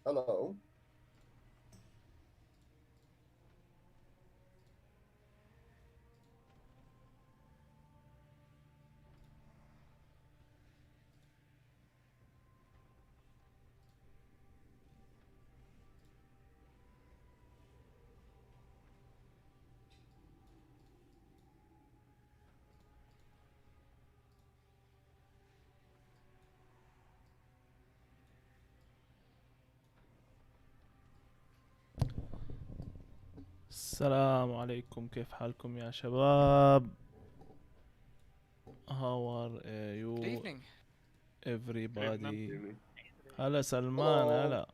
Hello. السلام عليكم، كيف حالكم يا شباب؟ How are Good you evening. everybody؟ هلا سلمان. Hello. هلا.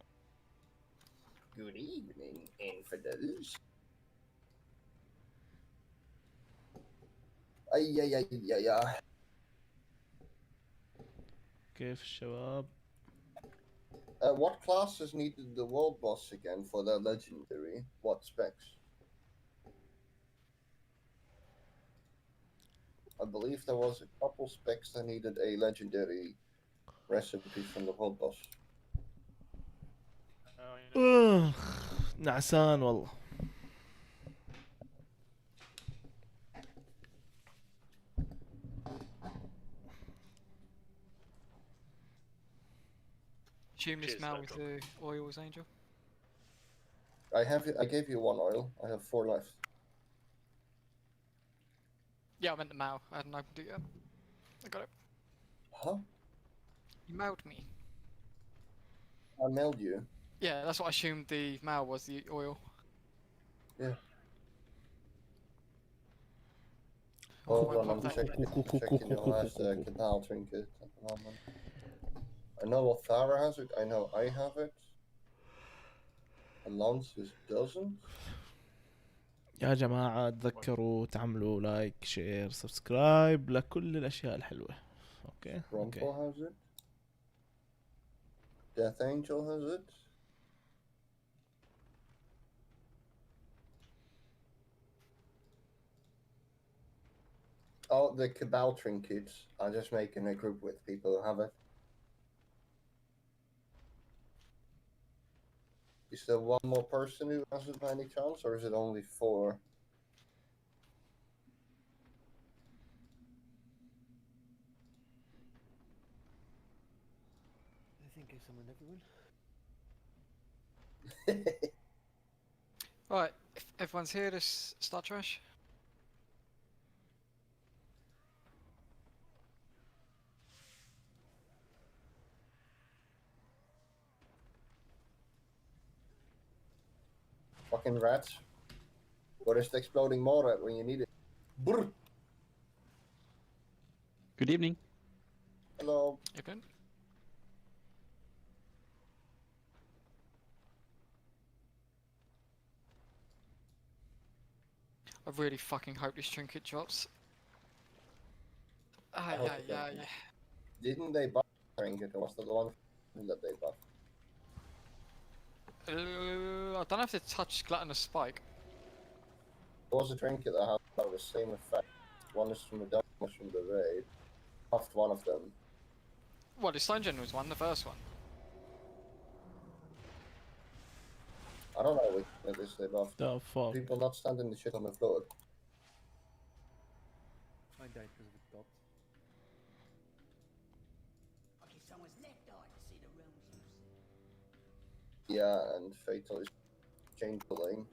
Good evening, infidels. ay. كيف الشباب؟ What classes needed the world boss again for their legendary? What specs? I believe there was a couple specs that needed a legendary recipe from the world boss. نعسان والله. Assume this Cheers, now no with problem. the oils, Angel. I gave you 1 oil. I have 4 left. Yeah, I meant the mail. I hadn't opened it yet. I got it. Huh? You mailed me. I mailed you. Yeah, that's what I assumed the mail was, the oil. Yeah. Oh, Hold on, I'm checking the last Cabal trinket at the moment. I know Othara has it. I know I have it. Alonsus doesn't. يا جماعة تذكروا تعملوا لايك شير سبسكرايب لكل الأشياء الحلوة. اوكي Bronco has it. Death Angel has it. Oh, the Cabal trinkets. I'm just making a group with people who have it. Is there one more person who has it by any chance, or is it only 4? I think I summoned everyone. Right, if everyone's here, let's start trash. Fucking rats. What is the exploding more at when you need it? Brr. Good evening. Hello. Evening. I really fucking hope this trinket drops. hope it Yeah. Didn't they buff the trinket, or was that the one that they buffed? I don't know if they touched Gluttonous Spike. There was a trinket that had the same effect. One is from the Dome, one is from the Raid. Buffed one of them. Well, the Stone Gen was one, the first one. I don't know which it is they buffed. The fuck. People not standing the shit on the floor. I died because of the dots. Okay, someone's left eye to see the realms loose. Yeah, and Fatal is changed the lane.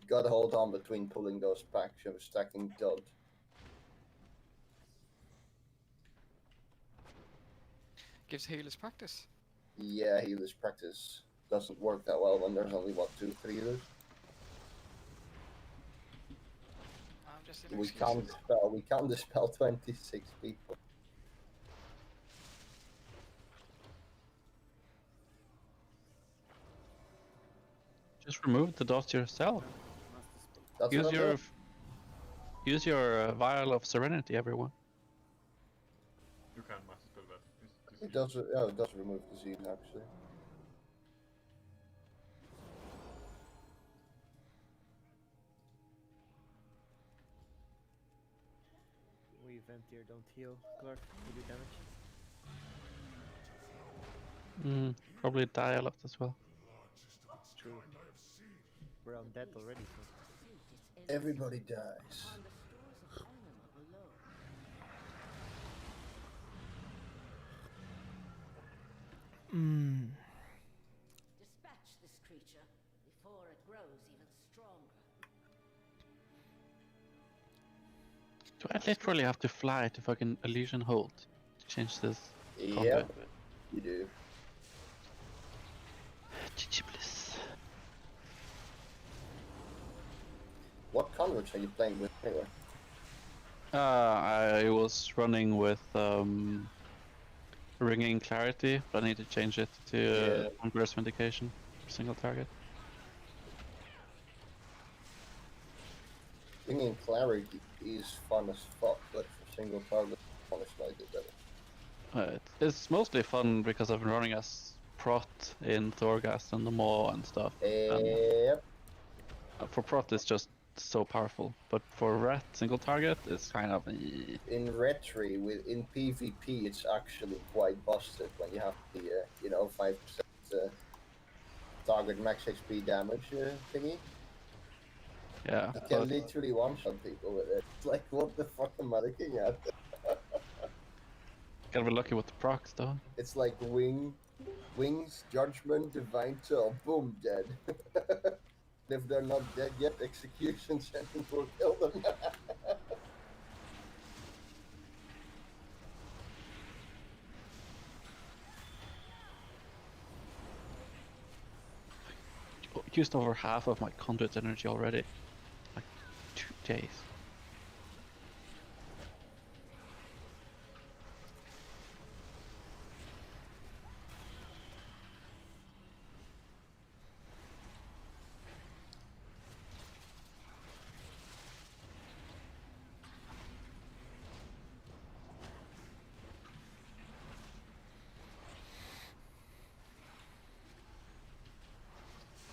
Gotta hold on between pulling those packs. You have a stacking dud. Gives healers practice. Yeah, healers practice doesn't work that well when there's only what 2, 3 healers. I'm just We can't dispel 26 people. Just remove the dots yourself. That's Use what I'm your doing. use your vial of serenity, everyone. You can master that. It does. Yeah, it does remove disease actually. Vampire don't heal. Clark, you do damage. Probably die a lot as well. True. We're on dead already, so. Everybody dies. On the stores of animal alone. Dispatch this creature before it grows even stronger. Do I literally have to fly to fucking Elysian Hold to change this? Yep, you do. GG bliss. What converts are you playing with anyway? I was running with ringing clarity, but I need to change it to Congress Vindication, single target. Bringing clarity is fun as fuck, but for single target, honestly, I did better. It's mostly fun because I've been running as prot in Thorghast and the Maw and stuff. Yep. For prot it's just so powerful, but for ret single target it's kind of In Retry, in PvP, it's actually quite busted when you have the, 5% target max HP damage thingy. yeah. You can literally one-shot people with it. It's like, what the fuck am I looking at? Gotta be lucky with the procs though. It's like Wings, Judgment, Divine Tail, boom, dead. If they're not dead yet, Execution Sentence will kill them. Used over half of my conduit energy already. Like 2 days.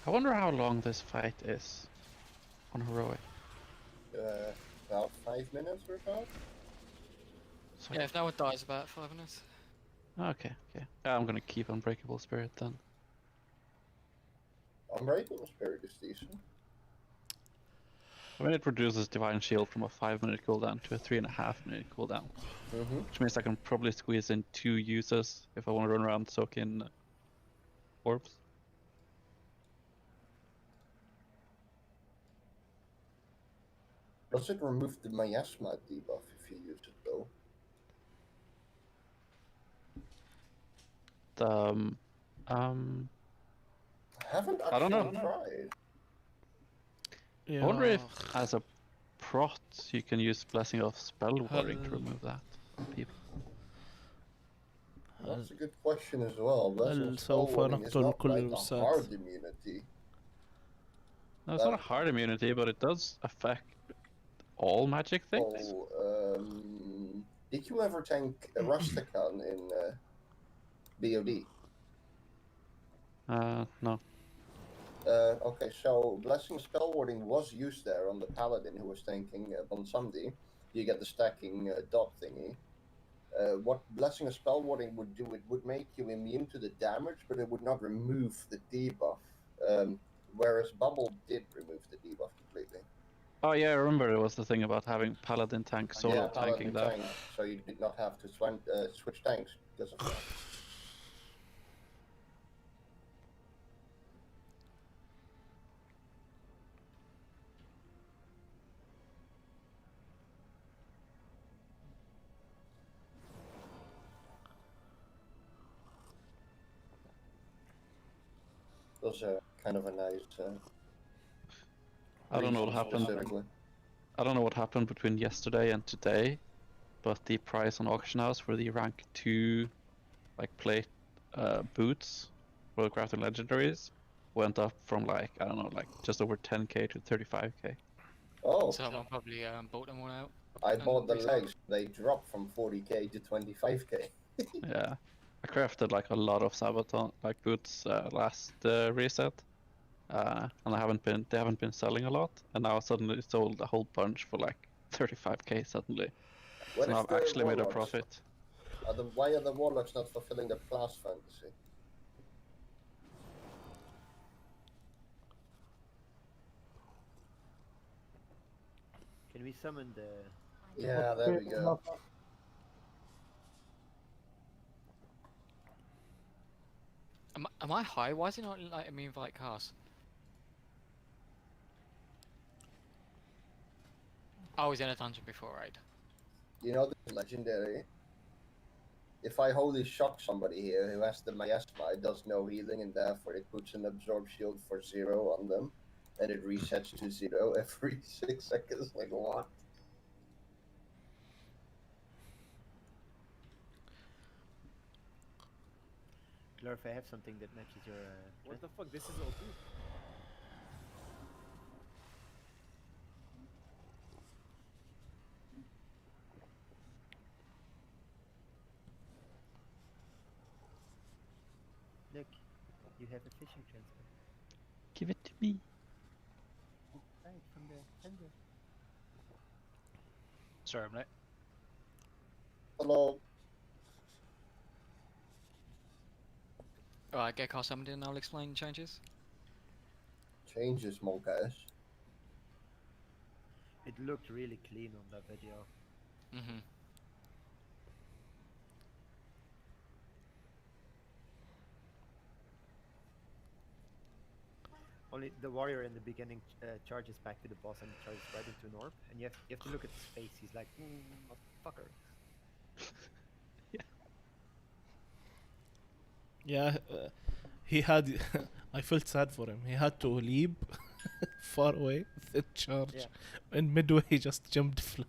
I wonder how long this fight is on heroic. About 5 minutes or so? So Yeah, if no one dies, about 5 minutes. okay. Yeah, I'm gonna keep Unbreakable Spirit then. Unbreakable Spirit is decent. I mean, it reduces Divine Shield from a 5-minute cooldown to a 3.5-minute cooldown. Which means I can probably squeeze in 2 uses if I want to run around soaking orbs. Does it remove the miasma debuff if you use it though? Haven't actually I don't know. tried. Yeah. I wonder if as a prot you can use Blessing of Spell Warding to remove that from people. That's a good question as well. Blessing هل Spell سوف Warding is نقتل not كل like a الوسات؟ hard immunity. No, it's not a hard immunity, but it does affect all magic things. Oh, did you ever tank a Rusticon in BOD? No. Okay, so Blessing Spell Warding was used there on the Paladin who was tanking Bonsandi. You get the stacking dot thingy. What Blessing of Spell Warding would do, it would make you immune to the damage, but it would not remove the debuff. Whereas Bubble did remove the debuff completely. Oh yeah, I remember it was the thing about having Paladin tank solo tanking that. Tank, so you did not have to switch tanks because of that. It was kind of a nice. I don't know what happened. specifically. I don't know what happened between yesterday and today, but the price on auction house for the rank 2 like plate boots for the crafted legendaries went up from like, I don't know, like just over 10k to 35k. Oh, Someone probably bought them all out. I and bought the resold. legs. They dropped from 40k to 25k. Yeah, I crafted like a lot of Sabaton like boots last reset, and they haven't been selling a lot, and now suddenly sold a whole bunch for like 35k suddenly. When So is I've the actually made a warlocks? profit. Why are the warlocks not fulfilling their class fantasy? Can we summon the... Yeah, there we go. Am I high? Why is it not letting me invite cars? I was in a dungeon before, right? You know this is legendary. If I wholly shock somebody here who has the miasma, it does no healing and therefore it puts an absorb shield for 0 on them. And it resets to 0 every 6 seconds. Like, what? Glorf, I have something that matches your... What the fuck? This is OP. Look, you have a fishing transfer. Give it to me. Right, from the tender. Sorry, I'm late. Hello. Alright, get car summoned in and I'll explain changes. Changes, monka's. It looked really clean on that video. Mm-hmm. Only the warrior in the beginning charges back to the boss and charges right into an orb. And you have to look at his face. He's like, motherfucker. Yeah, he had. I felt sad for him. He had to leap far away, then charge, Yeah. and midway he just jumped flat.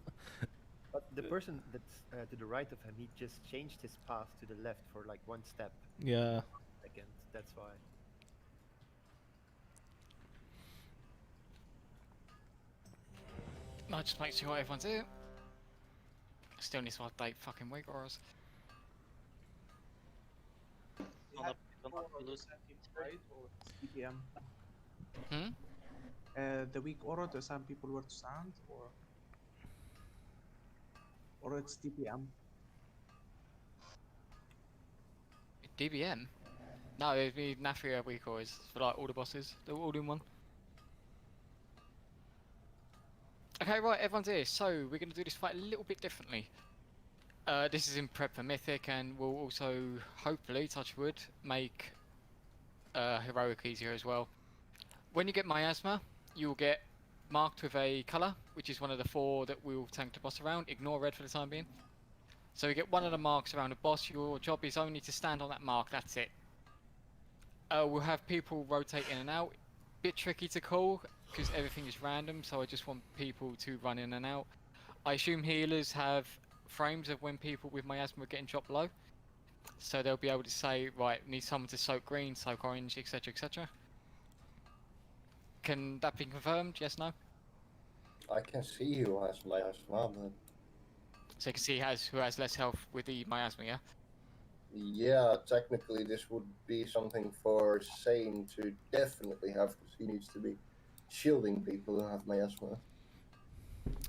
But the person that's to the right of him, he just changed his path to the left for like 1 step. Yeah. Second, that's why. No, just make sure everyone's here. Still need to update fucking week auras. CPM. Hmm? The weak aura, the some people were to stand, or it's TPM. DBM? No, it'd be Nafria week auras for like all the bosses. They're all in one. Okay, right, everyone's here. So, we're going to do this fight a little bit differently. This is in prep for Mythic, and we'll also, hopefully, touch wood, make Heroic easier as well. When you get Miasma, you'll get marked with a colour, which is one of the 4 that we'll tank the boss around. Ignore red for the time being. So you get one of the marks around the boss. Your job is only to stand on that mark, that's it. We'll have people rotate in and out. Bit tricky to call, because everything is random, so I just want people to run in and out. I assume healers have frames of when people with miasma are getting dropped low, so they'll be able to say, right, need someone to soak green, soak orange, etc, etc. Can that be confirmed? Yes, no? I can see who has miasma, but... So you can see who has less health with the miasma, yeah? Yeah, technically this would be something for Sane to definitely have, because he needs to be shielding people who have miasma.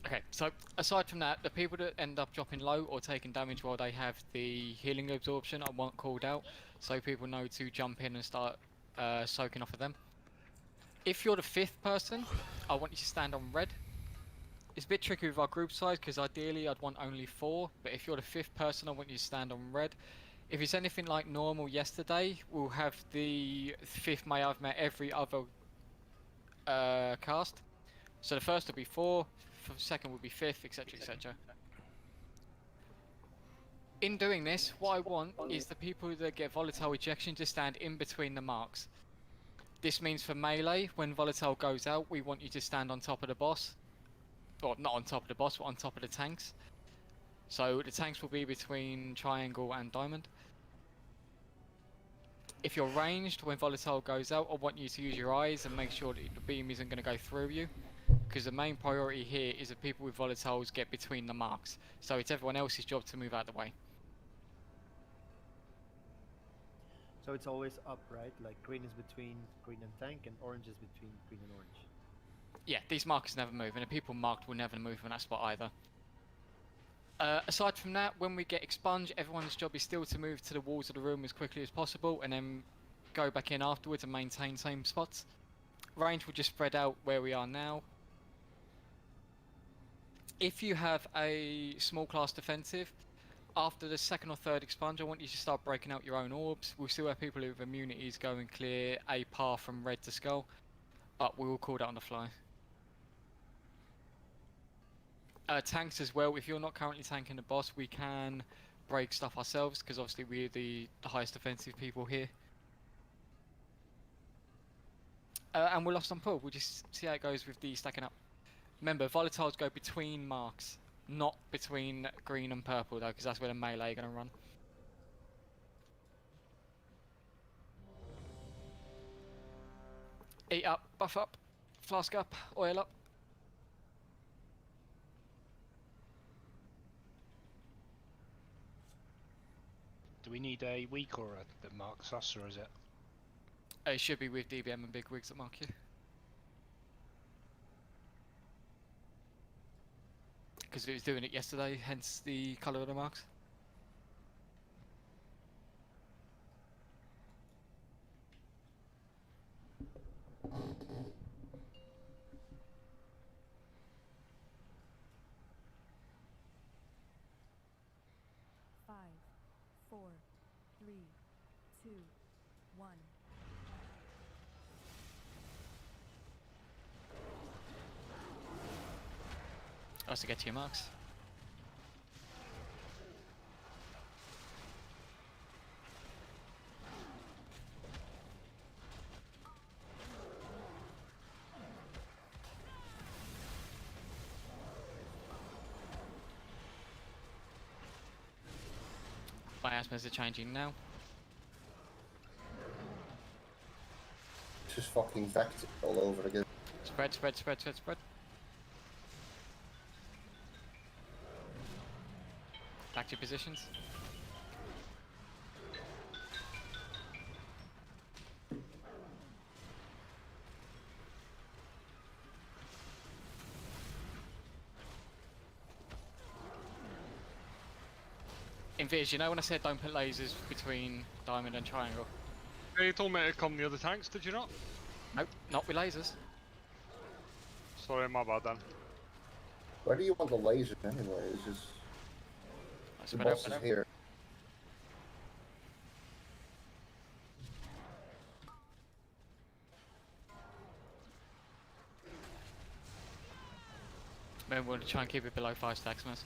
Okay, so aside from that, the people that end up dropping low or taking damage while they have the healing absorption I want called out, so people know to jump in and start soaking off of them. If you're the 5th person, I want you to stand on red. It's a bit tricky with our group size, because ideally I'd want only 4, but if you're the 5th person, I want you to stand on red. If it's anything like normal yesterday, we'll have the 5th miasma every other cast. So the first will be 4, second will be 5th, etc, etc. In doing this, what I want is the people that get volatile ejection to stand in between the marks. This means for melee, when volatile goes out, we want you to stand on top of the boss. Well, not on top of the boss, but on top of the tanks. So the tanks will be between triangle and diamond. If you're ranged, when volatile goes out, I want you to use your eyes and make sure that the beam isn't going to go through you. Because the main priority here is that people with volatiles get between the marks. So it's everyone else's job to move out of the way. So it's always up, right? Like green is between green and tank, and orange is between green and orange. Yeah, these markers never move, and the people marked will never move in that spot either. Aside from that, when we get expunged, everyone's job is still to move to the walls of the room as quickly as possible and then go back in afterwards and maintain same spots. Range will just spread out where we are now. If you have a small class defensive, after the second or third expunge, I want you to start breaking out your own orbs. We'll still have people with immunities go and clear a path from red to skull, but we will call that on the fly. Tanks as well, if you're not currently tanking the boss, we can break stuff ourselves, because obviously we're the highest defensive people here. And we're lost on pull, we'll just see how it goes with the stacking up. Remember, volatiles go between marks, not between green and purple though, because that's where the melee are going to run. Eat up, buff up, flask up, oil up. Do we need a weak aura that marks us, or is it? It should be with DBM and big wigs that mark you. Because it was doing it yesterday, hence the colour of the marks. Five, 4, 3, 2, 1. Also get to your marks. My asthmas are changing now. Just fucking vector all over again. Spread, spread, spread, spread, spread. Back to your positions. Invis, you know when I said don't put lasers between diamond and triangle? Yeah, you told me to come near the tanks, did you not? Nope, not with lasers. Sorry, my bad then. Where do you want the laser anyway? It's just the Spread boss out, is here. Maybe we'll try and keep it below 5 stacks, miss.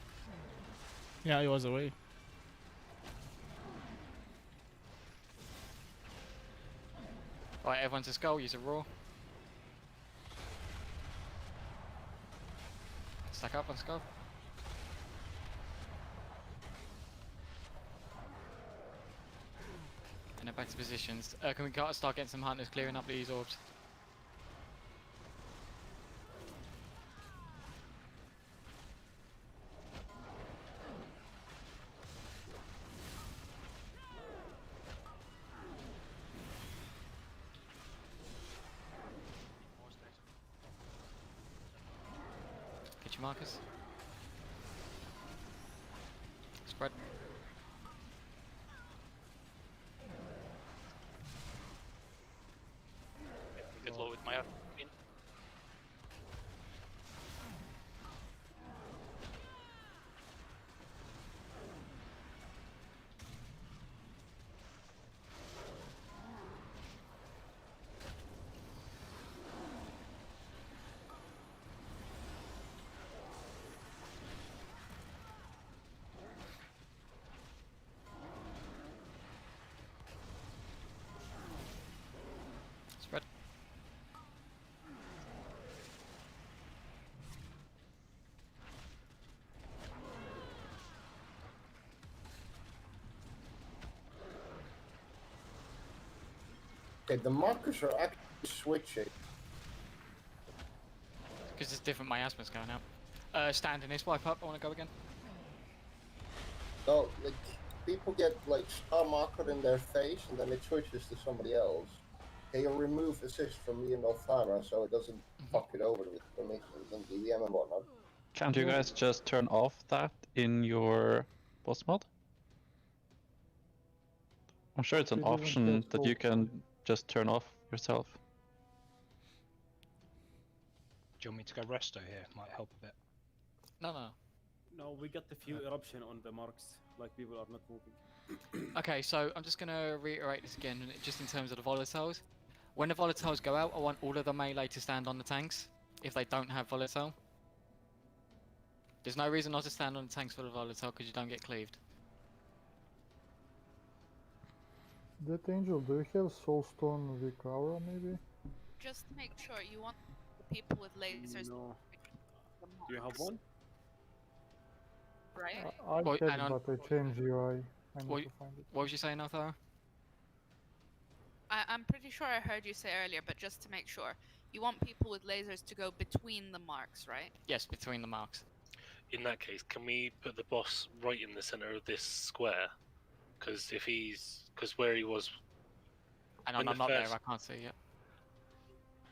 Yeah, he was away. Right, everyone's a skull, use a raw. Stack up on skull. And then back to positions. Can we start getting some hunters clearing up these orbs? Get your markers. Spread. Get low with my in. Spread. Okay, the markers are actually switching. Because there's different miasmas going out. Stand in this, wipe up, I want to go again. So, like, people get, like, star marker in their face and then it switches to somebody else. Can you remove assist from me and Althara so it doesn't fuck it over with permissions and DVM and whatnot? Can't you guys just turn off that in your boss mod? I'm sure it's an option that you can just turn off yourself. Do you want me to go resto here? Might help a bit. No. No, we got a few eruption on the marks, like people are not moving. Okay, so I'm just gonna reiterate this again, just in terms of the volatiles. When the volatiles go out, I want all of the melee to stand on the tanks. If they don't have volatile, there's no reason not to stand on the tanks for the volatile because you don't get cleaved. That Angel, do you have Soulstone Vicara maybe? Just to make sure, you want the people with lasers. No. Do you have one? Right? I Well, had, hang on. but I changed UI. I need What- to find it. What was you saying, Althara? I'm pretty sure I heard you say earlier, but just to make sure, you want people with lasers to go between the marks, right? Yes, between the marks. In that case, can we put the boss right in the center of this square? Because where he was. And when I'm the not first- there, I can't see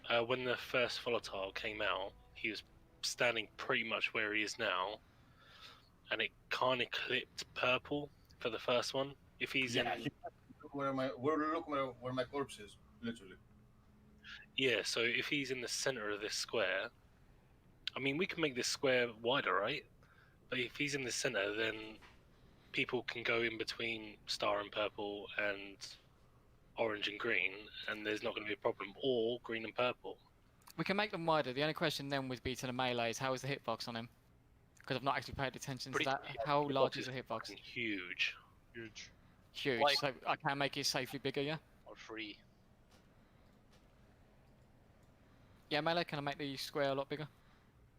yet. When the first volatile came out, he was standing pretty much where he is now, and it kind of clipped purple for the first one. If he's in, where my corpse is, literally. yeah. So if he's in the center of this square, I mean, we can make this square wider, right? But if he's in the center, then people can go in between star and purple and orange and green, and there's not going to be a problem. Or green and purple. We can make them wider. The only question then would be to the melee is how is the hitbox on him? Because I've not actually paid attention to that. How large is the hitbox? Huge. Huge. Like- So I can make it safely bigger, yeah? Or 3. Yeah, melee, can I make the square a lot bigger?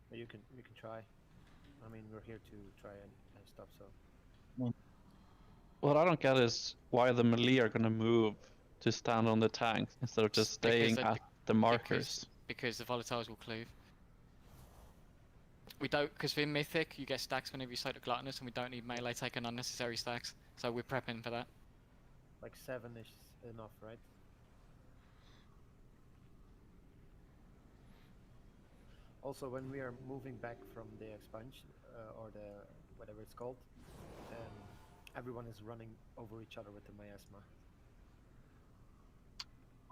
But you can try. I mean, we're here to try and stuff. So What I don't get is why the melee are gonna move to stand on the tanks instead of just staying Because at the markers. Because the volatiles will cleave. We don't, because for Mythic, you get stacks whenever you soak the Gluttonous, and we don't need melee taking unnecessary stacks, so we're prepping for that. like 7 is enough, right? Also, when we are moving back from the expansion or the whatever it's called, everyone is running over each other with the miasma.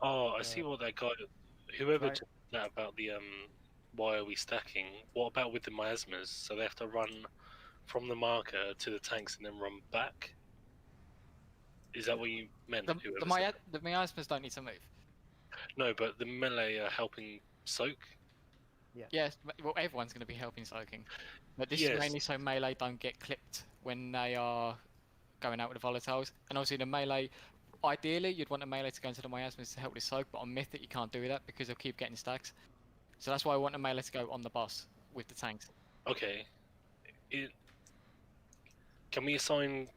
Oh, I see what that guy. Whoever Right. told that about the why are we stacking? What about with the miasmas? So they have to run from the marker to the tanks and then run back. Is that what you meant? The whoever said that? miasmas don't need to move. No, but the melee are helping soak. Yes, well, everyone's going to be helping soaking. But this Yes. is mainly so melee don't get clipped when they are going out with the volatiles. And obviously the melee, ideally you'd want the melee to go into the miasmas to help with soak, but on Mythic you can't do that because they'll keep getting stacks. So that's why I want the melee to go on the boss with the tanks. Okay. Can we assign?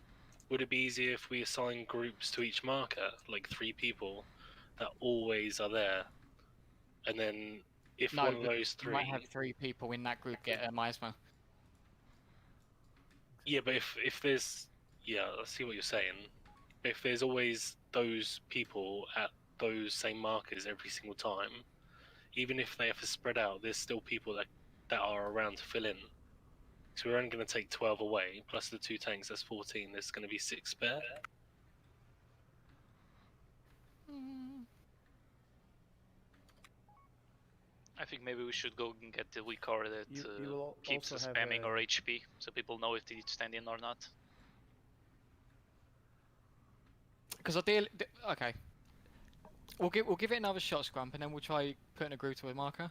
Would it be easier if we assign groups to each marker, like 3 people that always are there, and then if No, one of but those you might 3, have 3 people in that group get a miasma. yeah, but if there's, yeah, I see what you're saying. If there's always those people at those same markers every single time, even if they have to spread out, there's still people that are around to fill in. So we're only going to take 12 away, plus the 2 tanks, that's 14. There's going to be 6 spare. I think maybe we should go and get the weak core that You will keeps the also have spamming a- or HP, so people know if they stand in or not. Because ideally, okay, we'll give it another shot, Scrump, and then we'll try putting a group to a marker.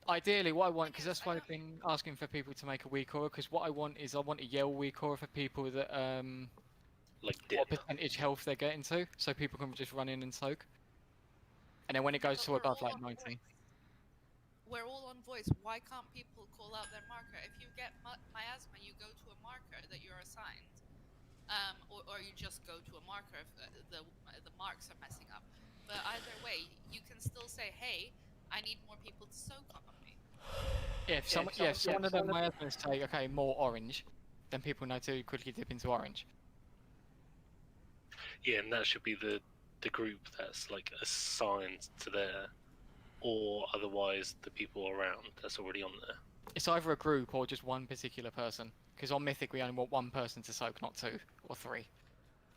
Ideally, what I want, because that's why I've been asking for people to make a weak aura, because what I want is I want a yell weak aura for people that like what percentage health they're getting to, so people can just run in and soak. And then when it goes to above like 90. We're all on voice. Why can't people call out their marker? If you get miasma, you go to a marker that you're assigned, or you just go to a marker if the marks are messing up. But either way, you can still say, "Hey, I need more people to soak on me." Yeah, if someone of them miasmas say, okay, more orange, then people know to quickly dip into orange. Yeah, and that should be the group that's like assigned to there, or otherwise the people around that's already on there. It's either a group or just one particular person. Because on Mythic we only want one person to soak, not 2 or 3.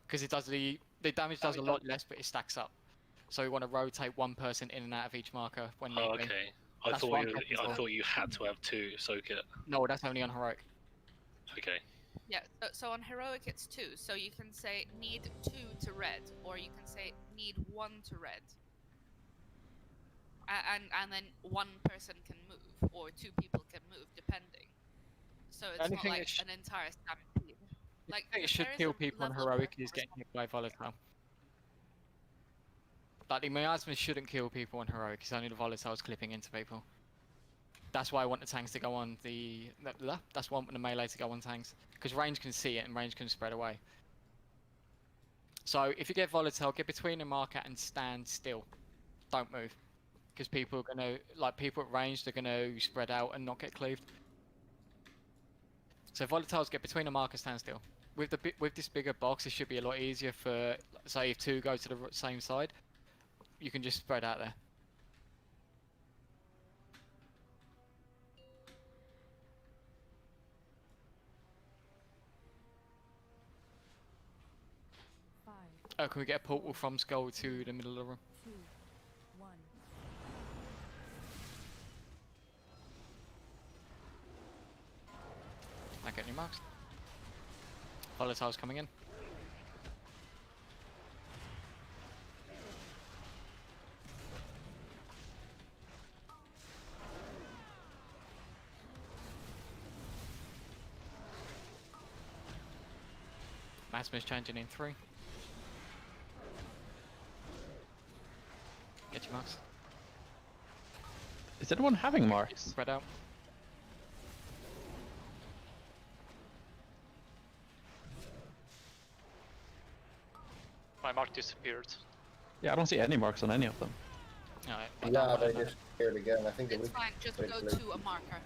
Because it does the damage does a lot less, but it stacks up. So we want to rotate one person in and out of each marker when needed. Oh, okay. I thought you had to have 2 soak it. No, that's only on heroic. Okay. Yeah, so on heroic it's 2, so you can say need 2 to red, or you can say need 1 to red. And then one person can move, or 2 people can move, depending. So it's not like an entire stampede. Like, I think it should kill people on heroic is getting hit by volatile. Like the miasma shouldn't kill people on heroic, it's only the volatiles clipping into people. That's why I want the tanks to go on the... That's why I want the melee to go on tanks. Because range can see it and range can spread away. So if you get volatile, get between the marker and stand still. Don't move. Because people are going to... Like people at range, they're going to spread out and not get cleaved. So volatiles get between the marker, stand still. With this bigger box, it should be a lot easier for... Say if 2 go to the same side, you can just spread out there. Oh, can we get a portal from Skull to the middle of the room? 2, 1. Not getting any marks. Volatiles coming in. Masma's changing in 3. Get your marks. Is anyone having marks? Spread out. My mark disappeared. Yeah, I don't see any marks on any of them. No, Yeah, they just appeared again. I think It's fine, just go to a marker.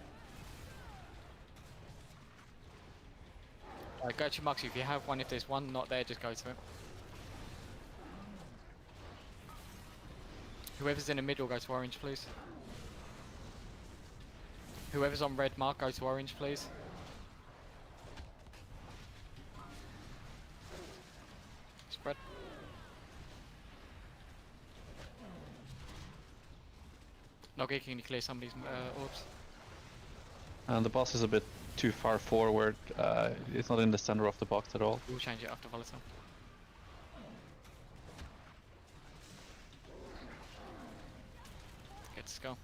Go to your marks if you have one. If there's one not there, just go to it. Whoever's in the middle, go to orange, please. Whoever's on red mark, go to orange, please. Spread. Noggy, can you clear some of these orbs? And the boss is a bit too far forward. It's not in the center of the box at all. We'll change it after volatile. Get to Skull.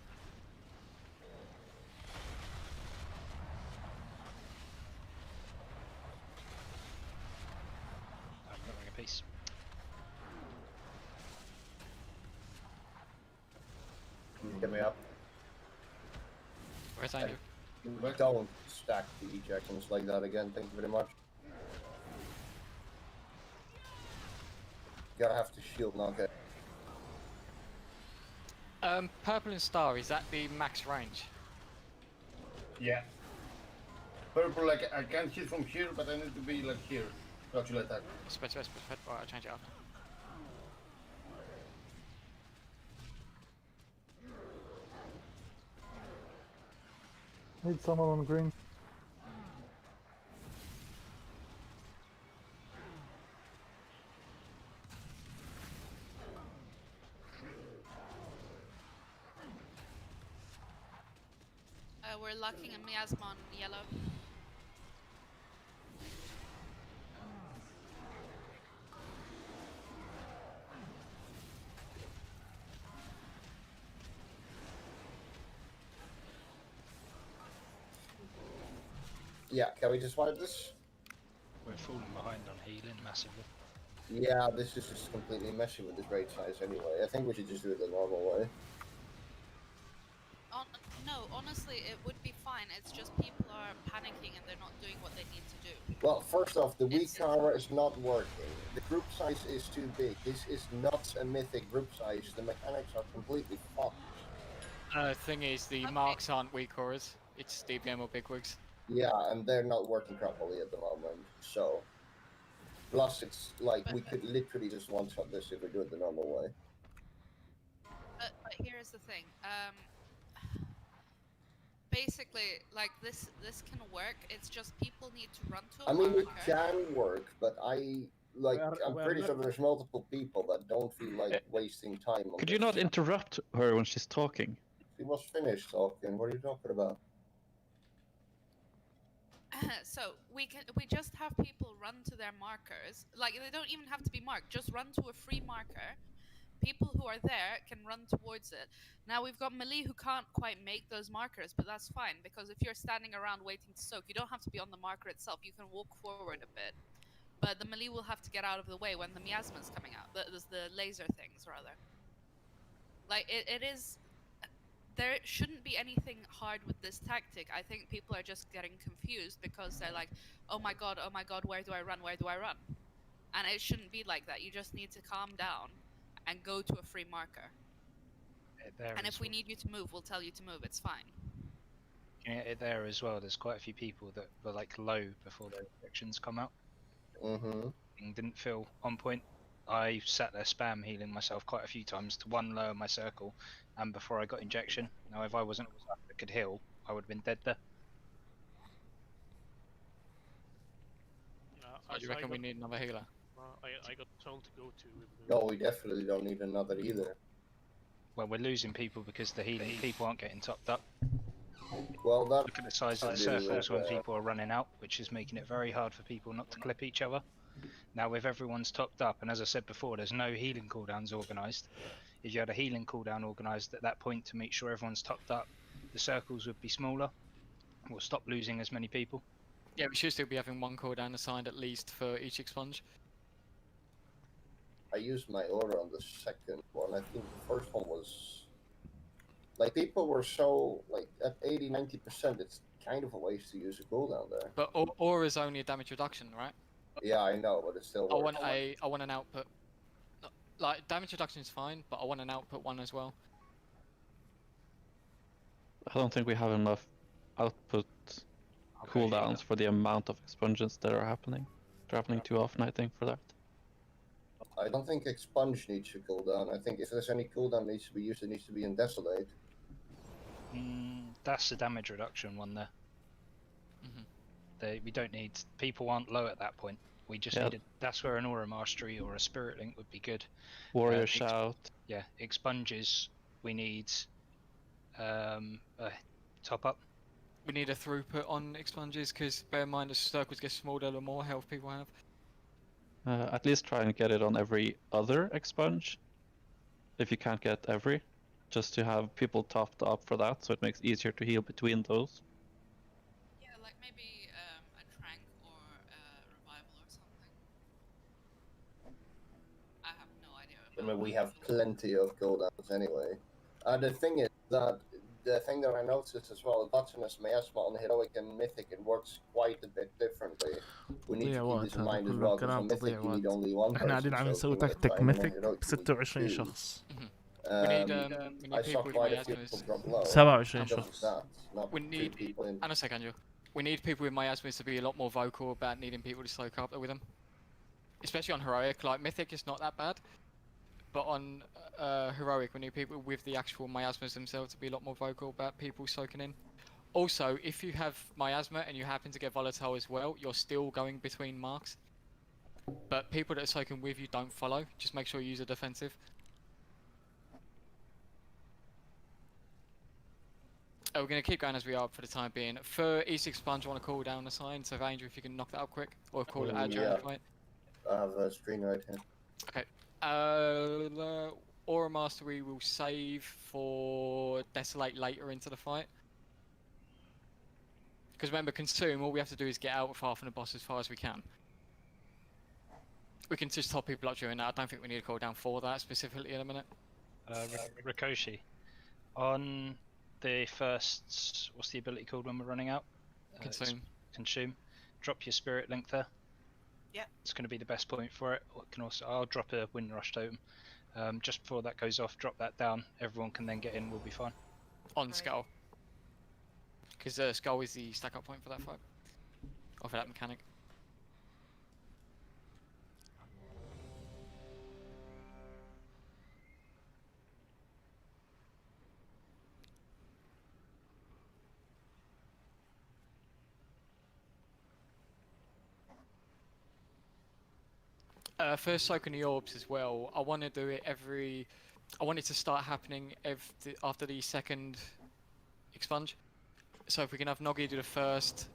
I'm moving a piece. Can you get me up? Where's Andrew? Don't stack the ejections like that again, thank you very much. Gotta have to shield knock it. Purple and star, is that the max range? Yeah. Purple, like, I can't hit from here, but I need to be, like, here to actually attack. Spread. Alright, I'll change it after. Need someone on green. We're locking a miasma on yellow. Yeah, can we just wipe this? We're falling behind on healing massively. Yeah, this is just completely messing with this raid size anyway. I think we should just do it the normal way. No, honestly, it would be fine. It's just people are panicking and they're not doing what they need to do. Well, first off, the weak armor is not working. The group size is too big. This is not a mythic group size. The mechanics are completely fucked. Thing is, the marks aren't weak auras. It's DBM or bigwigs. Yeah, and they're not working properly at the moment, so... Plus, it's like, we could literally just one-shot this if we do it the normal way. But here's the thing. basically, like this can work. It's just people need to run to a I mean, it marker. can work, but I'm pretty sure there's multiple people that don't feel like wasting time on Could this. you not interrupt her when she's talking? She was finished talking. What are you talking about? So we just have people run to their markers. Like they don't even have to be marked. Just run to a free marker. People who are there can run towards it. Now we've got melee who can't quite make those markers, but that's fine because if you're standing around waiting to soak, you don't have to be on the marker itself. You can walk forward a bit, but the melee will have to get out of the way when the miasma's coming out. There's the laser things rather. Like it is. There shouldn't be anything hard with this tactic. I think people are just getting confused because they're like, oh my god, where do I run? Where do I run? And it shouldn't be like that. You just need to calm down and go to a free marker. And if we need you to move, we'll tell you to move. It's fine. Yeah, there as well. There's quite a few people that were like low before their injections come out. Mm-hmm. And didn't feel on point. I sat there spam healing myself quite a few times to one lower my circle, and before I got injection. Now, if I wasn't that could heal, I would have been dead there. Do you reckon we need another healer? I got told to go to. No, we definitely don't need another either. Well, we're losing people because the healing people aren't getting topped up. Well, that look at the size of the circles when people are running out, which is making it very hard for people not to clip each other. Now, if everyone's topped up, and as I said before, there's no healing cooldowns organised. If you had a healing cooldown organised at that point to make sure everyone's topped up, the circles would be smaller. We'll stop losing as many people. Yeah, we should still be having one cooldown assigned at least for each expunge. I used my aura on the second one. I think the first one was like people were so like at 80-90%. It's kind of a waste to use a cooldown there. But aura is only a damage reduction, right? Yeah, I know, but it still works. I want an output. Like damage reduction is fine, but I want an output one as well. I don't think we have enough output cooldowns for the amount of expunges that are happening. They're happening too often, I think, for that. I don't think expunge needs a cooldown. I think if there's any cooldown needs to be used, it needs to be in desolate. That's the damage reduction one there. We don't need people aren't low at that point. We just needed. That's where an aura mastery or a spirit link would be good. Warrior shout. Yeah, expunges. We need a top up. We need a throughput on expunges because bear in mind as circles get smaller, the more health people have. At least try and get it on every other expunge, if you can't get every, just to have people topped up for that, so it makes it easier to heal between those. Yeah, like maybe a trank or a revival or something. I have no idea. I mean, we have plenty of cooldowns anyway. The thing is that the thing that I noticed as well, Buttonus Miasma on Heroic and Mythic, it works quite a bit differently. We need to keep this in mind as well, because on Mythic you need only one احنا قاعدين عم نسوي تكتيك ميثيك ب 26 شخص. I saw quite a few people drop low. 27 شخص. We need. And a second, we need people with miasmas to be a lot more vocal about needing people to soak up with them, especially on heroic. Like mythic is not that bad, but on heroic we need people with the actual miasmas themselves to be a lot more vocal about people soaking in. Also, if you have miasma and you happen to get volatile as well, you're still going between marks. But people that are soaking with you don't follow. Just make sure you use a defensive. We're going to keep going as we are for the time being. For E6 Sponge, I want to call down the sign, so Angel, if you can knock that out quick, or call it out during the fight. I have a screen right here. Okay. Aura Mastery will save for Desolate later into the fight. Because remember, Consume, all we have to do is get out with half of the boss as far as we can. We can just top people up during that. I don't think we need a cooldown for that specifically in a minute. Rikoshi, on the first, what's the ability called when we're running out? Consume. Consume. Drop your spirit link there. Yep. It's going to be the best point for it. I'll drop a wind rush totem. Just before that goes off, drop that down. Everyone can then get in. We'll be fine. On Skull. Because Skull is the stack up point for that fight. Or for that mechanic. First soak in the orbs as well. I want to do it every. I want it to start happening after the second expunge. So if we can have Noggy do the first,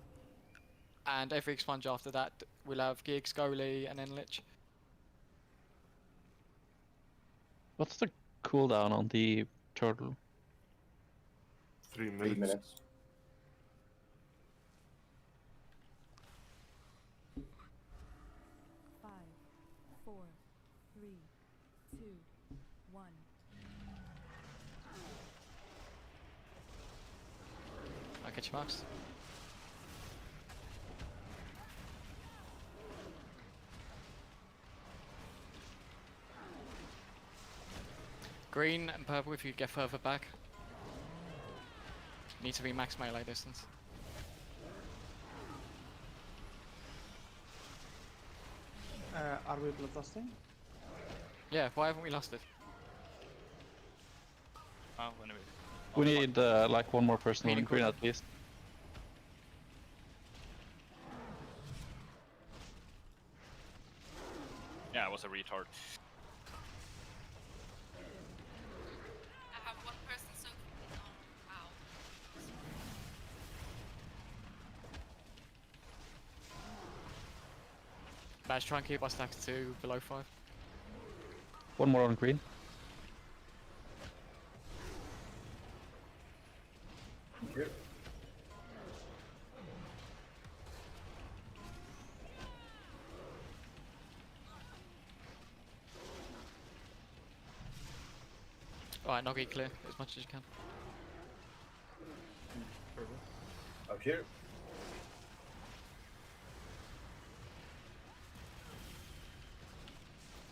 and every expunge after that, we'll have Giggs, Goalie, and then Lich. What's the cooldown on the turtle? 3 minutes. 3 minutes. Five, four, three, two, one. I catch your marks. Green and purple if you get further back. Need to be max melee distance. Are we bloodlusting? Yeah, why haven't we lost it? Oh, when We need like one more person on green at least. Yeah, I was a retard. I have one person soaking. Oh, wow. Let's try and keep our stacks to below 5. One more on green. Here. Alright, Noggy clear as much as you can. Up here.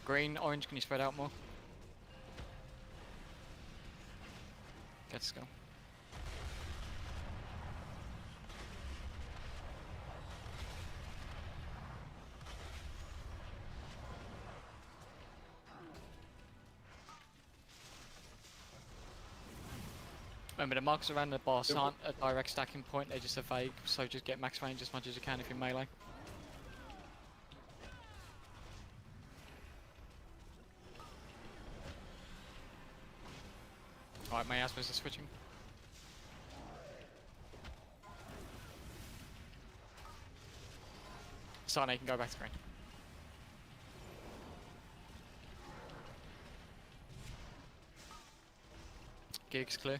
Green, orange, can you spread out more? Let's go. Remember, the marks around the boss aren't a direct stacking point, they're just a vague, so just get max range as much as you can if you're melee. Alright, miasmas are switching. Sane can go back to green. Gigs clear.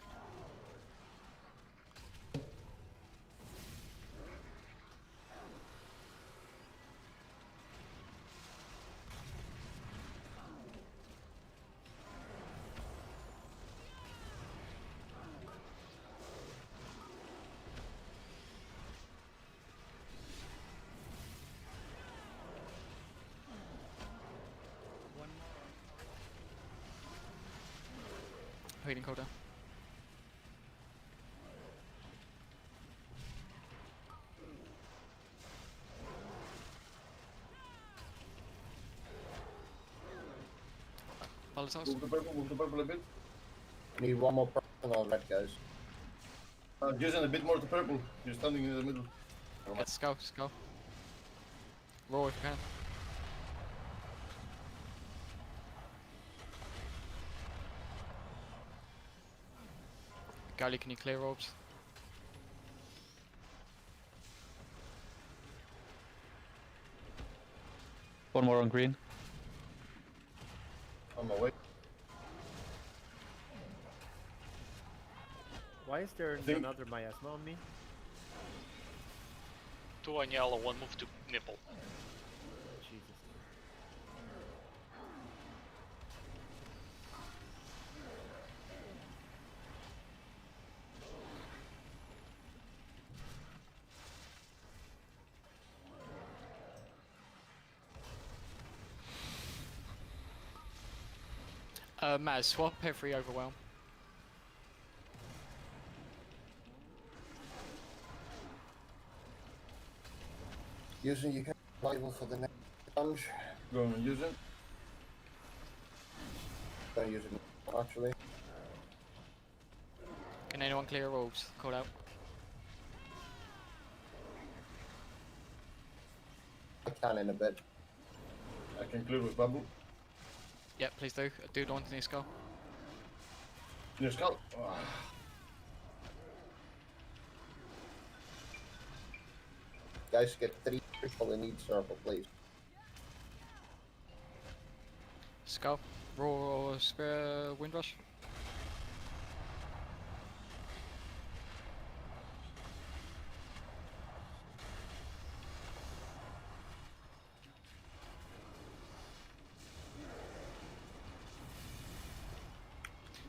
Healing cooldown. Move the purple a bit. Need one more person on red, guys. Using a bit more to purple. You're standing in the middle. Let's go, let's go. Roll if you can. Gally, can you clear orbs? One more on green. On my way. Why is there another miasma on me? 2 on yellow, 1 move to nipple. Jesus. Maz, swap every overwhelm. Using you can label for the next punch. Go and use it. Don't use it actually. Can anyone clear orbs? Call out. I can in a bit. I can clear with bubble. Yep, please do. Do the one to the skull. Near skull. Oh. Guys, get 3 people in each circle, please. Skull. Raw spear windrush.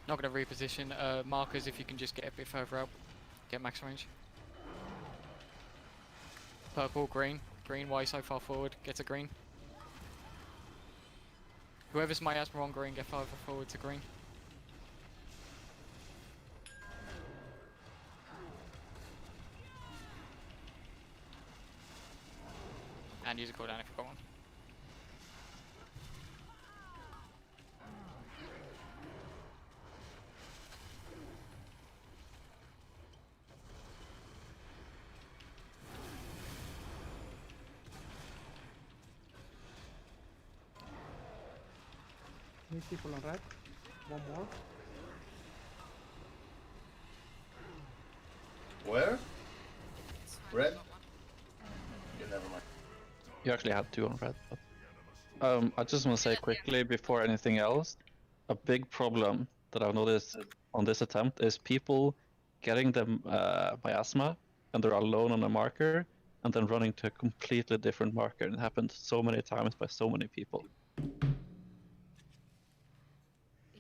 Not going to reposition markers if you can just get a bit further out. Get max range. Purple, green. Green, why so far forward? Get a green. Whoever's miasma on green, get further forward to green. And use a cooldown if you've got one. Need people on red. One more. Where? Red? Yeah, never mind. You actually had 2 on red. But... I just want to say quickly before anything else, a big problem that I've noticed on this attempt is people getting the miasma and they're alone on a marker and then running to a completely different marker. And it happened so many times by so many people.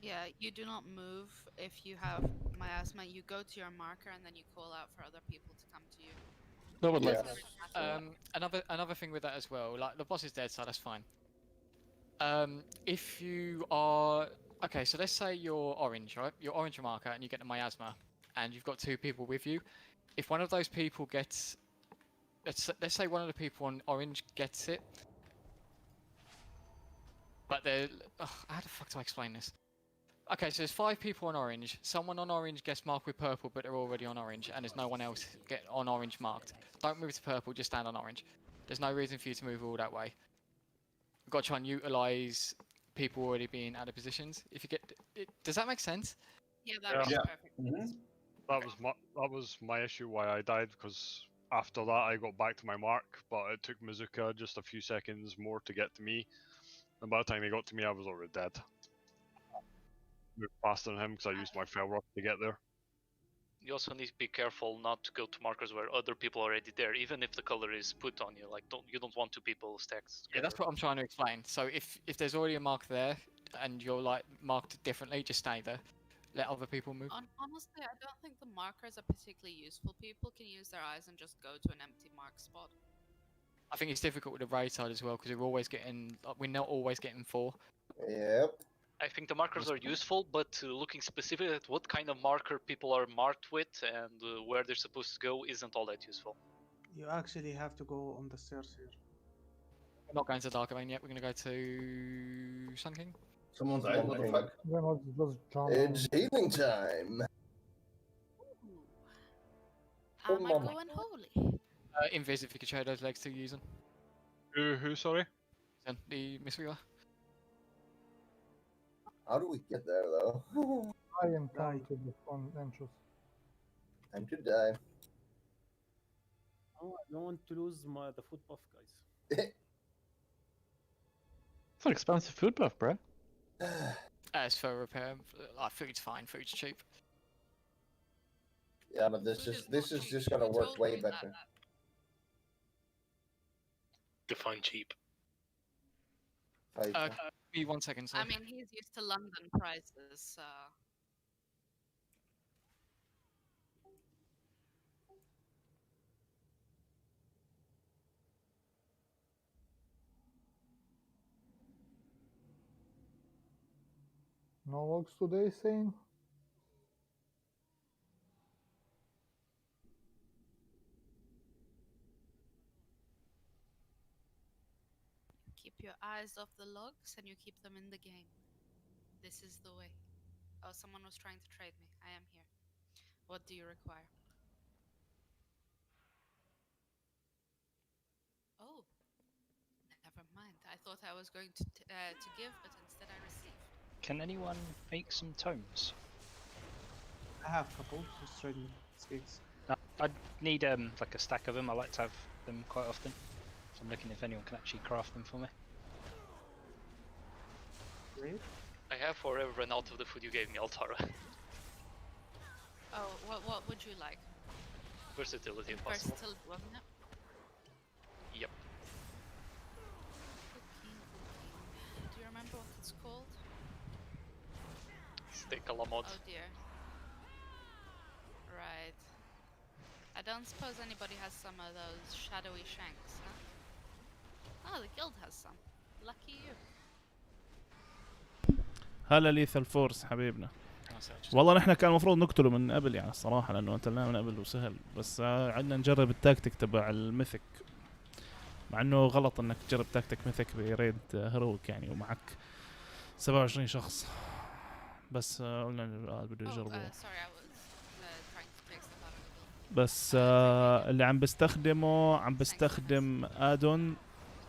Yeah, you do not move if you have miasma. You go to your marker and then you call out for other people to come to you. No, but like, another thing with that as well, like the boss is dead, so that's fine. If you are okay, so let's say you're orange, right? You're orange marker and you get the miasma, and you've got 2 people with you. If one of those people gets, let's say one of the people on orange gets it, but they're how the fuck do I explain this? Okay, so there's 5 people on orange. Someone on orange gets marked with purple, but they're already on orange, and there's no one else get on orange marked. Don't move to purple, just stand on orange. There's no reason for you to move all that way. You've got to try and utilize people already being out of positions. If you get, does that make sense? Yeah, that makes perfect sense. That was my issue why I died, because after that I got back to my mark, but it took Mizuka just a few seconds more to get to me. And by the time he got to me, I was already dead. Moved faster than him because I used my fell rock to get there. You also need to be careful not to go to markers where other people are already there, even if the color is put on you. Like, you don't want 2 people stacked together. Yeah, that's what I'm trying to explain. So if there's already a mark there and you're like marked differently, just stay there. Let other people move. Honestly, I don't think the markers are particularly useful. People can use their eyes and just go to an empty mark spot. I think it's difficult with the raid side as well because we're not always getting 4. Yep. I think the markers are useful, but looking specifically at what kind of marker people are marked with and where they're supposed to go isn't all that useful. You actually have to go on the stairs here. We're not going to Dark Vein yet. We're going to go to Sun King. Someone's died. What the fuck? Then let's just jump. It's healing time. Am I going holy? Invis, if you could show those legs to using. Who, sorry? The Missouri. How do we get there, though? I encountered the front entrance. Time to die. Oh, I don't want to lose the foot buff, guys. it's an expensive food buff, bro. As for repair, food's fine. Food's cheap. Yeah, but this is just gonna work way better. Define cheap. Be 1 second, sorry. I mean, he's used to London prices, so... No logs today, Sane? Keep your eyes off the logs and you keep them in the game. This is the way. Oh, someone was trying to trade me. I am here. What do you require? Oh. Never mind. I thought I was going to give, but instead I received. Can anyone make some tomes? I have a couple, just trading sticks. I'd need like a stack of them. I like to have them quite often. So I'm looking if anyone can actually craft them for me. Great. I have forever run out of the food you gave me, Altara. Oh, what would you like? Versatility if possible. Versatility, wasn't it? Yep. Do you remember what it's called? Steak a la mode. Oh dear. Right. I don't suppose anybody has some of those shadowy shanks, huh? Oh, the guild has some. Lucky you. هلا ليثال فورس حبيبنا. والله نحن كان المفروض نقتله من قبل يعني الصراحه لانه قتلناه من قبل وسهل بس عندنا نجرب التاكتيك تبع الميثك مع انه غلط انك تجرب تاكتيك ميثك بريد هيرويك يعني ومعك 27 شخص بس قلنا بده يجربوه بس اللي عم بستخدم ادون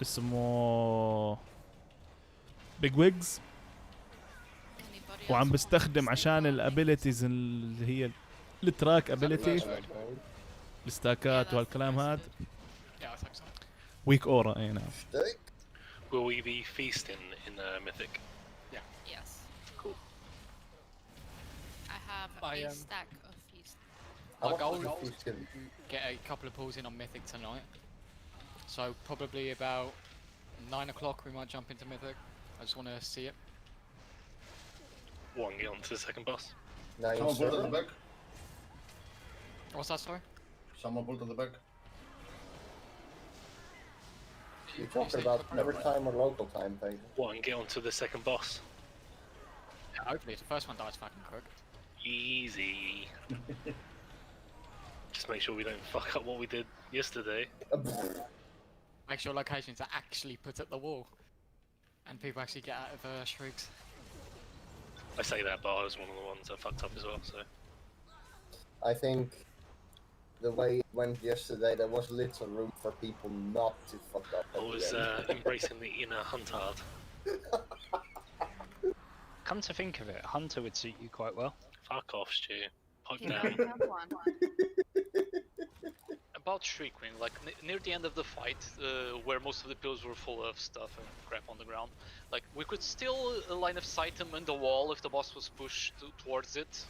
اسمه بيج ويجز وعم بستخدم عشان الابيليتيز اللي هي التراك ابيليتي الستاكات وهالكلام هذا ويك اورا اي نعم. Will we be feasting in Mythic? Yeah. Yes. Cool. I have a stack of feast. My goal is to get a couple of pulls in on Mythic tonight. So probably about 9 o'clock we might jump into Mythic. I just want to see it. One, get on to the second boss. Someone pulled at the back. What's that, sorry? Someone pulled at the back. You're talking about never time or local time, thing. One, get on to the second boss. Yeah, hopefully if the first one dies fucking quick. Easy. Just make sure we don't fuck up what we did yesterday. Make sure locations are actually put at the wall. And people actually get out of shrieks. I say that, but I was one of the ones that fucked up as well, so... I think the way it went yesterday, there was little room for people not to fuck up. I was embracing the inner Huntard. Come to think of it, Hunter would suit you quite well. Fuck off, Stu. Pipe Yeah, down. About Shriekwing, like near the end of the fight, where most of the pills were full of stuff and crap on the ground, like we could still line of sight him in the wall if the boss was pushed towards it.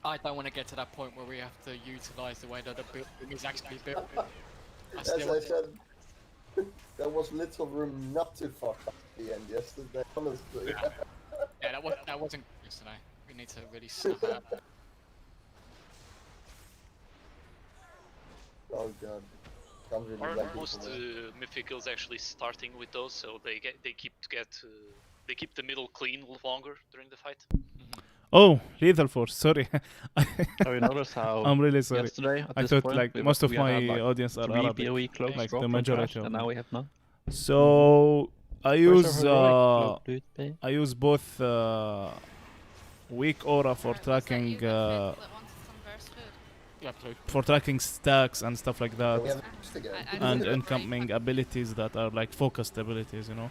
I don't want to get to that point where we have to utilize the way that the building is actually built. As I said, there was little room not to fuck up at the end yesterday, honestly. Yeah, that wasn't yesterday. We need to really snap out. Oh god. Most mythic guilds actually starting with those, so they keep the middle clean longer during the fight. Oh, lethal force. Sorry. You notice how I'm really sorry. yesterday at I this thought point, like most of my had, like, audience are 3 Arabic, PoE cloaks like drop the from majority Crash, of and them. now we have none. So I use both weak aura for tracking stacks and stuff like that, and incoming abilities that are like focused abilities, you know.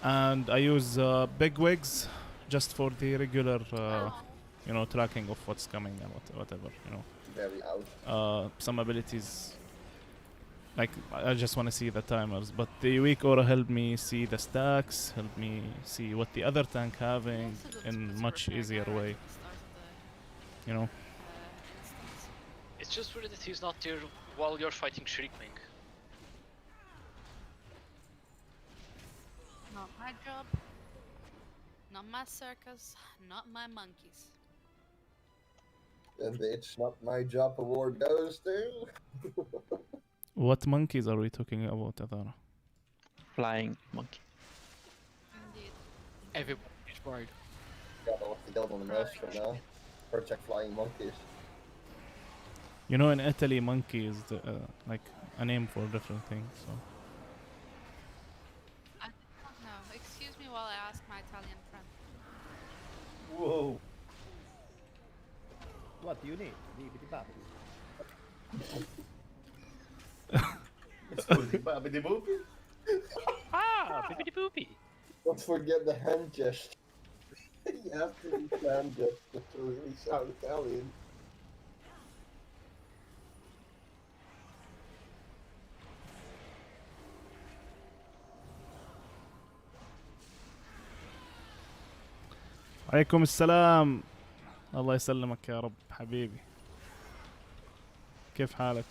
And I use big wigs just for the regular, you know, tracking of what's coming and whatever, you know. Very out. Some abilities, like I just want to see the timers, but the weak aura helped me see the stacks, helped me see what the other tank having in much easier way, you know. It's just weird that he's not there while you're fighting Shriekwing. Not my job, not my circus, not my monkeys. And it's not my job award goes to... What monkeys are we talking about, Adara? Flying monkey. Indeed. Everyone is worried. Got off the guild on the mouse for now. Project Flying Monkeys. You know, in Italy, monkey is the, like a name for different things. So. I don't know. Excuse me while I ask my Italian friend. Whoa. What do you need? It's called the Babbidi Boop. Ah, bippity boopy. Don't forget the hand gesture. You have to use the hand gesture to really sound Italian. عليكم السلام. الله يسلمك يا رب حبيبي. كيف حالك؟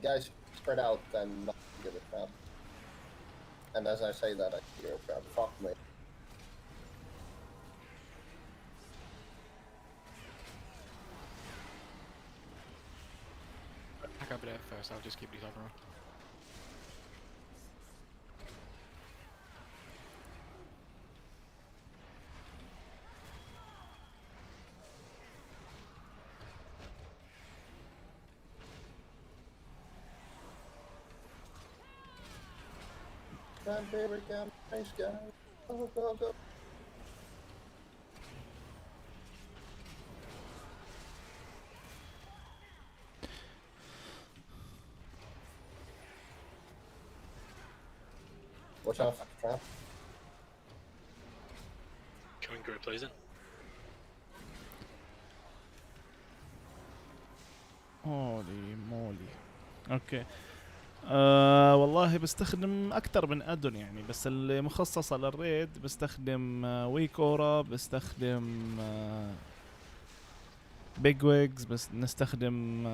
Guys, spread out and not get a trap. And as I say that, I hear a trap. Fuck me. Back over there first, I'll just keep these over. Fan favorite guy, nice guy. Go, go, go. Watch out for the trap. Coming group, please. هولي مولي. اوكي. والله بستخدم اكثر من ادون يعني، بس اللي مخصصه للريد بستخدم ويك اورا، بستخدم بيج ويجز، بس نستخدم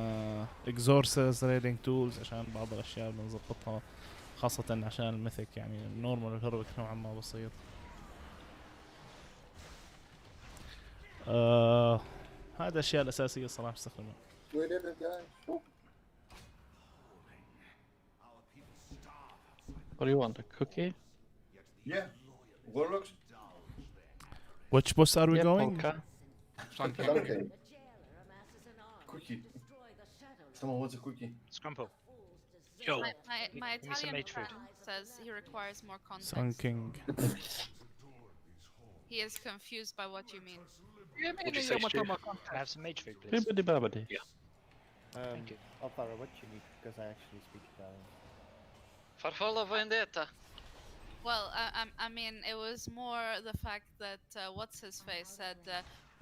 اكزورسز ريدنج تولز عشان بعض الاشياء بنظبطها، خاصه عشان الميثيك يعني النورمال والهيرويك نوعا ما بسيط. هذا الاشياء الاساسيه الصراحه بستخدمها. We did it, guys. What do you want? A cookie? Yeah. Warlocks? Which boss are we going? Polka. Duncan. Cookie. Someone wants a cookie. Scrumple. Yo. My Give me some Italian mage food. friend says he requires more context. Sun King. He is confused by what you mean. What'd you say, Stu? Can I have some mage food, please? Bibbidi babbidi. Yeah. Thank you. Alvaro, what you need? Because I actually speak Italian. Farfalla vendetta. Well, I mean, it was more the fact that what's his face said,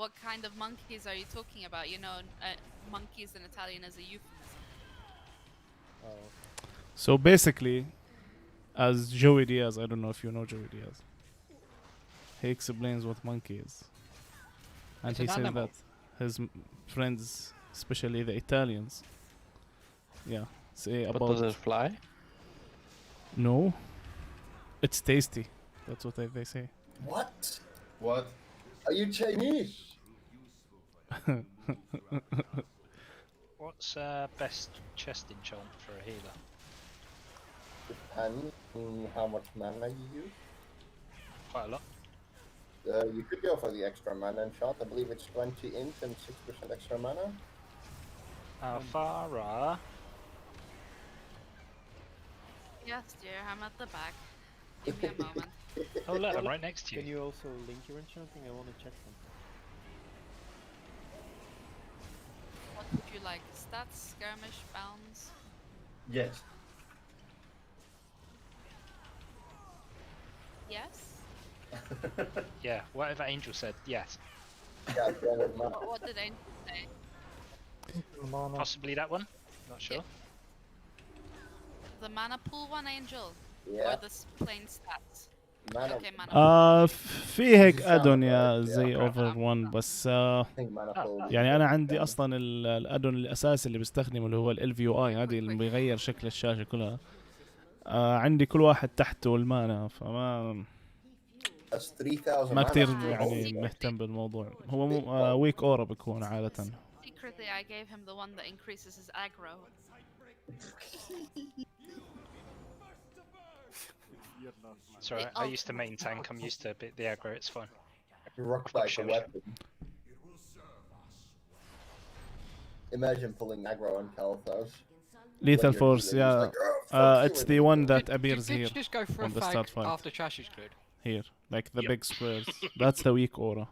"What kind of monkeys are you talking about?" You know, monkeys in Italian is a euphemism. Oh. So basically, as Joey Diaz, I don't know if you know Joey Diaz, he explains what monkey is. And It's he an says animal. that his friends, especially the Italians, yeah, say But about... does it fly? No. It's tasty. That's what they say. What? What? Are you Chinese? What's best chest enchant for a healer? Depends on how much mana you use. Quite a lot. You could go for the extra mana and shot. I believe it's 20 int and 6% extra mana. Alfara. Yes, dear, I'm at the back. Give me a moment. Oh look, I'm right next to Can you. you also link your enchanting? I want to check something. What would you like? Stats, skirmish, bounds? Yes. Yes? Yeah, whatever Angel said, yes. Yeah, What did Angel say? Mana. Possibly that one? Not sure. The mana pool one, Angel? Yeah. Or the plain stats? Mana. Okay, mana في هيك ادون يا زي اوفر 1 بس يعني انا عندي اصلا الادون الاساسي اللي بستخدمه اللي هو ال VUI، هذه اللي بيغير شكل الشاشه كلها. عندي كل واحد تحته المانا، فما ما كتير يعني مهتم بالموضوع. هو ويك اورا بيكون عاده. Secretly, I gave him the one that increases his aggro. Sorry, I used to main tank. I'm used to a bit the aggro. It's fine. Rock like a weapon. Imagine pulling aggro on Kalthos. Lethal Force, yeah. It's the one that appears here Just go for on a the start fag fight. after trash is cleared. Here, like the big squares. That's the weak aura.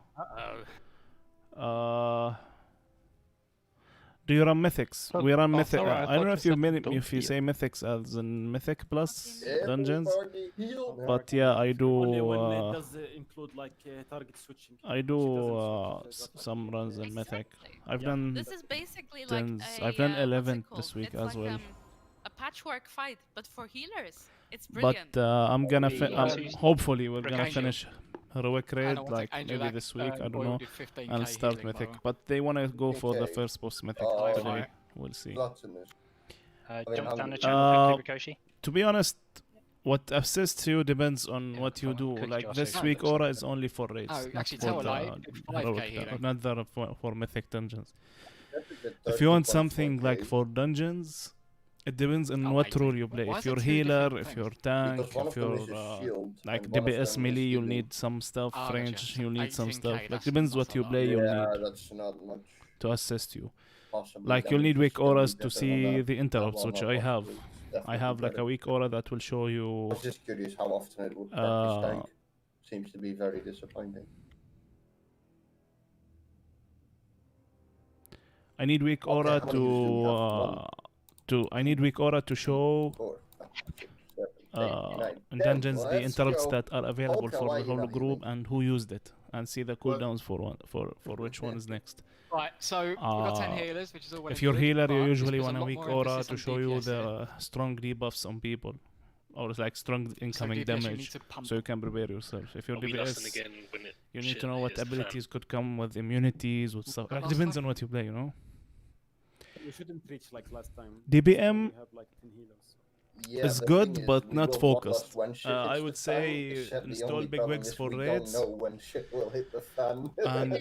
Do you run mythics? We run mythic. alright, I I don't know thought if you you said mean don't if you heal. say mythics as in mythic plus dungeons. Everybody heal. But yeah, I do. Only when it does include like target switching. I do She doesn't switch if some runs in mythic. I've Yeah. done. This is basically like I've done what's it 11 called? this week It's as like, well. a patchwork fight, but for healers. It's But brilliant. I'm gonna. Hopefully, we're Look, gonna Angel. finish heroic raid one sec, like Angel, maybe that, this week. I don't Boyle know. did 15k And start healing, by the mythic, way. but they wanna go for the Okay. first post mythic Oh, today. right. We'll see. Gluttonous. Jump down the I'm- channel quickly, Rikoshi. To be honest, what assists you depends on what you do. Quick Like Josh, this yeah. week, aura is only for raids, Oh, not actually, for tell a the lie, 5k heroic, healing. not the for mythic dungeons. That's a good If you want 30.4K. something like for dungeons, it depends on what role you play. Why If is it you're two healer, different if things? you're tank, Because one if of them you're is a shield, like and one of DPS them is melee, you'll healing. need some stuff. Oh, Range, gotcha. you'll need some 18K, stuff. Like that's depends not what a you lot. play, you'll Yeah, need that's not much. to assist you. Possibly Like you'll need damages weak can be auras to better on see that. the interrupts, Well, which not I have. possibly, I definitely have like better. a weak aura that will show I you. was just curious how often it would practice Uh, tank. Seems to be very disappointing. I need weak Okay, aura how many use do we have? One, I need weak aura to show 4, 5, 6, 7, 8, 9, in 10. dungeons the Let's interrupts go. that are available Okay, for why the you whole not group healing? and who used it, and see the cooldowns for which one is next. Right, so we've got 10 healers, which is all well If and you're good, healer, you but usually there's want a lot weak more aura emphasis to on show you DPS here. the strong debuffs on people, or it's like strong incoming DPS you need damage, to pump. so you can prepare yourself. If you're I'll be lost DPS, again when it you need shit to know what hits the fan. abilities could come with immunities, with stuff. Like depends on what you play, you know. We shouldn't reach like last time. DBM We have like 10 healers. Yeah, is the good, thing is, but we not will focused. bloodlust when shit I hits would the fan. say Except the install only big problem wigs is for we raids, don't know when shit will hit the fan. and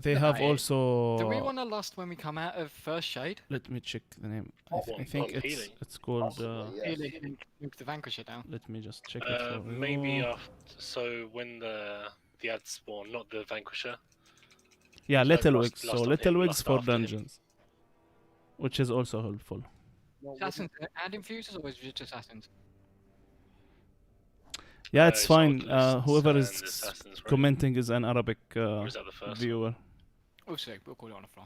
they have Right. also. Do we want to lust when we come out of first shade? Let me check the name. I What, think what, it's healing? it's called. Possibly, yes. Healing and move the Vanquisher down. Let me just check it for you. Maybe after, so when the ads spawn, not the Vanquisher. Yeah, So little lust- wigs. lust So on little him, wigs lust for after him. dungeons, which is also helpful. Assassins and infusers, or is it just assassins? Yeah, it's it's fine. Occulists Whoever and is Assassins, right? commenting is an Arabic Or is that the first viewer. We'll see. We'll call it on the fly.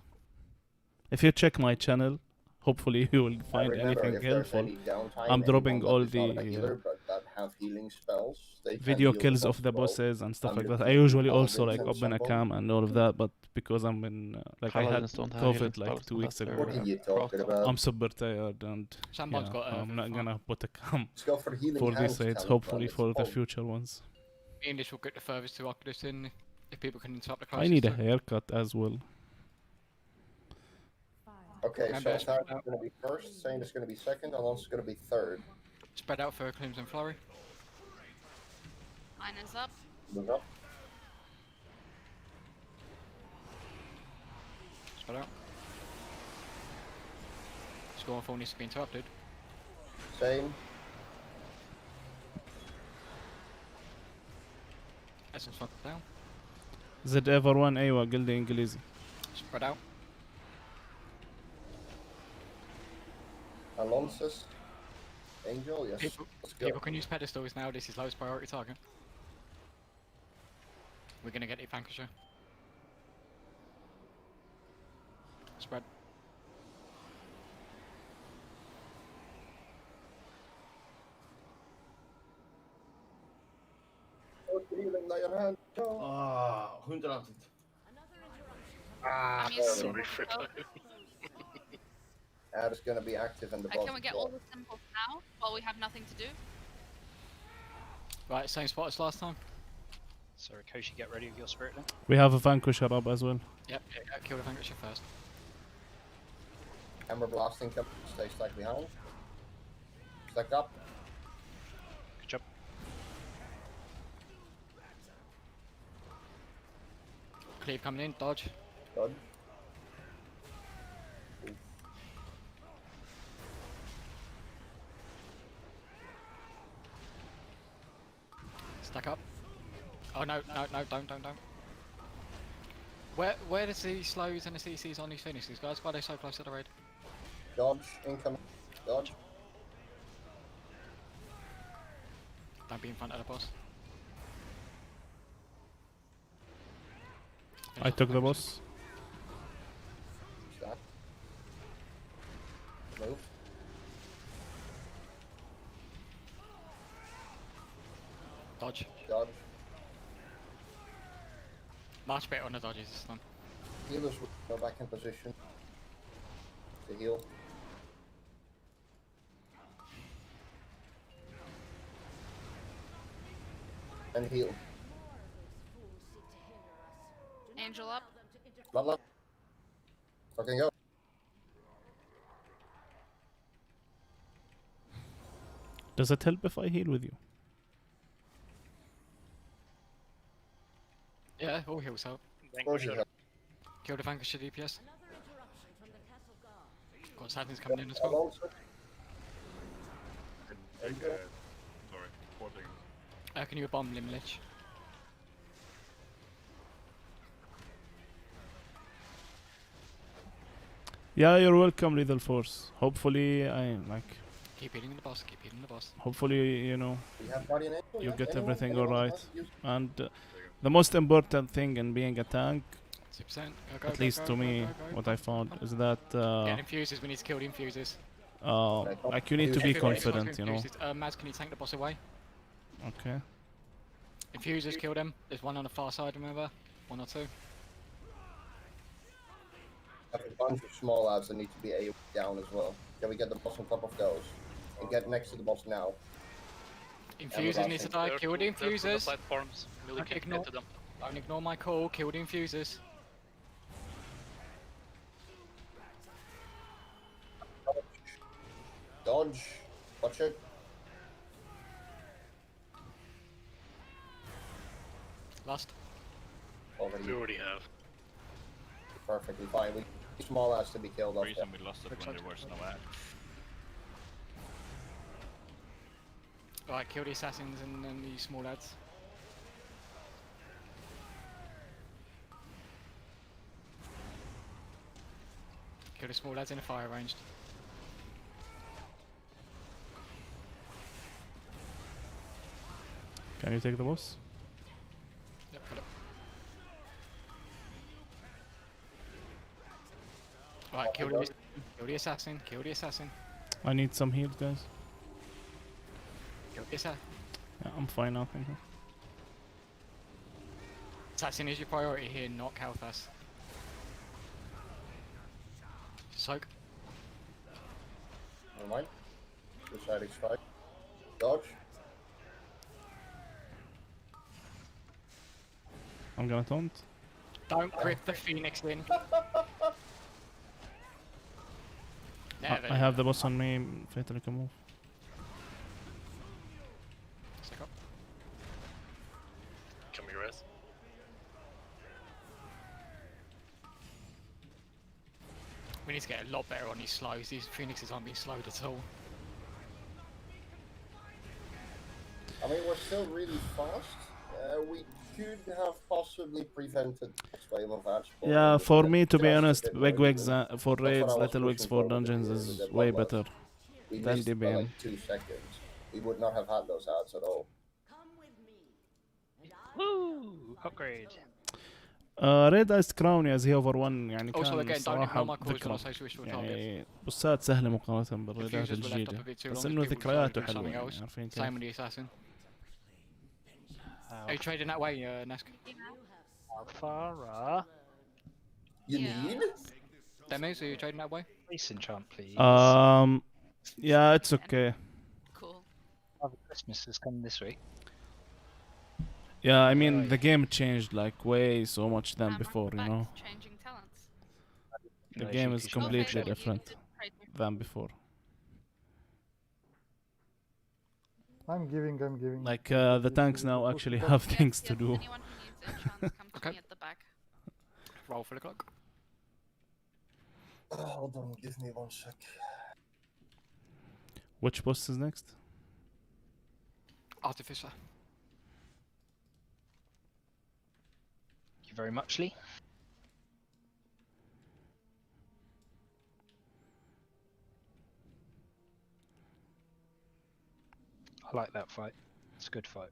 If you check my channel, hopefully you will find Remember, anything if there's helpful. any downtime, I'm dropping anyone all that is not a the healer, but that have healing spells, they can video heal kills boss of the well. bosses and stuff like that. I Underneath usually also paladins like and open a someone. cam and all of that, but because I'm in like I had Paladins don't have COVID healing like spells 2 weeks unless ago. What are you talking about? I'm super tired and Someone's yeah, got a I'm not gonna put a cam Let's go for healing for these hands raids. count, Hopefully man, for it's the fun. future ones. English will get the furthest to Oculus in if people can interrupt the I closest. need a to- haircut as well. Okay, so Remember, Tart is going to be first, Sane is going to be second, Alonso is going to be third. Spread out for Crimson and Flurry. Mine is up. Move up. Spread out. Score 4 needs to be interrupted. Same. Essence fuck down. زد ايفر 1 ايوه قل لي انجليزي. Spread out. Alonso's Angel, yes. People, Let's go. people can use pedestals now. This is lowest priority target. We're gonna get a Vanquisher. Spread. Healing, now your hand. Ah, 100. Ah, I'm using Sorry for simple. That is going to be active in the bottom. Can we get all the symbols now while we have nothing to do? Right, same spot as last time. So Rikoshi, get ready with your spirit then. We have a Vanquisher up as well. Yep, kill the Vanquisher first. Hammer blasting, come, stay stack behind. Stack up. Good job. Cleave coming in, dodge. Dodge. Stack up. Oh no, don't. Where does the slows and the CCs on these finishes, guys? Why are they so close to the raid? Dodge, incoming. Dodge. Don't be in front of the boss. I took the boss. Down. Dodge. Dodge. Much better on the dodges this time. Healers will go back in position to heal. And heal. Angel up. Lala. Fucking go. Does it help if I heal with you? Yeah, all heals help. Vanquisher. Kill the Vanquisher DPS. Got Saturn's coming in as well. Sorry, hoarding. Can you bomb Limlich? Yeah, you're welcome, Lethal Force. Hopefully, Keep hitting the boss, keep hitting the boss. hopefully, you know, We have Guardian Angel, you yeah? get Anyone- everything anyone alright. has used- And the most important thing in being a tank, 6%. Go, at go, least go, to go, me, go, go. what I found is that Get infuses, we need to kill the infusers. like you need to be Everybody confident, goes you to know. infusers. Maz, can you tank the boss away? Okay. Infusers, kill them. There's one on the far side, remember? One or two. I have a bunch of small lads that need to be A down as well. Can we get the boss on top of those? And get next to the boss now. Infusers need to die, kill the infusers. Platforms. Melee Don't can't ignore, get to them. don't ignore my call, kill the infusers. Dodge. Watch it. Last. We already have. Perfectly fine. We small lads to be killed off. reason we lost it when there was no ad. Alright, kill the assassins and then the small lads. Kill the small lads in a fire ranged. Can you take the boss? Yep, got it. Alright, kill the assassin, kill the assassin. I need some heals, guys. Kill the assassin. Yeah, I'm fine now, thank you. Assassin is your priority here, not Kalthas. Soak. Never mind. Deciding strike. Dodge. I'm gonna taunt. Don't grip the Phoenix in. I have the boss on me, fatally can move. Stick up. Can we rest? We need to get a lot better on these slows. These Phoenixes aren't being slowed at all. I mean, we're still really fast. We could have possibly prevented this wave of ads. Yeah, for me, to be Just a honest, bit big more wigs than- for That's what I raids, was little wigs pushing for for dungeons with is the way bloodlust. better We than missed by DBM. like 2 seconds. We would not have had those ads at all. Woo! Upgrade. ريد ايست كراون يا زي اوفر 1 يعني Also كان again, don't صراحة ignore my calls when I ذكرى say switch to a target. يعني بوسات سهلة مقارنة بالريدات Infusers were left up a الجديدة bit too بس long. انه People decided to ذكرياته do حلوة something يعني else. عارفين Same كيف. with the assassin. Are you trading that way, Nask? Alpha. You need? Demos, are you trading that way? Please enchant, please. Yeah, it's okay. Cool. Father Christmas is coming this week. Yeah, I mean the game changed like way so much than before, you know. Changing talents. The No, game she- is she's completely not. different than before. I'm giving. Like the tanks now actually have things to do. Anyone who needs enchants, come to me at the back. Roll for the clock. Hold on, give me 1 sec. Which boss is next? Artificer. Thank you very much, Lee. I like that fight. It's a good fight.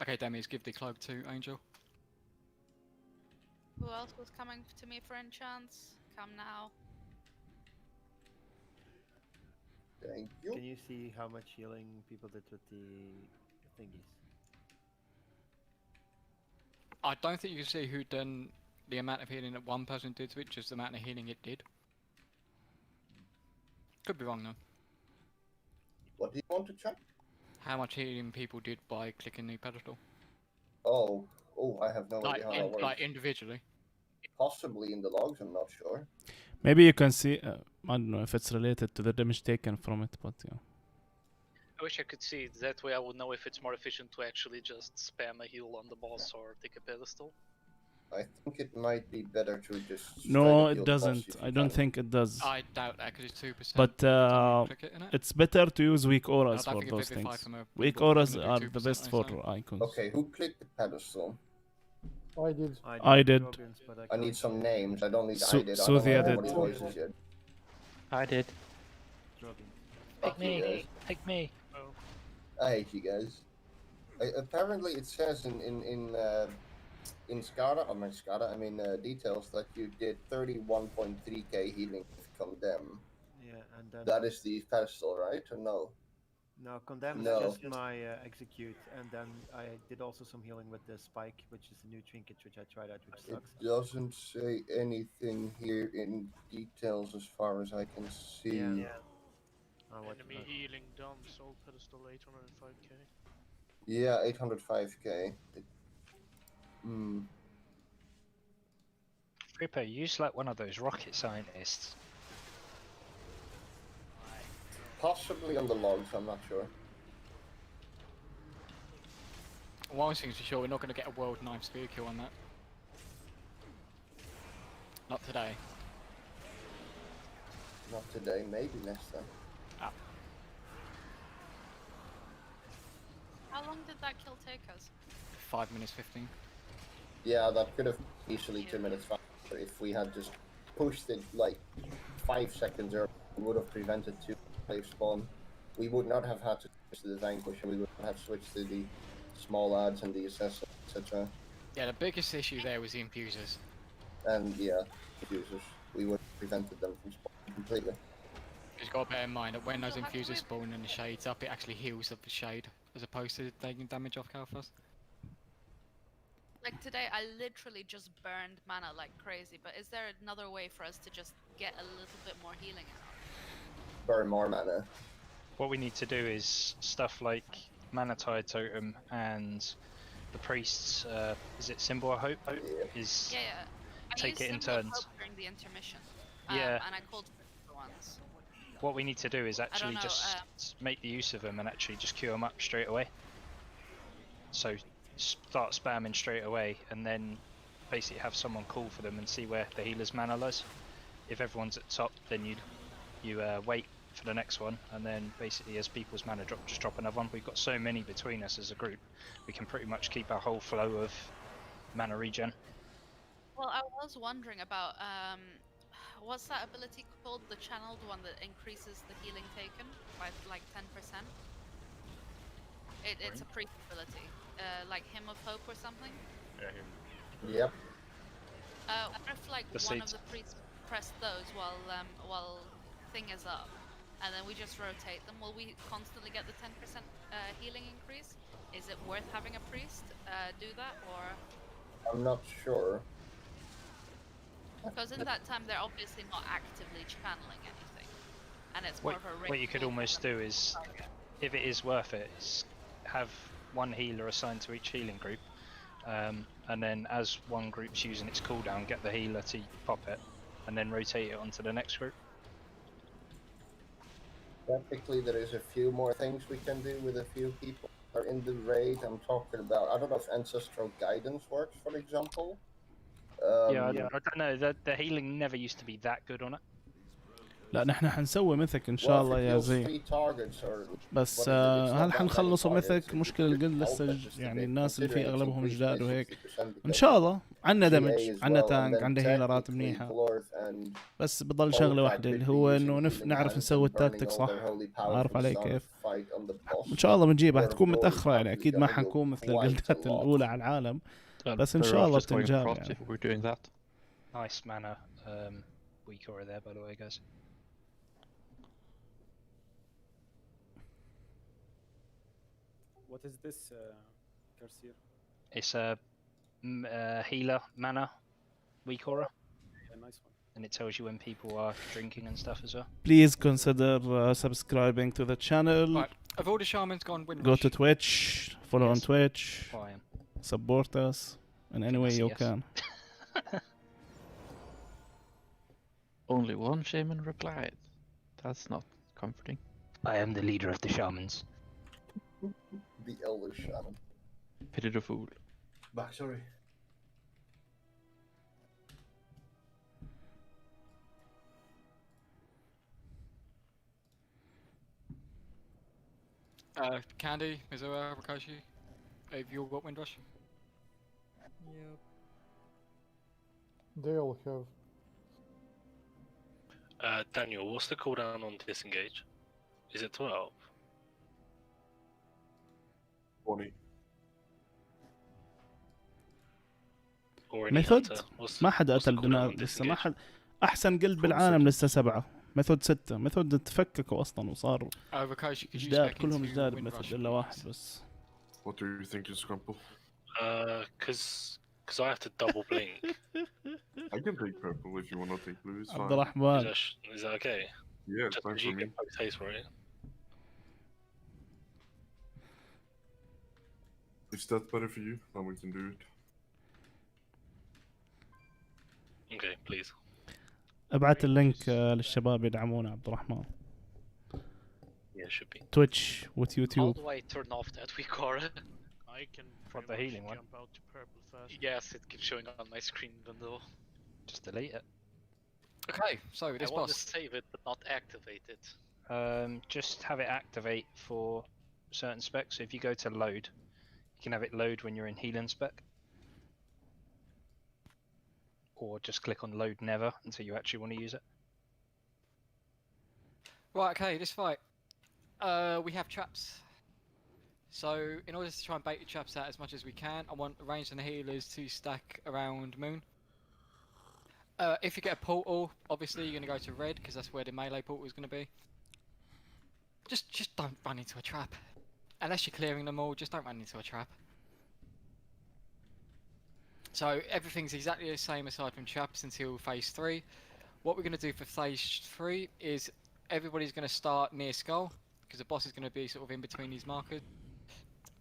Okay, Demos, give the cloak to Angel. Who else was coming to me for enchants? Come now. Thank you. Can you see how much healing people did with the thingies? I don't think you can see who done the amount of healing that one person did to it, just the amount of healing it did. Could be wrong though. What do you want to check? How much healing people did by clicking the pedestal. Oh, I have no idea how that works. Like individually. Possibly in the logs, I'm not sure. Maybe you can see. I don't know if it's related to the damage taken from it, but yeah. I wish I could see it. That way I would know if it's more efficient to actually just spam a heal on the boss or take a pedestal. I think it might be better to just. No, it doesn't. I don't think it does. I doubt that because it's 2%. But it's better to use weak auras I don't for think those it vivifies things. them, Weak we're auras gonna do are 2% the best I for think. icons. Okay, who clicked the pedestal? I did. I did. I need some names. I don't need. I did. I don't Suthia have did. anybody voices yet. I did. Pick me. Pick me. I hate you guys. Apparently, it says in SCADA, or not SCADA, I mean details that you did 31.3k healing with Condemn. Yeah, and then That is the pedestal, right? Or no? no, condemn is No. just my execute, and then I did also some healing with the spike, which is a new trinket which I tried out, which It sucks. doesn't say anything here in details as far as I can see. Yeah. Oh, what Enemy healing done, soul pedestal 805k. Yeah, 805k. Ripper, use like one of those rocket scientists. Possibly on the logs, I'm not sure. One thing's for sure, we're not going to get a world 9 spear kill on that. Not today. Not today, maybe next time. How long did that kill take us? 5 minutes 15. Yeah, that could have easily 2 minutes faster if we had just pushed it like 5 seconds earlier. We would have prevented 2 wave spawn. We would not have had to switch to the Vanquish, and we would have switched to the small ads and the assessor, etc. Yeah, the biggest issue there was the infusers. And yeah, users. We would have prevented them from spawning completely. You've got to bear in mind that when those infusers spawn and the shade's up, it actually heals up the shade, as opposed to taking damage off Kalphas. Like today, I literally just burned mana like crazy, but is there another way for us to just get a little bit more healing out? Burn more mana. What we need to do is stuff like Mana Tide Totem and the priest's, is it Symbol of Hope? Is Yeah. I take used it in Symbol of turns. Hope during the intermission. Yeah. And I called for once. What we need to do is actually know, just make the use of them and actually just queue them up straight away. So start spamming straight away and then basically have someone call for them and see where the healer's mana lies. If everyone's at top, then you wait for the next one, and then basically as people's mana drop, just drop another one. We've got so many between us as a group, we can pretty much keep our whole flow of mana regen. Well, I was wondering about what's that ability called? The channeled one that increases the healing taken by like 10%. It's a priest ability, like Hymn of Hope or something. Yeah, him. Yep. What if like The one of seeds. the priests press those while thing is up, and then we just rotate them? Will we constantly get the 10% healing increase? Is it worth having a priest do that, or? I'm not sure. Because in that time they're obviously not actively channeling anything, and it's more What, of a what you could almost do is, if it is worth it, is have one healer assigned to each healing group, and then as one group's using its cooldown, get the healer to pop it, and then rotate it onto the next group. Technically, there is a few more things we can do with a few people are in the raid. I'm talking about, I don't know if Ancestral Guidance works, for example. Yeah, I don't know. The healing never used to be that good on it. لا نحن حنسوي مثك ان شاء الله يا زي. بس هل حنخلصوا مثك؟ مشكلة الجلد لسه يعني الناس اللي فيه اغلبهم جداد وهيك. ان شاء الله عندنا دمج، عندنا تانك، عندنا هيلرات منيحة. بس بضل شغلة واحدة اللي هو انه نعرف نسوي التاكتيك صح. عارف علي كيف؟ ان شاء الله بنجيبها. حتكون متأخرة يعني اكيد ما حنكون مثل الجلدات الاولى على العالم. بس ان شاء الله بتنجاب يعني. Nice mana weak aura there, by the way, guys. What is this, Garcia? It's a healer mana weak aura, Yeah, nice one. and it tells you when people are drinking and stuff as well. Please consider subscribing to the channel. Right, have all the shamans gone Windrush? Go to Twitch, follow on Twitch, Oh, I am. support us in any way you Yes. can. Only one shaman replied. That's not comforting. I am the leader of the shamans. The elder shaman. Pity the fool. Back, sorry. Candy, Mizuha, Rakashi, have you all got Windrush? Yep. They all have. Daniel, what's the cooldown on disengage? Is it 12? 20. Or any ميثود hunter? What's ما حدا what's the قتل cooldown دنا on لسه ما disengage? حد. احسن قلب بالعالم لسه 7. ميثود 6. ميثود تفككوا اصلا وصاروا Rakashi, could you جداد spec كلهم into جداد Windrush, بميثود الا واحد بس. What do you think, Scrumple? Because I have to double blink. I can take purple if you want to take blue. It's عبد fine. الرحمن. Is that okay? Yeah, it's Just fine because for you me. get both taste for it. If that's better for you, then we can do it. Okay, please. ابعت اللينك للشباب يدعمونا عبد الرحمن. Yeah, should be. تويتش How ويوتيوب. do I turn off that weak aura? I can What, pretty the much healing one? jump out to purple first. Yes, it keeps showing on my screen even though. Just delete it. Okay, so I this want to boss. save it but not activate it. Just have it activate for certain specs. So if you go to load, you can have it load when you're in healing spec. Or just click on load never until you actually want to use it. Right, okay, this fight. We have traps. So, in order to try and bait the traps out as much as we can, I want the ranged and the healers to stack around Moon. If you get a portal, obviously you're going to go to red, because that's where the melee portal is going to be. Just don't run into a trap. Unless you're clearing them all, just don't run into a trap. So, everything's exactly the same aside from traps until phase 3. What we're going to do for phase 3 is everybody's going to start near Skull, because the boss is going to be sort of in between these markers.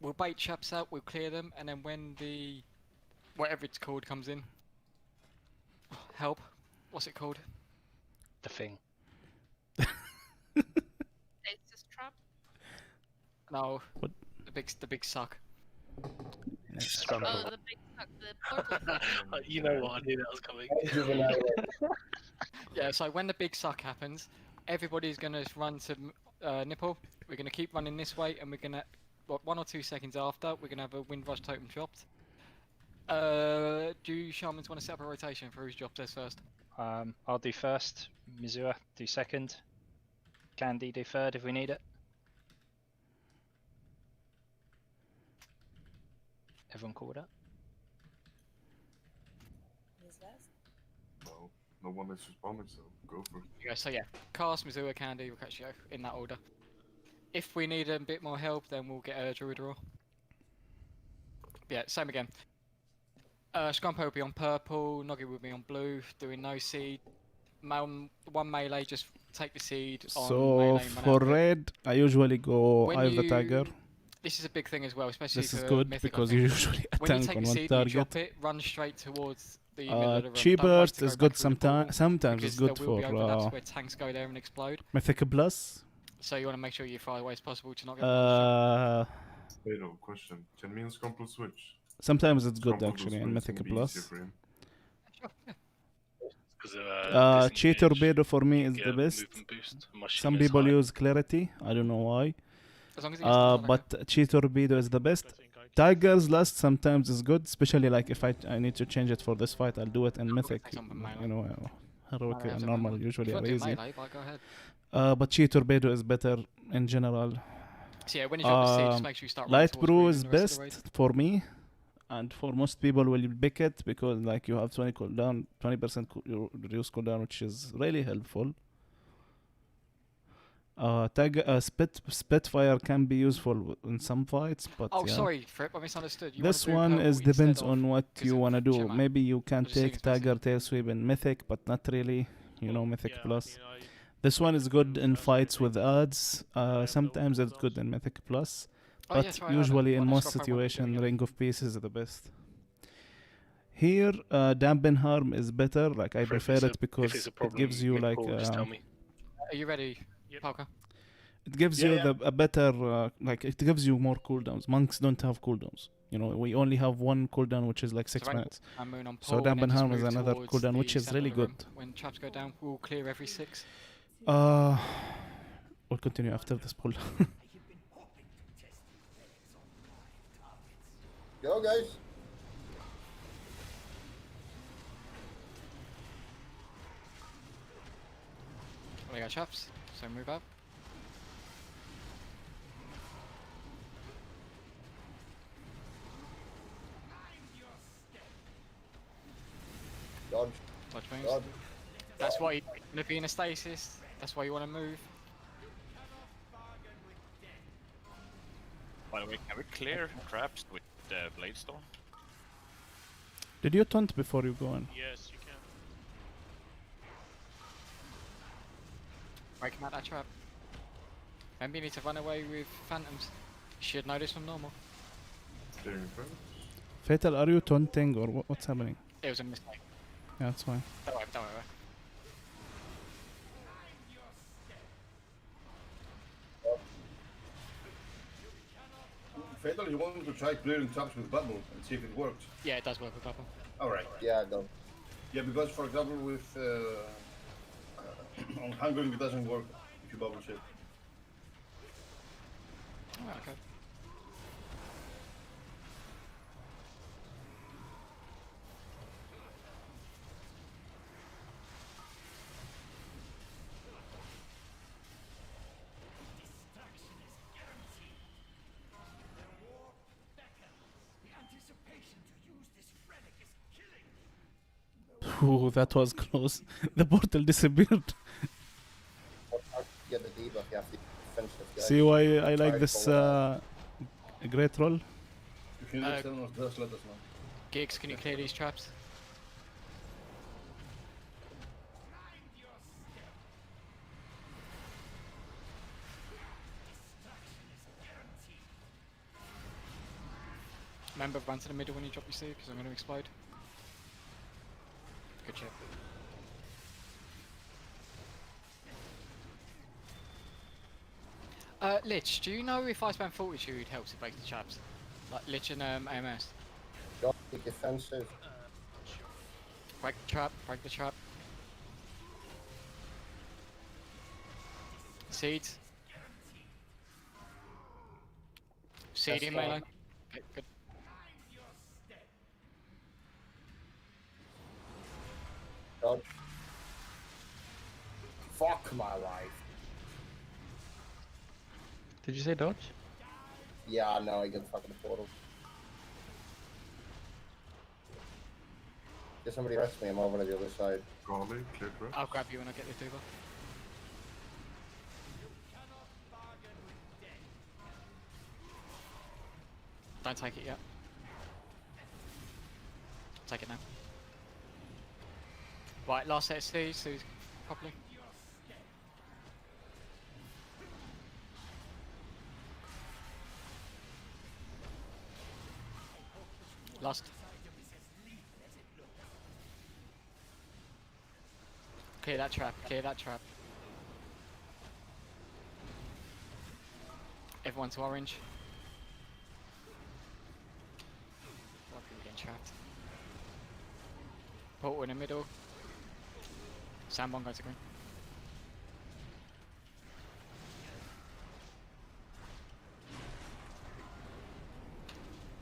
We'll bait traps out, we'll clear them, and then when the whatever it's called comes in, help, what's it called? The thing. It's just trap. No, What? the big suck. Oh, the big suck, the portal thing. You know what? I knew that was coming. Yeah, so when the big suck happens, everybody's going to run to Nipple. We're going to keep running this way, and we're going to, 1 or 2 seconds after, we're going to have a Windrush totem dropped. Do shamans want to set up a rotation for whose drops theirs first? I'll do first. Mizuha do second. Candy do third if we need it. Everyone cool with that? Who's last? No, no one is responding, so go for it. Yeah, so yeah, Cast, Mizuha, Candy, Ricochet, in that order. If we need a bit more help, then we'll get a Druid Draw. Yeah, same again. Scrumpo will be on purple, Noggy will be on blue, doing no seed. One melee, just take the seed on So melee. for red, I usually go When either you- Tiger. This is a big thing as well, especially This is for good Mythic, I because think. you usually When you tank take on a one seed and you drop target. it, run straight towards the middle of the room. Cheap Don't wait burst to is go good back through the portal, sometimes it's because good there will for be open ups where tanks go there and explode. Mythic Plus. So you want to make sure you're far away as possible to not get shot. Wait, no, question. Can me and Scrumple switch? Sometimes it's good Scrumple actually goes in first, Mythic it'll be easier Plus. for him. Cheat Torpedo for me is get the a best. movement boost, and my Some shield is people high. use Clarity. I don't know why. As long as it gets the But Cheat Torpedo is the best. Tiger's Last sometimes is good, especially like if I need to change it for this fight, I'll do it in Mythic. You know, heroic and normal usually If you are want to do easy. melee, go ahead. But Cheat Torpedo is better in general. So yeah, when you drop the seed, just make sure you start running Light towards Brew green is and the rest of best the raid. for me, and for most people will pick it because like you have 20 cooldown, 20% reduce cooldown, which is really helpful. Spitfire can be useful in some fights, but Oh, yeah. sorry, Fripp, I misunderstood. You This wanna do one purple is instead depends of- on what 'cause you of wanna do. Gemma. Maybe you can I was just saying take it's messy. Tiger Tail Sweep in Mythic, but not really. You know, Mythic Plus. This one is good in fights with odds. Sometimes it's good in Mythic Plus, Oh, yeah, but try it out usually then. in Why not most scrap I won't do it situations, again? Ring of Peace is the best. Here, Dampen Harm is better. Like I prefer it because it's a it problem, gives you like just tell me. Are you ready, Palka? it gives Yeah, you yeah. a better like it gives you more cooldowns. Monks don't have cooldowns. You know, we only have one cooldown, which is like 6 So minutes. and Moon on So pole, and then Dampen just Harm is move another towards cooldown, the which is centre really of the room. good. When traps go down, we'll clear every 6. We'll continue after this pull. Go, guys. We got traps, so move up. Dodge. Dodge moves. Dodge. That's why you want to be in a stasis. That's why you want to move. By the way, can we clear traps with the Blade Storm? Did you taunt before you go in? Yes, you can. Break him out that trap. Remember, you need to run away with phantoms. You should know this from normal. Fatal, are you taunting or what's happening? It was a mistake. Yeah, that's fine. Don't worry, don't worry. Fatal, you wanted to try clearing traps with bubble and see if it works. Yeah, it does work with bubble. Alright. Yeah, go. Yeah, because for example with on hungering it doesn't work if you bubble shit. Oh, okay. Ooh, that was close. The portal disappeared. Get the debuff, you have to be defensive, guys. See why I Try like to this pull it out. great roll? If you need externals, just let us know. Gigs, can you clear these traps? Remember, run to the middle when you drop your C, because I'm going to explode. Good shit. Lich, do you know if I spam Fortitude helps to break the traps? Like Lich and AMS? Don't be defensive. Break the trap, break the trap. Seeds. Seed That's in fine. melee. Okay, good. Dodge. Fuck my life. Did you say dodge? Yeah, no, I get fucking portal. Get somebody rest me, I'm over to the other side. Golly, clear traps. I'll grab you when I get the Duba. Don't take it yet. Take it now. Right, last set of C's, so properly. Last. Clear that trap, clear that trap. Everyone to orange. Why are people getting trapped? Portal in the middle. Sandbomb goes to green.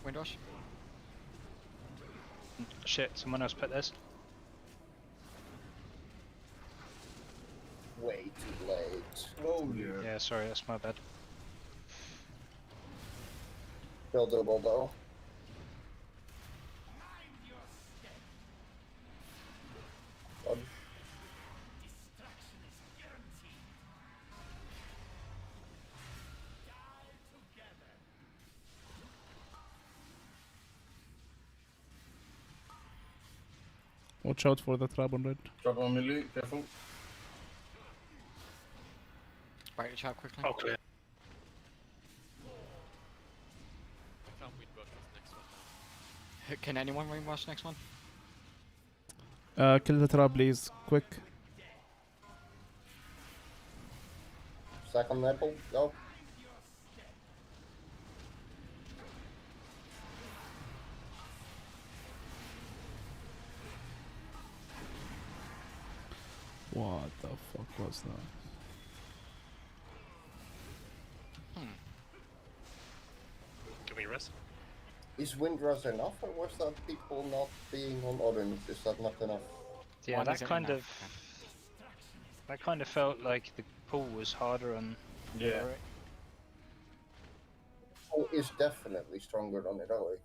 Windrush. Shit, someone else put this. Way too late. Oh Yeah, sorry, that's my bad. Still doable though. Dodge. Watch out for the trap on red. Trap on melee, careful. Break the trap quickly. Oh, clear. Can anyone ring rush next one? Kill the trap, please. Quick. Second nipple, go. What the fuck was that? Give me rest. Is Windrush enough, or was that people not being on orange? Is that not enough? Yeah, One that isn't kind enough. that kind of felt like the pull was harder on Heroic. Oh, is definitely stronger on Heroic.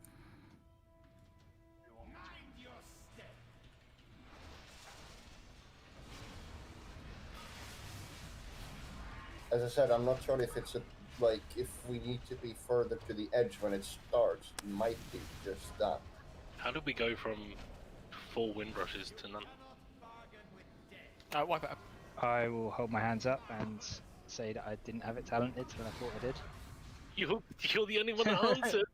As I said, I'm not sure if it's like if we need to be further to the edge when it starts. It might be just that. How did we go from 4 wind rushes to none? Wipe it up. I will hold my hands up and say that I didn't have it talented when I thought I did. You're the only one that answered.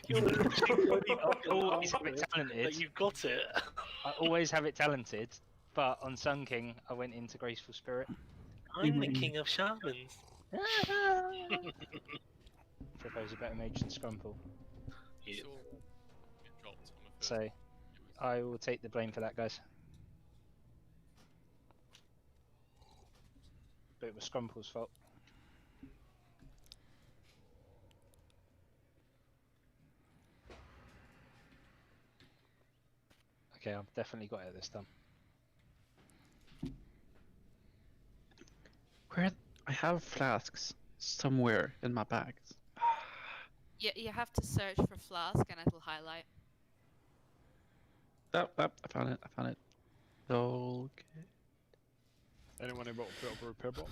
You're the only I always have it talented. that you've got it. I always have it talented, but on Sun King I went into Graceful Spirit. I'm the king of shamans. Propose a better mage than Scrumple. Yeah. So, I will take the blame for that, guys. But it was Scrumple's fault. Okay, I've definitely got it this time. Where I have flasks somewhere in my bags. Yeah, you have to search for flask and it'll highlight. Oh, I found it. I found it. Okay. Anyone able to put up a repair bot?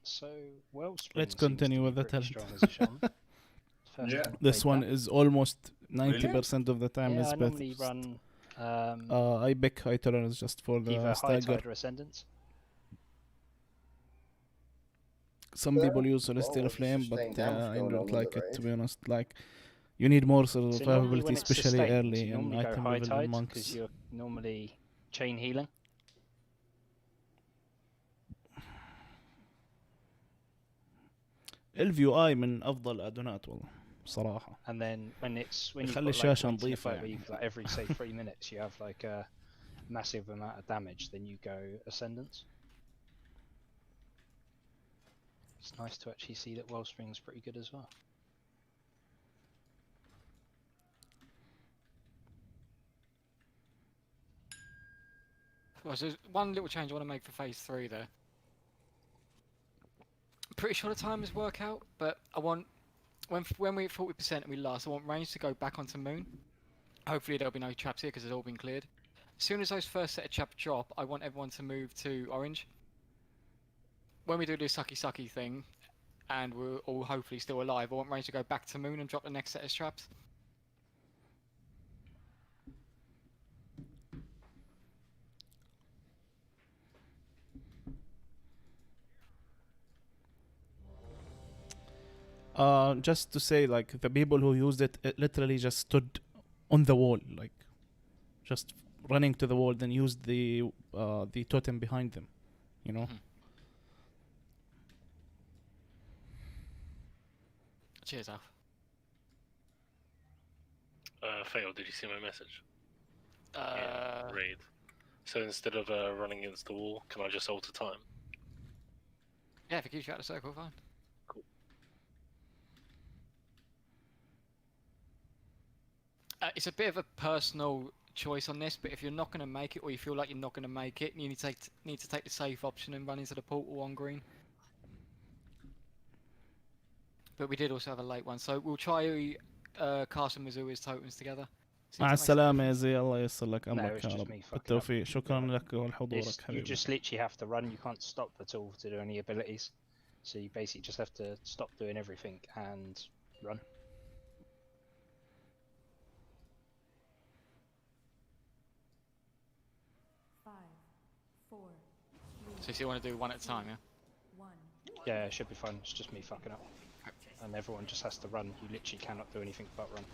So, Wellspring Let's seems continue to be with the pretty talent. strong as a shaman. First Yeah. time I've This played one that. is almost 90% of the time Yeah, is I better. normally run I pick high tolerance just for the either high stagger. tide or ascendants. Some people use Well, Celestial there's Flame, sustained but damage I going on don't in like the it, to raid. be honest. Like, you need more So normally survivability, when it's especially sustained, early you in normally go item high level tide monks. because you're normally chain healing. الفيو اي من افضل الادونات والله صراحه. And then when you've يخلي got like الشاشة points in a نظيفة fight where يعني. you've like every say 3 minutes you have like a massive amount of damage, then you go ascendants. It's nice to actually see that Wellspring's pretty good as well. Well, so there's one little change I want to make for phase 3 there. I'm pretty sure the timers work out, but I want when we're at 40% and we last, I want range to go back onto moon. Hopefully there'll be no traps here because it's all been cleared. As soon as those first set of traps drop, I want everyone to move to orange. When we do this sucky thing, and we're all hopefully still alive, I want range to go back to moon and drop the next set of traps. Just to say, like, the people who used it literally just stood on the wall, like, just running to the wall, then used the totem behind them, you know. Cheers, Alf. Fail, did you see my message? Uh, Raid. So instead of running against the wall, can I just alter time? Yeah, if it keeps you out of the circle, fine. Cool. It's a bit of a personal choice on this, but if you're not going to make it, or you feel like you're not going to make it, you need to take the safe option and run into the portal on green. But we did also have a late one, so we'll try cast and Mizui's totems together. مع السلامة يا زي الله ييسر لك No, أمرك it's يا just رب me fucking بالتوفيق. up. شكرا لك ولحضورك You حبيبي. just literally have to run, you can't stop at all to do any abilities. So you basically just have to stop doing everything and run. So you want to do one at a time, yeah? Yeah, it should be fine. It's just me fucking up. And everyone just has to run. You literally cannot do anything but run.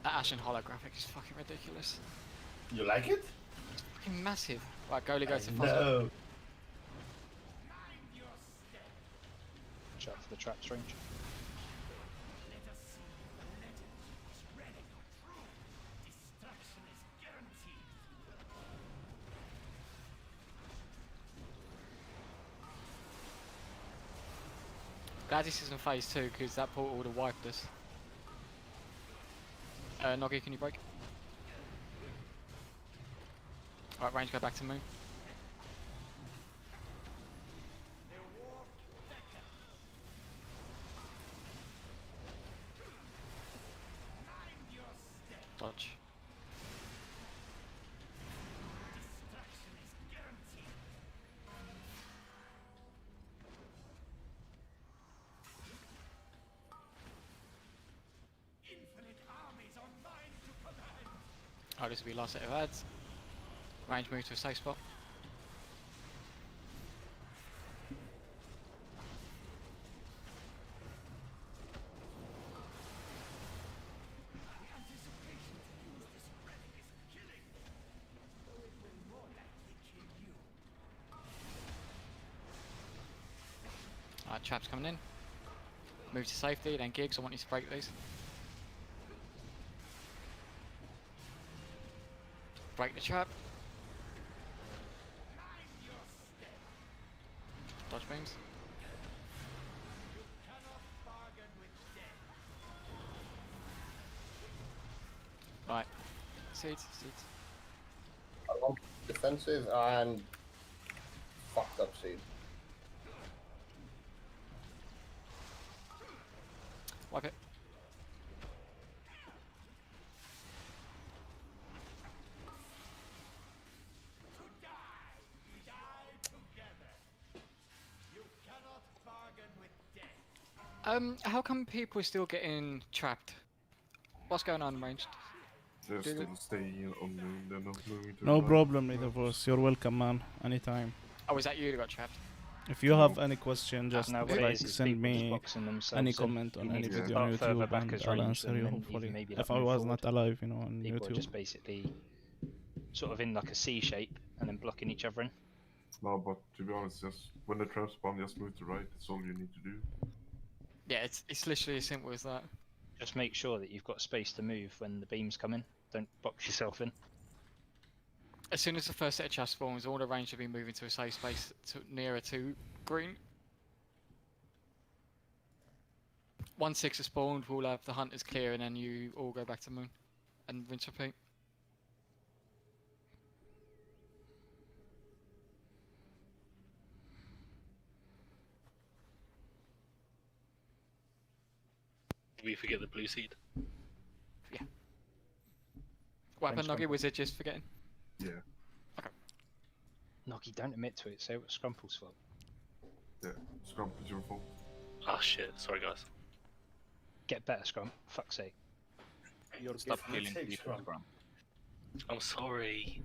That Ashen holographic is fucking ridiculous. You like it? It's fucking massive. Right, goalie goes to No. Fossil. Watch out for the traps range. Glad this isn't phase 2 because that portal would have wiped us. Noggy, can you break? Right, range, go back to moon. Dodge. Oh, this will be last set of ads. Range move to a safe spot. Alright, traps coming in. Move to safety, then gigs. I want you to break these. Break the trap. Dodge beams. Right. Seeds. Defensive and fucked up seed. Wipe it. How come people are still getting trapped? What's going on, ranged? They're still staying on moon, they're not moving to No the problem, neither of us. You're welcome, man. Anytime. Oh, is that you that got trapped? If you have any question, just No, what it like is send people just me boxing themselves any in. comment on You any need to video on start further YouTube back and as I'll range answer and you then hopefully. even maybe If like I move was forward. not alive, you know, on People are YouTube. just basically sort of in like a C shape and then blocking each other in. No, but to be honest, just when the trap spawn, just move to right. That's all you need to do. Yeah, it's literally as simple as that. Just make sure that you've got space to move when the beams come in. Don't box yourself in. As soon as the first set of traps spawns, all the range should be moving to a safe space nearer to green. Once 6 are spawned, we'll have the hunters clear and then you all go back to moon. And rinse repeat. Did we forget the blue seed? Yeah. What happened, Noggy? Was it just forgetting? Yeah. Okay. Noggy, don't admit to it. Say it was Scrumple's fault. Yeah, Scrump is your fault. Oh shit, sorry guys. Get better, Scrump. Fuck's sake. Stop killing people, Scrum. I'm sorry.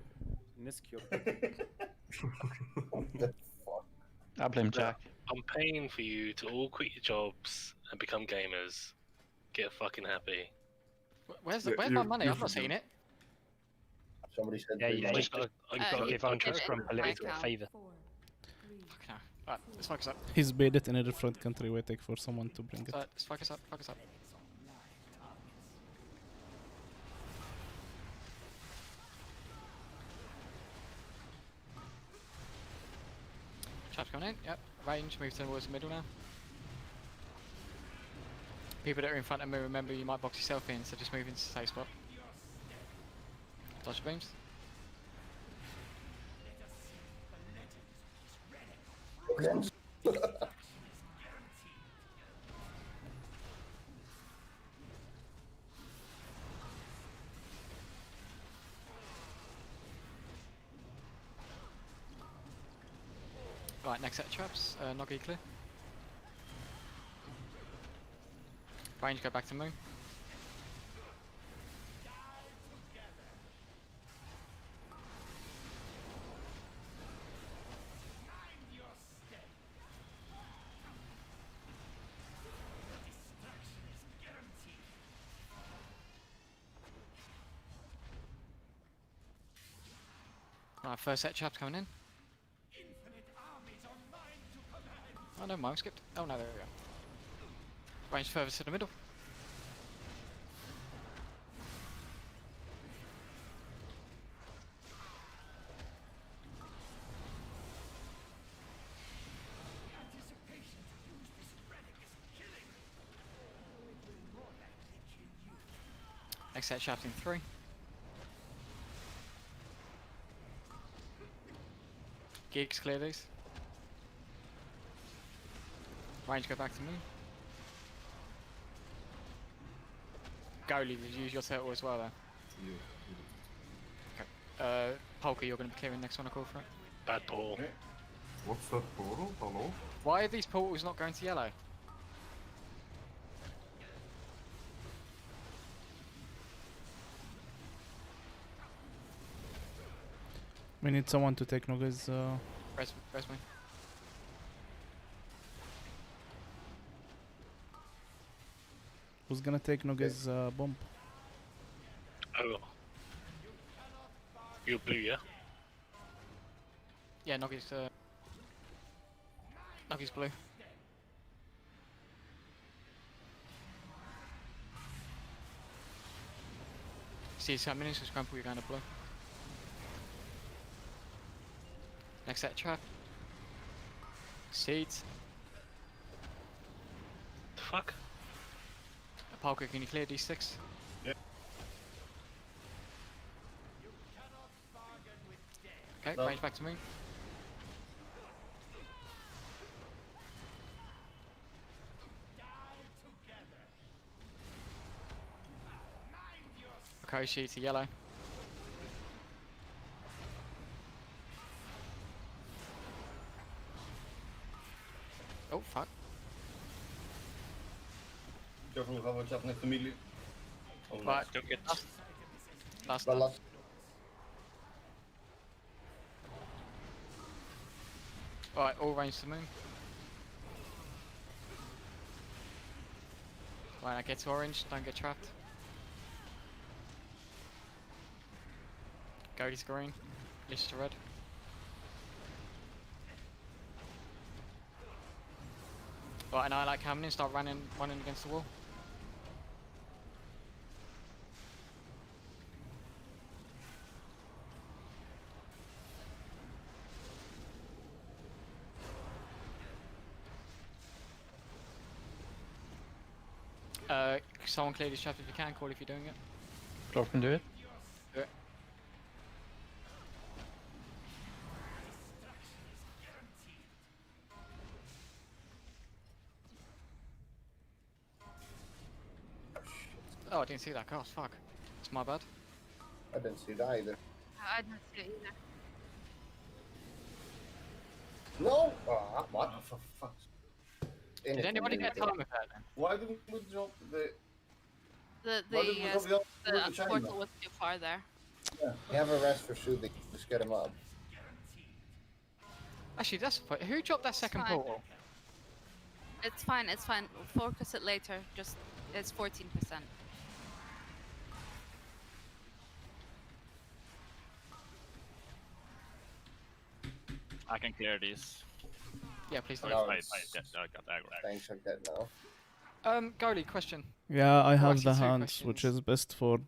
I blame Jack. I'm paying for you to all quit your jobs and become gamers. Get fucking happy. Where's my money? I've not seen it. Somebody said Yeah, you just gotta give Uncle it- Scrump a little bit of favour. Fucking hell. Right, let's focus up. He's made it in a different country waiting for someone to bring it. Let's focus up, focus up. Traps coming in, yep. Range, move towards the middle now. People that are in front of me, remember you might box yourself in, so just move into the safe spot. Dodge beams. Right, next set of traps, Noggy clear. Range, go back to moon. Right, first set traps coming in. Oh no, mine skipped. Oh no, there we go. Range further to the middle. Next set traps in 3. Gigs, clear these. Range, go back to me. Goalie, did you use your turtle as well there? Yeah. Okay. Polka, you're going to be clearing next one, I call for it. Bad portal. What's that portal? Hello? Why are these portals not going to yellow? We need someone to take Noga's. Res me. Who's gonna take Noga's bomb? Oh. You're blue, yeah? Yeah, Noggy's blue. See 7 minutes, so scramble, you're going to blue. Next set trap. Seeds. The fuck? Polka, can you clear D6? Yeah. Okay, No. range back to me. Okay, sheet to yellow. Oh fuck. Careful how much up next to me. Oh, Right, Don't get. last Well, time. last. Alright, all range to moon. Right, I get to orange, don't get trapped. Goaty's green, Lish to red. Right, and I like coming in, start running against the wall. Someone clear these traps if you can, call if you're doing it. Clover can do it. Do it. Oh, I didn't see that cast, fuck. It's my bad. I didn't see that either. I didn't see it either. No! Ah, what? for fuck's Did anybody get time with that then? Why didn't we drop the... The Why didn't we drop the China? portal was too far there. Yeah, you have a rest for shooting. Just get him up. Actually, that's the point. Who dropped that second fine. portal? It's fine, it's fine. We'll focus it later. Just, it's 14%. I can clear this. Yeah, please do. No, I it's- got aggro. Thanks, I'm dead now. Goalie, question. Yeah, I have actually the two hands, which questions. is best for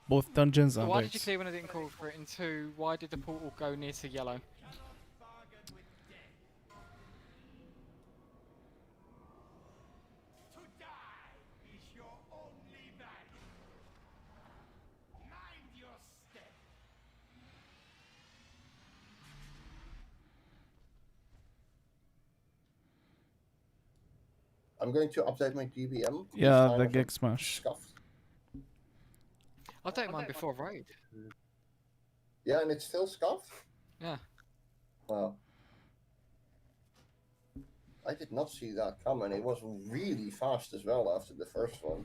both dungeons So and why did you raids. clear when I didn't call for it? And 2, why did the portal go near to yellow? I'm going to update my DBM. Yeah, This the time gig it's smash. scuffed. I'll take mine before raid. Yeah, and it's still scuffed? Yeah. Wow. I did not see that coming. It was really fast as well after the first one.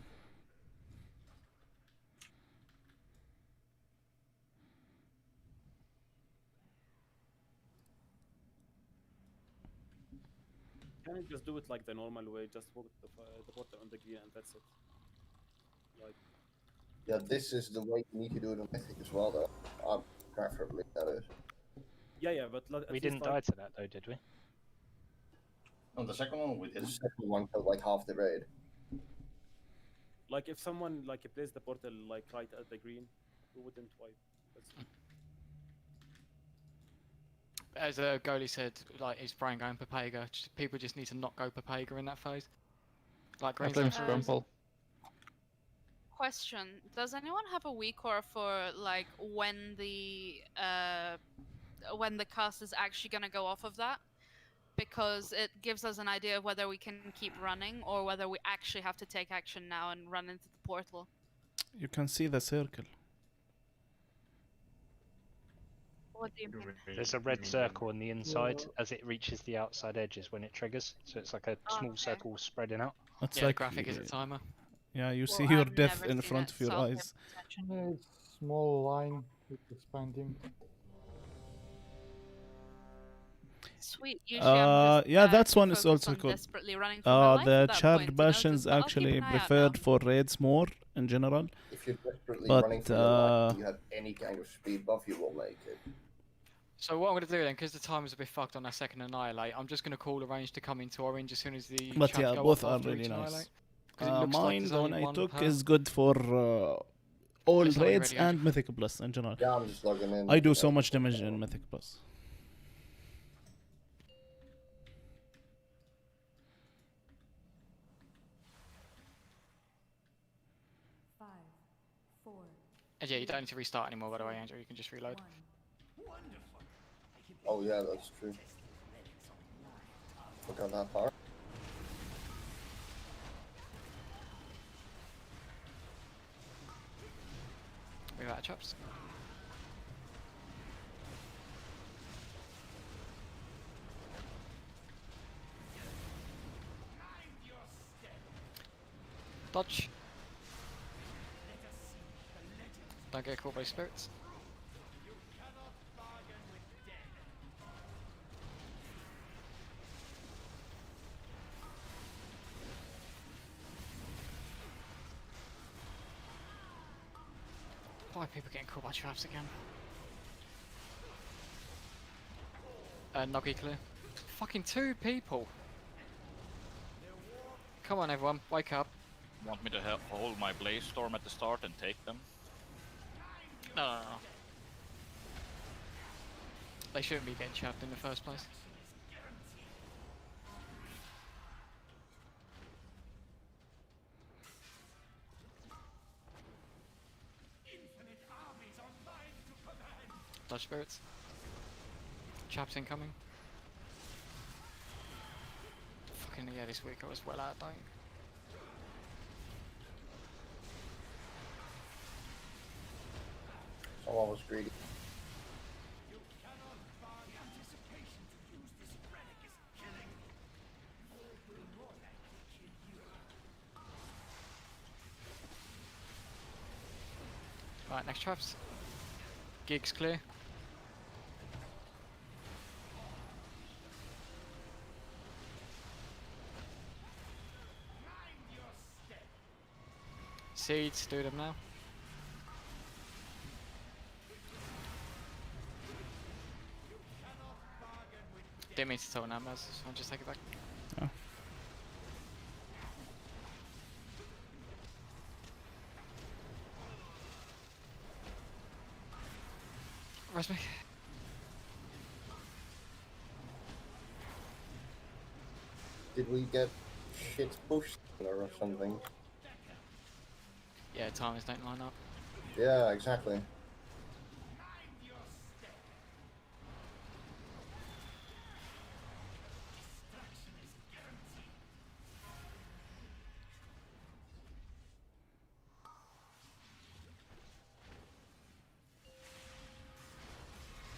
Can you just do it like the normal way? Just walk the portal on the green and that's it. Like, Yeah, this is the way you need to do it on Mythic as well, though. Preferably, that is. Yeah, but we didn't die to that though, did we? On the second one, we did. The second one killed like half the raid. Like if someone like placed the portal like right at the green, we wouldn't wipe. As a goalie said, like his brain going Papega. People just need to not go Papega in that phase. Like green's blame actually- Scrumple. Question: does anyone have a weak aura for like when the cast is actually gonna go off of that? Because it gives us an idea of whether we can keep running or whether we actually have to take action now and run into the portal. You can see the circle. What do you mean? There's a red circle on the inside as it reaches the outside edges when it triggers. So it's like a small circle spreading out. It's yeah, like the graphic is a timer. Yeah, you see Well, your I've death never in seen front it, of your so I'll pay eyes. attention. Yeah, it's small line. It's expanding. Sweet. Usually I'm just, yeah, that's too one is focused also on good. desperately running for my life The at that charred point, you know, bastions just- I'll keep actually an eye out preferred now. for raids more in general. If you're desperately But, running for your life, you have any kind of speed buff, you will make it. So what I'm going to do then, because the time is a bit fucked on that second annihilate, I'm just going to call the range to come into orange as soon as the But chaps yeah, go both off are after really each nice. annihilate. 'Cause it looks like Mine, there's the one only I one took, per- is good for all It's already raids ready, and Mythic Plus in general. Yeah, I'm just logging in. I do so much damage in Mythic Plus. And yeah, you don't need to restart anymore, by the way, Andrew. You can just reload. Oh yeah, that's true. Forgot that part. We got chops. Dodge. Don't get caught by spirits. Why are people getting caught by traps again? Noggy clear. Fucking 2 people. Come on everyone, wake up. Want me to hold my blaze storm at the start and take them? No. They shouldn't be getting trapped in the first place. Dodge spirits. Chaps incoming. Fucking yeah, this week I was well out, don't. Someone was greedy. Right, next traps. Gigs clear. Seeds, do them now. Didn't mean to tell numbers, I'll just take it back. Oh. Rest me. Did we get shit pushed or something? Yeah, timers don't line up. Yeah, exactly.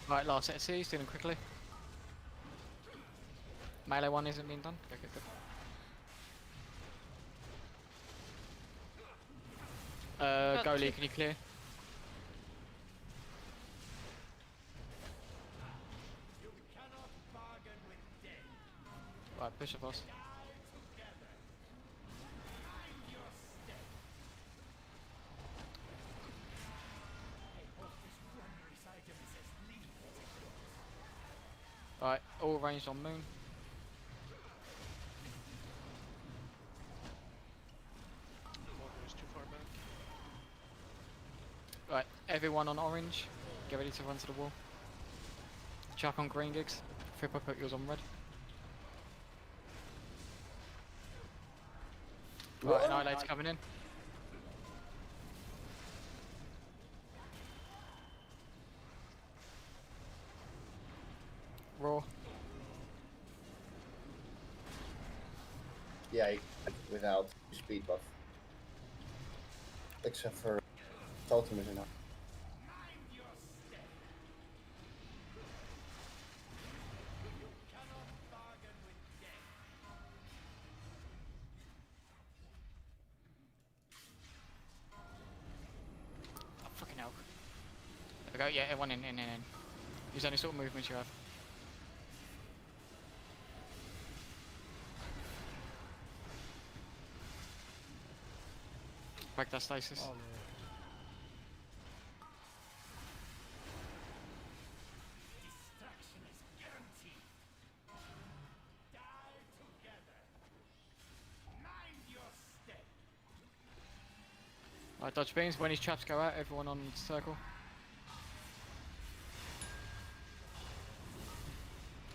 Right, last set of C's, do them quickly. Melee one isn't being done. Go, go, go. Goalie, can you clear? Right, push it, boss. Right, all ranged on moon. Water is too far back. Right, everyone on orange, get ready to run to the wall. Chuck on green gigs. Flip, put yours on red. Right, Annihilate's coming in. Raw. Yeah, without speed buff. Except for totem is enough. Oh, fucking hell. There we go, yeah, everyone in. Use any sort of movements you have. Break that stasis. Oh, Right, dodge beams. When his traps go out, everyone on circle.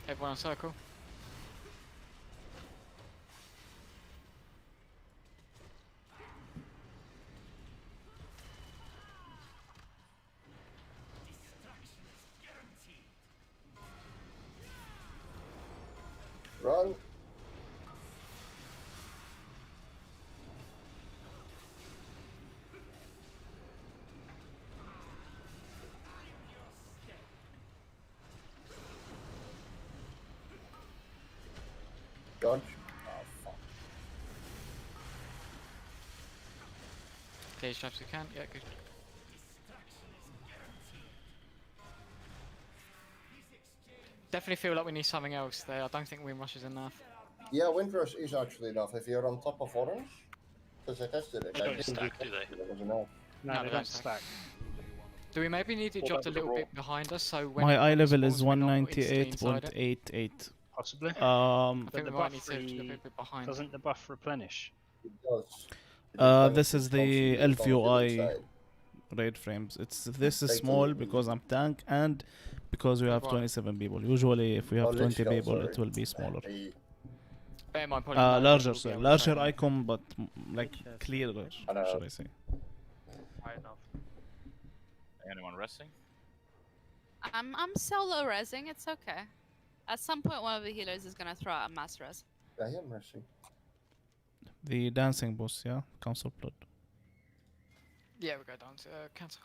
Everyone on circle. Run. Dodge. Oh, fuck. Clear his traps if you can. Yeah, good. Definitely feel like we need something else there. I don't think wind rush is enough. Yeah, wind rush is actually enough if you're on top of orange. Because I tested it. They don't stack, do they? It was enough. No, they don't stack. Do we maybe need it Well, dropped a that was a little roll. bit behind us so when My it eye level is spawns, we're not instantly inside it? 198.88. Possibly. I Um, think the we might buff need to go a bit behind. doesn't the buff replenish? It does. this is the LVUI raid frames. This is Take small the- because I'm tank and because we have Right. 27 people. Usually, if we have Oh, 20 let's go, people, sorry. it will be smaller. Bear in mind, probably none of us Larger, will be sorry, able to larger trade. icon, but like clearer, should I say? High enough. Anyone resting? I'm solo resing. It's okay. At some point, one of the healers is gonna throw out a mass res. I am rushing. The dancing boss, yeah, Council Blood. Yeah, we go down to cancel.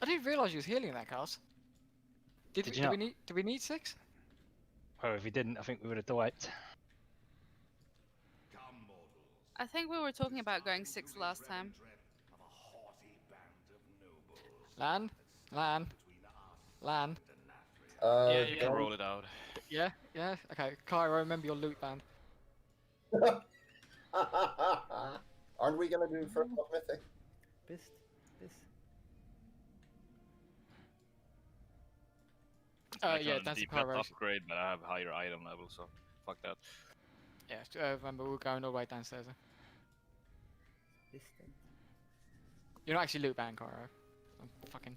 I didn't realise you was healing that cast. Did you do not? we need? Do we need 6? Well, if we didn't, I think we would have wiped. I think we were talking about going 6 last time. Land. Yeah, you can roll it out. Yeah. Okay, Cairo, remember your loot band. Aren't we gonna do first off mythic? This. I Yeah, can that's a deep cut Cairo. upgrade, but I have higher item level, so fuck that. Yeah, remember we're going all the way downstairs. This thing. You're not actually loot band, Cairo. I'm fucking.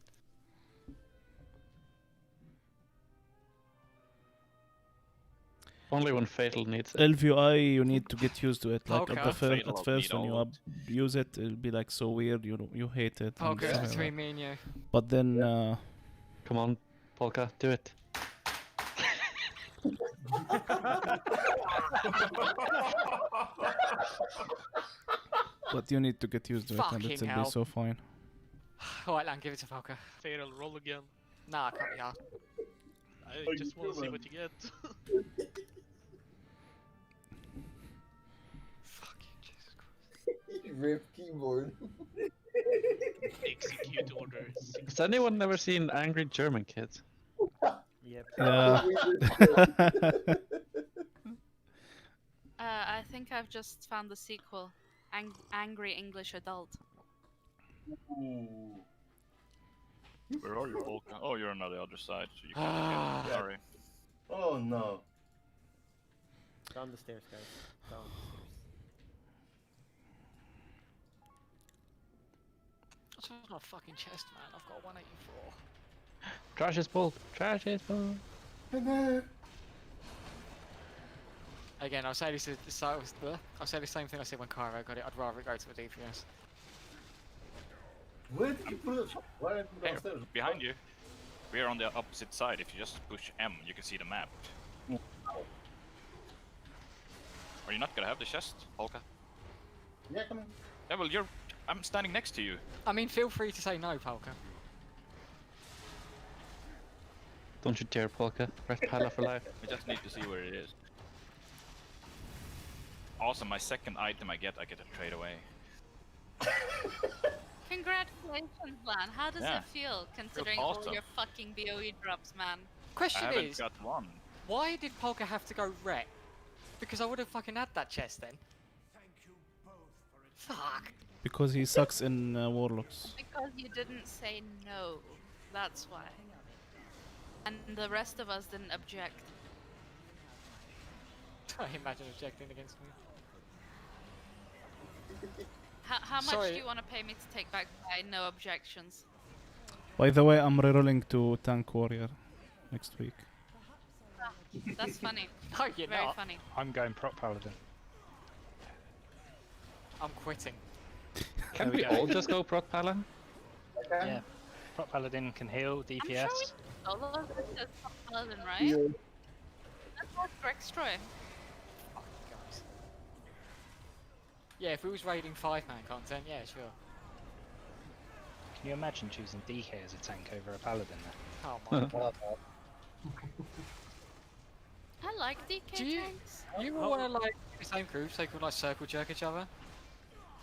Only when Fatal needs it. LVUI, you need to get used to it. Like Okay. at the Fatal at will first, need when you all use it, it'll be like so weird. You hate it. and Okay, stuff it's like between that. me and you. But then, Come on, Polka, do it. but you need to get used to it, and Fucking it'll hell. be so fine. Alright, Lan, give it to Falco. Fatal, roll again. Nah, I can't be hard. I just want to see what you get. Fuck you, Jesus Christ. Rip keyboard. Execute orders. Has anyone ever seen Angry German Kids? Yep. Yeah. I think I've just found the sequel, Angry English Adult. Ooh. Where are you, Polka? Oh, you're on the other side, so you Ah. can't get. Sorry. Oh no. Down the stairs, guys. Down the stairs. I just want a fucking chest, man. I've got 184. Trash is full. Trash is full. Again, I'll say this is I'll say the same thing I said when Cairo got it. I'd rather it go to a DPS. Where did you put it? Why did you put it Here, downstairs? behind you. We're on the opposite side. If you just push M, you can see the map. Are you not gonna have the chest, Polka? Yeah, come on. Yeah, well, I'm standing next to you. I mean, feel free to say no, Polka. Don't you dare, Polka. Red Pala for life. We just need to see where it is. Awesome, my second item I get a trade away. Congratulations, Lan. How does Yeah. it feel considering all awesome. your fucking BOE drops, man? Question I haven't is, got one. why did Polka have to go ret? Because I would have fucking had that chest then. Fuck. Because he sucks in warlocks. Because you didn't say no. That's why. And the rest of us didn't object. I imagine objecting against me. How much Sorry. do you want to pay me to take back my no objections? By the way, I'm rerolling to Tank Warrior next week. That's funny. No, you're Very not. funny. I'm going prop paladin. I'm quitting. Can There we we go. all just go Prot Paladin? Yeah. Prop paladin can heal, DPS. I'm sure we solo this as Paladin, right? Yeah. That's what Grextroy. Yeah, if we was raiding 5-man content, yeah, sure. Can you imagine choosing DK as a tank over a paladin there? Oh my god. I like DK Do you- tanks. You all want to like the same group so you can like circle jerk each other?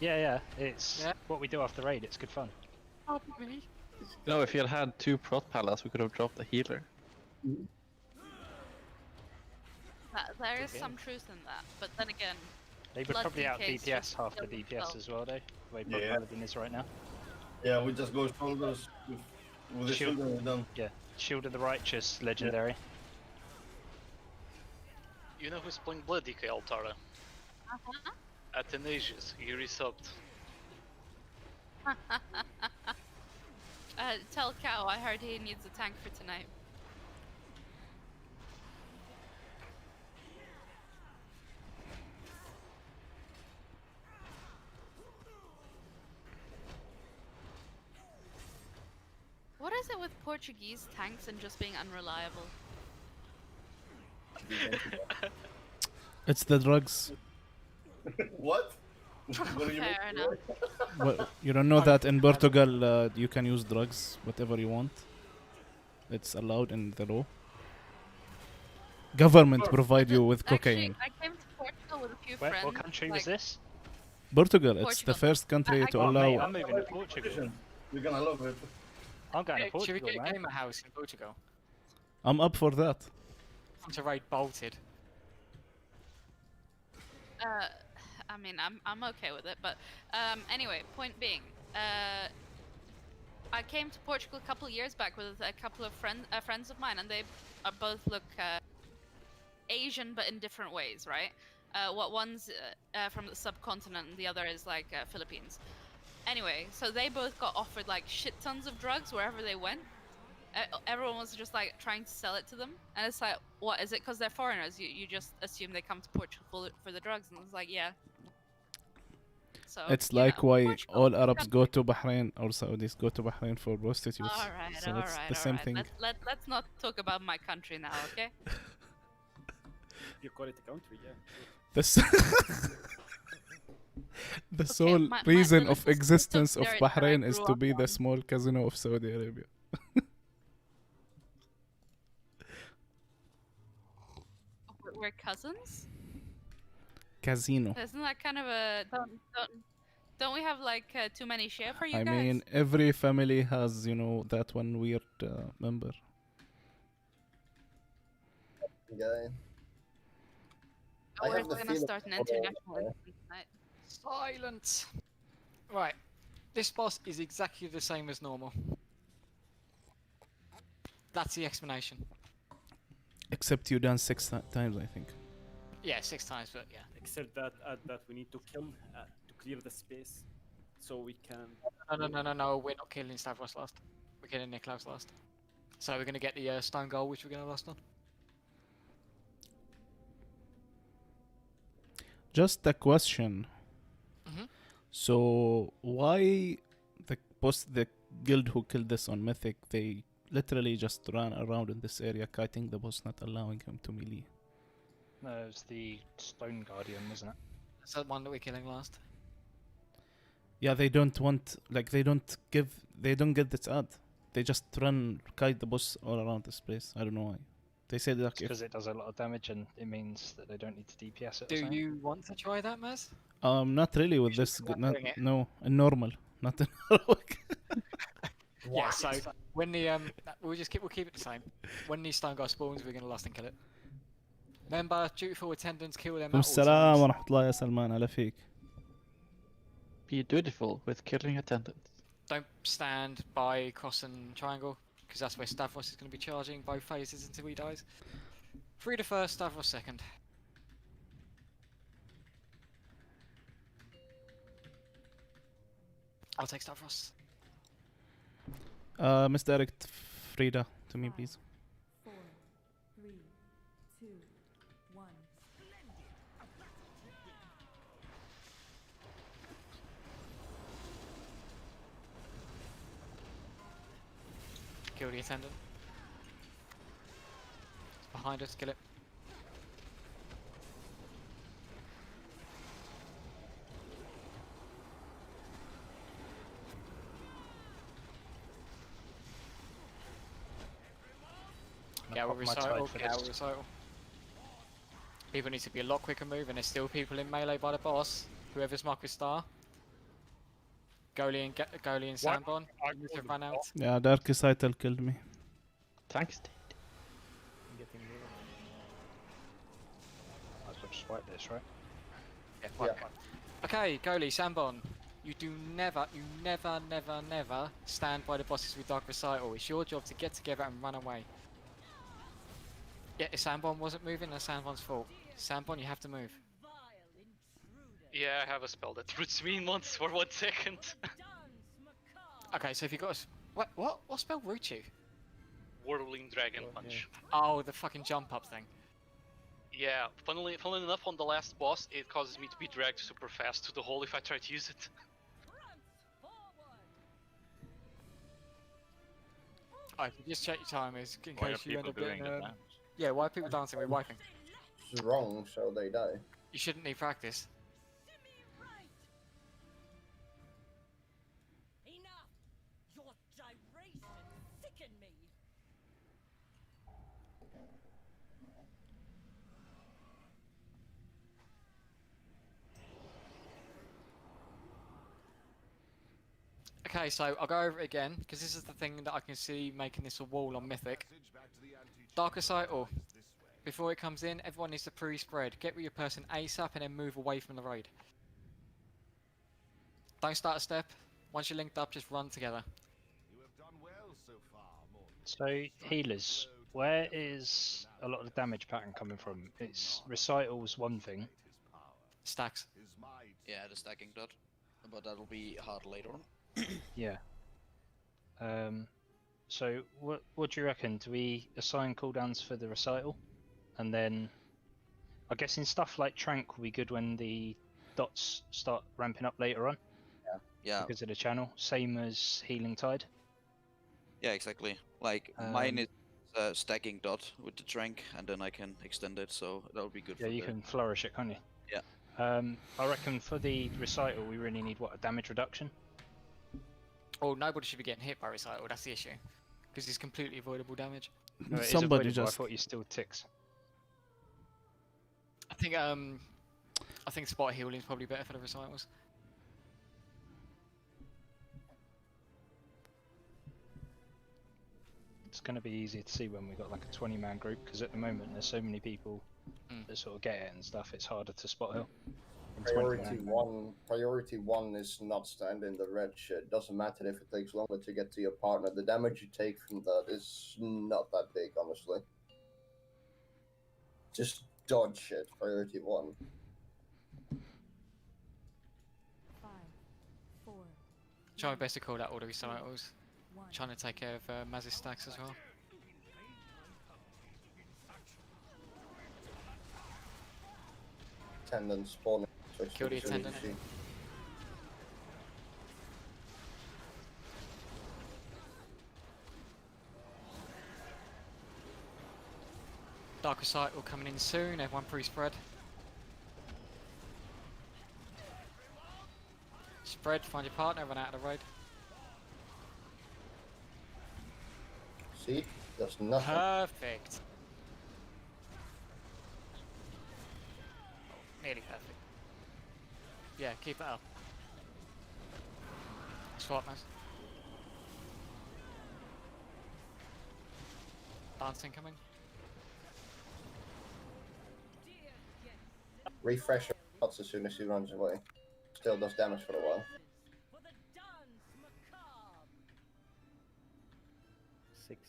Yeah, it's Yeah. what we do after raid, it's good fun. Oh, me. No, if you had had 2 Prot Palas, we could have dropped a healer. There is Yeah. some truth in that, but then again, They would Blood probably out DK 's DPS just half the killing DPS itself. as well, though, the way prop Yeah. paladin is right now. Yeah, we just go shoulders with the Shield. shield and we're done. Yeah, Shield of the Righteous, legendary. You know who's playing Blood DK, Altara? uh-huh. Athanasius, he resubbed. Tell Cow I heard he needs a tank for tonight. What is it with Portuguese tanks and just being unreliable? It's the drugs. What? What do you mean? Fair enough. What, you don't know that in Portugal you can use drugs whatever you want. It's allowed in the law. Government provide you with cocaine. Actually, I came to Portugal with a few Where, friends. what country was like, this? Portugal, it's Portugal. the first country to Oh, mate, allow. I'm moving to Portugal. You're gonna love it. I'm going to Should we Portugal, get a man. gamer house in Portugal? I'm up for that. To raid bolted. I mean, I'm okay with it, but anyway, point being, I came to Portugal a couple of years back with a couple of friends of mine, and they both look Asian, but in different ways, right? One's from the subcontinent, and the other is like Philippines. Anyway, so they both got offered like shit tons of drugs wherever they went. Everyone was just like trying to sell it to them, and it's like, what is it? Because they're foreigners. You just assume they come to Portugal for the drugs, and it's like, yeah. So It's you like know, why Portugal, all Arabs go to Bahrain or Saudis go to Bahrain for prostitutes. All right, So it's the same thing. Let's not talk about my country now, okay? You call it a country, yeah. The sole my reason little of sister existence of there that I Bahrain is grew to up be the on. small casino of Saudi Arabia. We're cousins. Casino. Isn't that kind of a don't we have like too many share for you I guys? mean, every family has, you know, that one weird member. Guy. Oh, we're have the gonna feeling start an that all- international instance tonight. Silence. Right. This boss is exactly the same as normal. That's the explanation. Except you done 6 times, I think. Yeah, 6 times, but yeah. Except that at that we need to kill to clear the space, so we can. No. We're not killing Stavros last. We're killing Niklaus last. So we're gonna get the stone goal, which we're gonna last on. Just a question. So why the guild who killed this on Mythic, they literally just ran around in this area kiting the boss, not allowing him to melee? No, it was the Stone Guardian, wasn't it? That's the one that we're killing last. Yeah, they don't want, like, they don't get this ad. They just run kite the boss all around this place. I don't know why. They said like because it does a lot of damage and it means that they don't need to DPS it. Do you want to try that, Maz? not really with this. No, in normal, not in heroic. Yeah. So when the we'll keep it the same. When the stone guy spawns, we're gonna last and kill it. Remember, dutiful attendants kill them. السلام ورحمة الله يا سلمان على فيك. Be dutiful with killing attendants. Don't stand by cross and triangle, because that's where Stavros is going to be charging both phases until he dies. Frida first, Stavros second. I'll take Stavros. Misdirect Frida to me, please. 4, 3, 2, 1. Kill the attendant. It's behind us, kill it. Get our recital. People need to be a lot quicker move, and there's still people in melee by the boss. Whoever's marked with star. Goalie and Sandbon need to run out. Yeah, Dark Recital killed me. Tank's dead. Might as well just wipe this, right? Yeah. Okay, Goalie, Sandbon. You never stand by the bosses with Dark Recital. It's your job to get together and run away. Yeah, if Sandbon wasn't moving, that's Sandbon's fault. Sandbon, you have to move. Yeah, I have a spell that roots me in once for 1 second. Okay, so if you got a... What spell roots you? Whirling Dragon Punch. Oh, the fucking jump up thing. Yeah, funnily enough, on the last boss, it causes me to be dragged super fast to the hole if I try to use it. Alright, just check your timers in Why case are you end people up doing getting... that? Yeah, why are people dancing with wiping? It's wrong, so they die. You shouldn't need practice. Your gyrations sicken me. Okay, so I'll go over it again, because this is the thing that I can see making this a wall on Mythic. Dark Recital. Before it comes in, everyone needs to pre-spread. Get with your person ASAP and then move away from the raid. Don't start a step. Once you're linked up, just run together. So, healers, where is a lot of the damage pattern coming from? It's Recital's one thing. Stacks. Yeah, the stacking dot. But that'll be hard later on. Yeah. So, what do you reckon? Do we assign cooldowns for the Recital? And then, I guess in stuff like Trank will be good when the dots start ramping up later on. Yeah. Because of the channel. Same as Healing Tide. Yeah, exactly. Like, mine is stacking dot with the Trank, and then I can extend it, so that'll be good Yeah, for you can flourish it, can't you? Yeah. I reckon for the Recital we really need, what, a damage reduction? Oh, nobody should be getting hit by Recital, that's the issue. Because it's completely avoidable damage. No, it is Somebody avoidable, just... I thought you still ticks. I think spot healing is probably better for the Recitals. It's going to be easier to see when we've got like a 20-man group, because at the moment there's so many people that sort of get it and stuff, it's harder to spot heal. Priority one is not stand in the red shit. Doesn't matter if it takes longer to get to your partner. The damage you take from that is not that big, honestly. Just dodge shit. Priority one. 5, 4, Try my best to call out all the recitals. Trying to take care of Maz's stacks as well. Attendant spawning. Kill the attendant. Dark Recital coming in soon, everyone pre-spread. Spread, find your partner, run out of the road. See? Does nothing. Perfect. Nearly perfect. Yeah, keep it up. Swap, man. Dancing coming. Refresh your shots as soon as he runs away. Still does damage for a while. 60.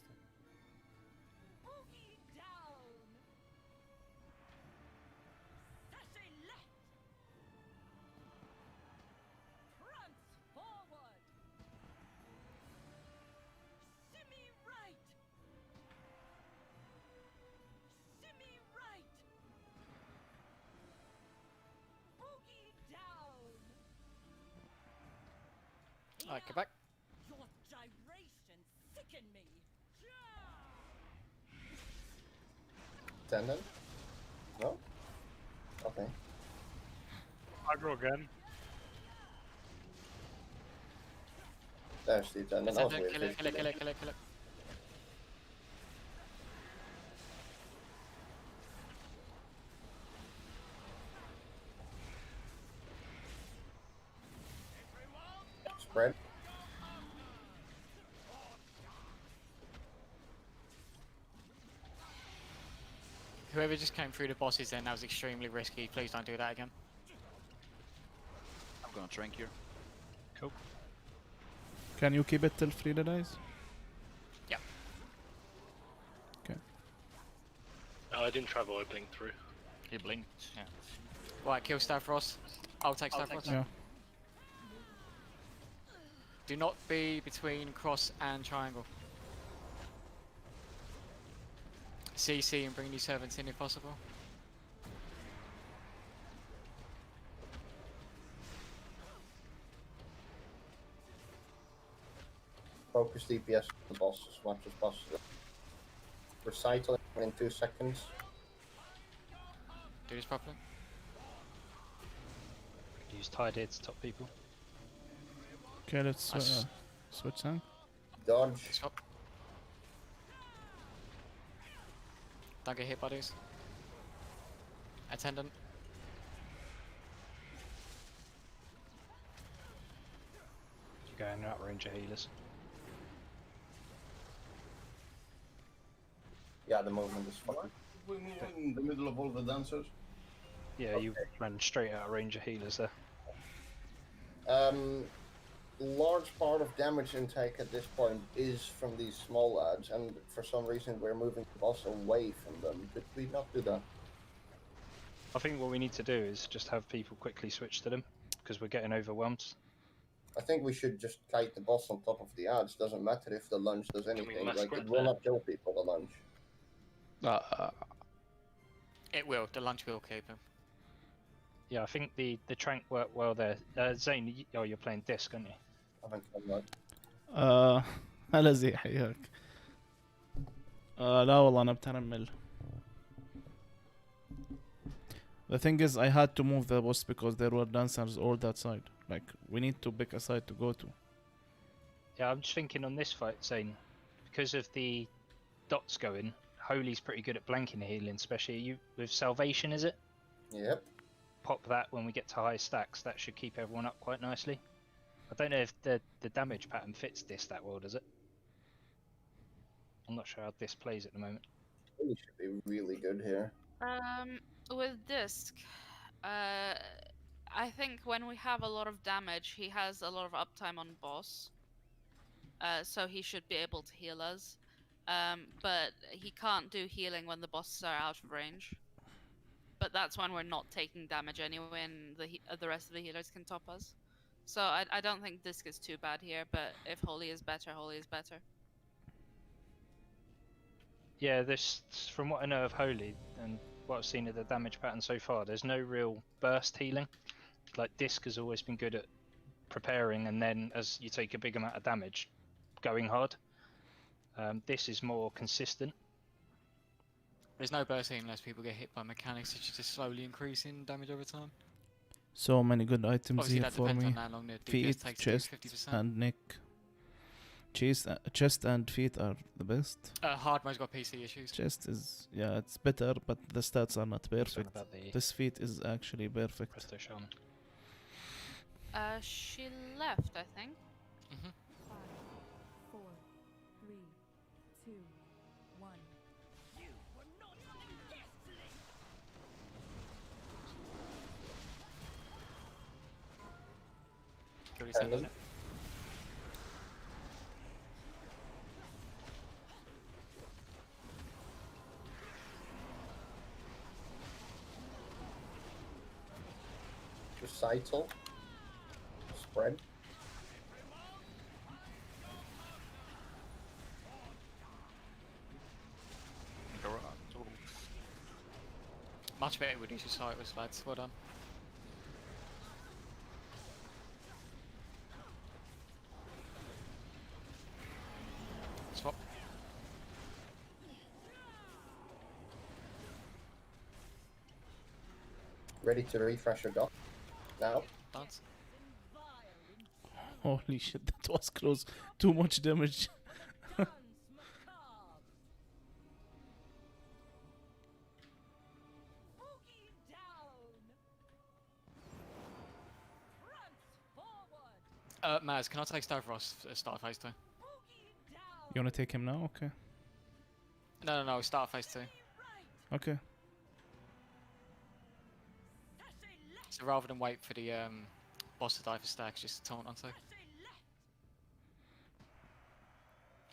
Alright, go back. Your gyrations sicken me. Attendant? No? Okay. Aggro again. There's the attendant. That was weird. Kill it, kill it, kill it, kill it, kill it. Spread. Whoever just came through the bosses then, that was extremely risky. Please don't do that again. I'm gonna trank here. Cool. Can you keep it till Frida dies? Yeah. Okay. Oh, I didn't travel, I blinked through. He blinked, yeah. Right, kill Stavros. I'll take Stavros. Yeah. Do not be between cross and triangle. CC and bring new servants in if possible. Focus DPS on the boss as much as possible. Recital in 2 seconds. Do this properly. Use Tide here to top people. Okay, let's switch tank. Dodge. Stop. Don't get hit by these. Attendant. You go and outranger healers. Yeah, the movement is fucking. We move in the middle of all the dancers. Yeah, you ran straight out ranger healers there. Large part of damage intake at this point is from these small lads, and for some reason we're moving the boss away from them. Could we not do that? I think what we need to do is just have people quickly switch to them, because we're getting overwhelmed. I think we should just kite the boss on top of the ads. Doesn't matter if the lunge does anything. Like, it will not kill people, the lunge. It will. The lunge will keep him. Yeah, I think the trank worked well there. Zane, you're playing disc, aren't you? I haven't done that. هلا زي حياك. لا والله أنا بترمل. The thing is, I had to move the boss because there were dancers all that side. Like, we need to pick a side to go to. Yeah, I'm just thinking on this fight, Zane, because of the dots going, Holy's pretty good at blanking healing, especially you with Salvation, is it? Yep. Pop that when we get to high stacks, that should keep everyone up quite nicely. I don't know if the damage pattern fits this that well, does it? I'm not sure how this plays at the moment. We should be really good here. With disc, I think when we have a lot of damage, he has a lot of uptime on boss. So he should be able to heal us. But he can't do healing when the bosses are out of range. But that's when we're not taking damage anyway, and the rest of the healers can top us. So I don't think Disc is too bad here, but if Holy is better, Holy is better. Yeah, this, from what I know of Holy and what I've seen of the damage pattern so far, there's no real burst healing. Like Disc has always been good at preparing, and then as you take a big amount of damage, going hard. This is more consistent. There's no bursting unless people get hit by mechanics, which is just slowly increasing damage over time. So many good items Obviously here that for depends me. on how long the DPS Feet, takes to do chest, 50%. and neck. Chest and feet are the best. Hard mode's got PC issues. Chest is, yeah, it's better, but the stats are not perfect. about the This feat is actually perfect. Presto Shaman. She left, I think. 5, 4, 3, 2, 1. Tandem. Recital. Spread. Much better with each side was lads. Well done. Swap. Ready to refresh your dock. Now. Dance. Holy shit, that was close. Too much damage. Maz, can I take Stavros start phase 2? You wanna take him now? Okay. No, start phase 2. Okay. So rather than wait for the boss to die for stacks, just taunt onto.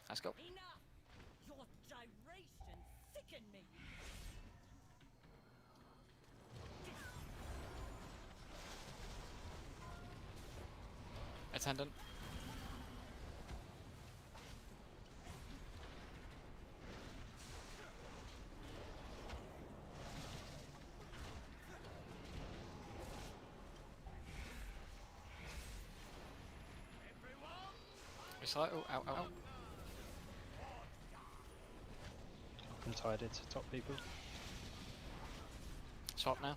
Let's go. Your gyrations sicken me. Attendant. Recital, out. I'm tired to top people. Swap now.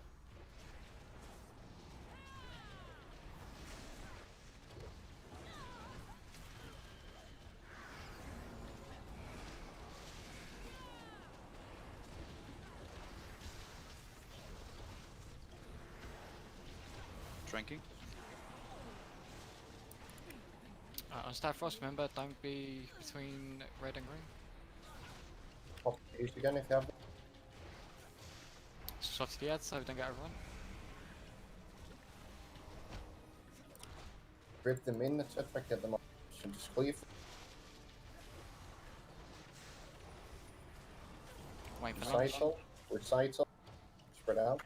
Drinking. On Stavros, remember, don't be between red and green. Pop use again if you have. Swap to the ad so we don't get overrun. Rip them in, etc. Get them up. Should just cleave. Wait for lunch. Recital. Spread out.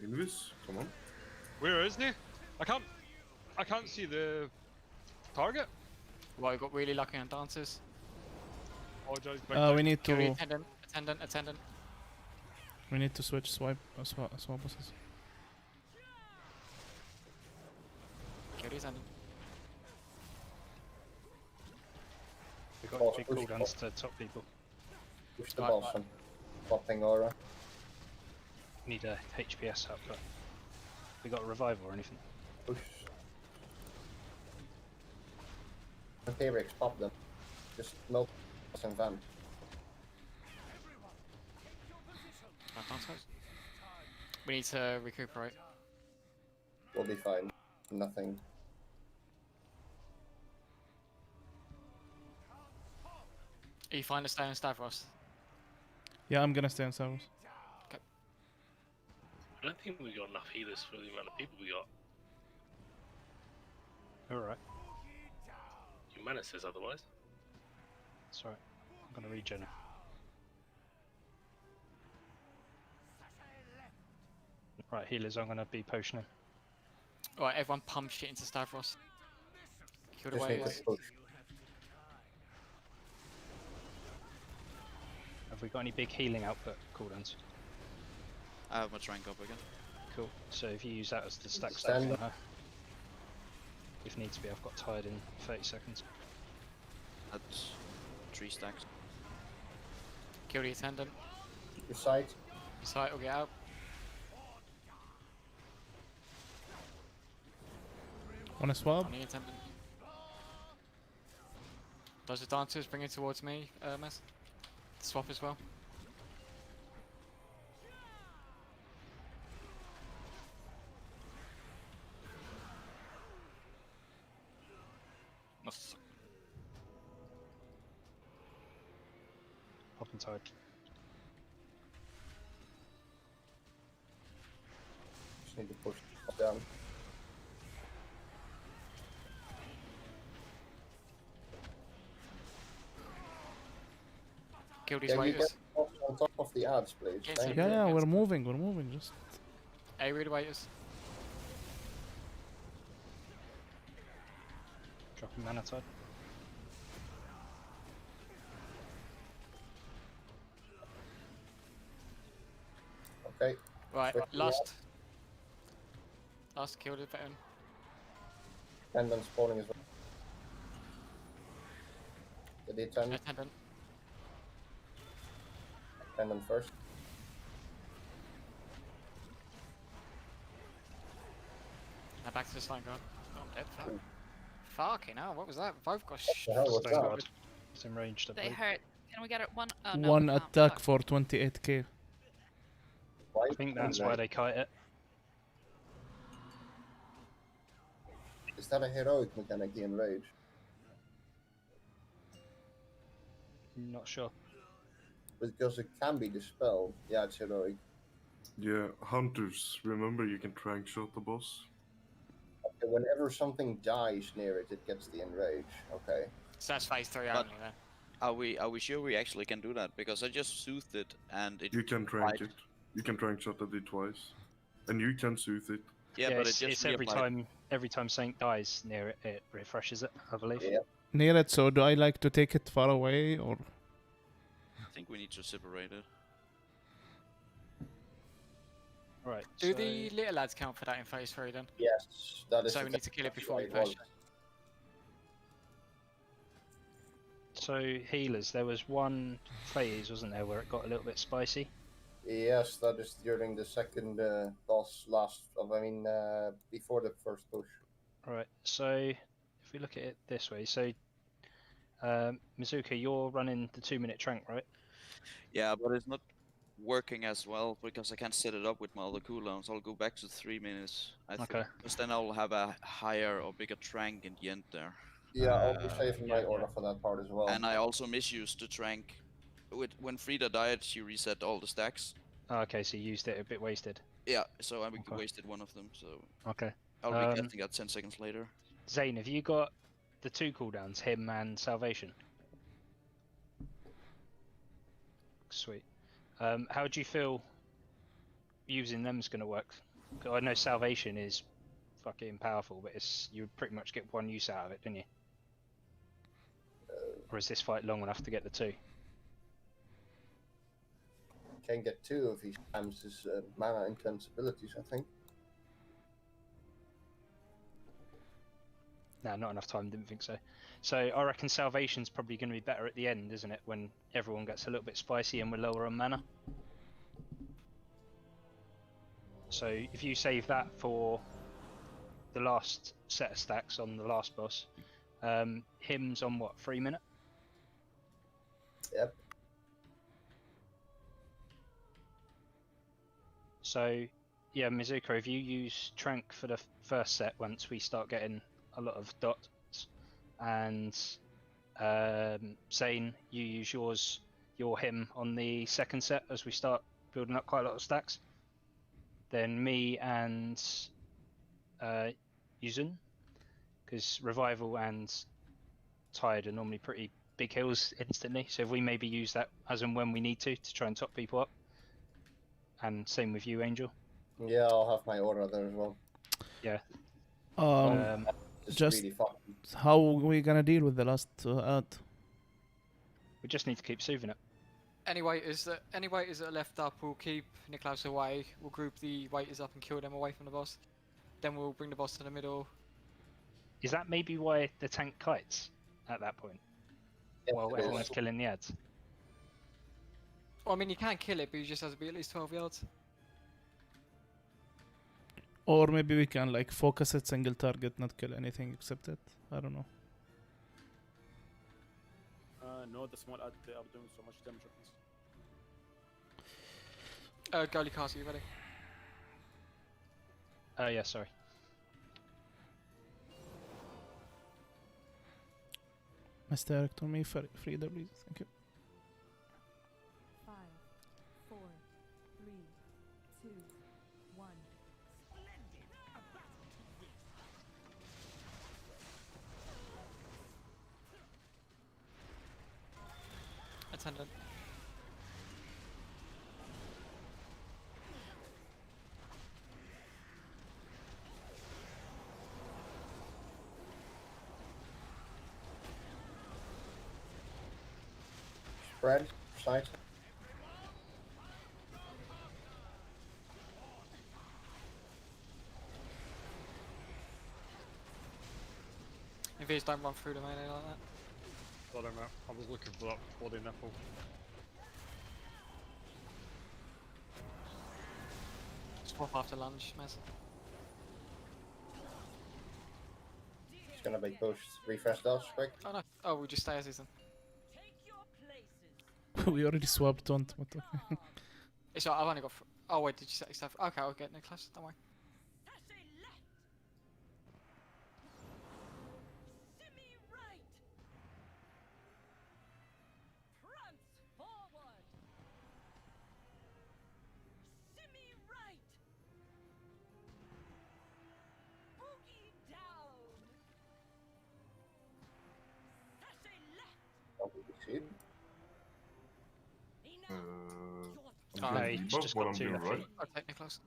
Invis, come on. Where is he? I can't see the target. Well, we got really lucky on dances. Apologize. We need Curie, to. attendant. We need to switch swap bosses. Curie, attendant. We've got Boss, big push cooldowns to top people. Push the Right, boss right. and popping aura. Need a HPS up, but we got a revive or anything. Push. Heroic, pop them. Just melt and vamp. We need to recuperate. We'll be fine. Nothing. Are you fine to stay on Stavros? Yeah, I'm gonna stay on servers. I don't think we got enough healers for the amount of people we got. Alright. Humana says otherwise. Sorry. I'm gonna regen it. Right, healers, I'm gonna be potioning. Alright, everyone pump shit into Stavros. Kill the Just need waiters. to push. Have we got any big healing output cooldowns? I have my trank up again. Cool. So if you use that as the stack Stand for up. her. If needs be, I've got tired in 30 seconds. That's 3 stacks. Kill the attendant. Your side. Your sight will get out. Wanna swap? On the attendant. Those are dancers, bring it towards me, Mess. Swap as well. Nice. Popping tide. Just need to push down. Kill these Can you waiters. get on top of the ads, please? Yes, Thank Yeah, you. yeah, we're moving, just... Hey, read the waiters. Dropping mana tide. Okay. Right, Switch the last kill the veteran. And then spawning as well. The attendant. Attendant. Attendant first. Now back to the slime guard. Oh, I'm dead. Fuck. Fucking hell, what was that? Both got the hell was Stone that? guard. It's enraged, I They believe. hurt. Can we get it one? Oh, no, One we can't. attack Fuck. for 28k. I think that's why they kite it. Is that a heroic mechanic in Rage? Not sure. Because it can be dispelled. Yeah, it's heroic. Yeah, hunters. Remember, you can trank shot the boss. Okay, whenever something dies near it, it gets the enrage. Okay. So that's phase 3 But- only then. Are we sure we actually can do that? Because I just soothed it and it. You can trank applied- it. You can trank shot at it twice, and you can soothe it. Yeah, but it's, it just it's every reapplied. time something dies near it, it refreshes it, I believe. Yeah. Near it, so do I like to take it far away, or... I think we need to separate it. Right. Do so the little lads count for that in phase 3 then? Yes, that is. So we need to kill it exactly before we what it push. was. So healers, there was one phase, wasn't there, where it got a little bit spicy? Yes, that is during the second boss before the first push. Right. So if we look at it this way, so Mizuka, you're running the 2-minute trank, right? Yeah, but it's not working as well because I can't set it up with my other cooldowns. I'll go back to 3 minutes. I think, Okay. because then I'll have a higher or bigger trank in the end there. Yeah, I'll be saving my yeah, order for that part as well. And I also misused the trank. When Frida died, she reset all the stacks. Oh, okay, so you used it a bit wasted. Yeah, so I Okay. wasted one of them. So Okay. I'll be Um, casting that 10 seconds later. Zane, have you got the 2 cooldowns, him and salvation? Sweet. How do you feel using them's going to work? 'Cause I know salvation is fucking powerful, but it's you pretty much get one use out of it, don't you? Or is this fight long enough to get the 2? Can get 2 if he spams his mana intense abilities, I think. No, not enough time, didn't think so. So I reckon salvation's probably going to be better at the end, isn't it? When everyone gets a little bit spicy and we're lower on mana. So if you save that for the last set of stacks on the last boss, him's on what, 3 minute? Yep. So yeah, Mizuka, if you use Trank for the first set, once we start getting a lot of dots, and Zane, you use yours you're him on the second set as we start building up quite a lot of stacks. Then me and Yuzun, because Revival and Tide are normally pretty big hills instantly, so if we maybe use that as and when we need to try and top people up. And same with you, Angel. Yeah, I'll have my aura there as well. Yeah. Just really fun. how are we gonna deal with the last ad? We just need to keep soothing it. Any waiters that are left up, we'll keep Niklaus away. We'll group the waiters up and kill them away from the boss. Then we'll bring the boss to the middle. Is that maybe why the tank kites at that point? Yes, While it is. everyone's killing the ads. Well, I mean, you can kill it, but you just have to be at least 12 yards. Or maybe we can like focus it, single target, not kill anything except it. I don't know. No, the small ad, they are doing so much damage on us. Goalie Castle, you ready? Oh yeah, sorry. Misdirect on me for Frida, please. Thank you. 5, 4, 3, 2, 1. Attendant. Spread, sight. If these don't run through the melee like that. Sorry, mate. I was looking for that bloody nipple. Swap after lunch, Mez. It's gonna be pushed. Refresh those quick. Oh no. Oh, we'll just stay as is then. We already swapped on, but okay. It's alright, I've only got. Oh wait, did you set yourself? Okay, I'll get Nicholas. Don't worry. I'm Alright, doing he's debuff just while got I'm two doing left right. feet. I'll take Nicholas.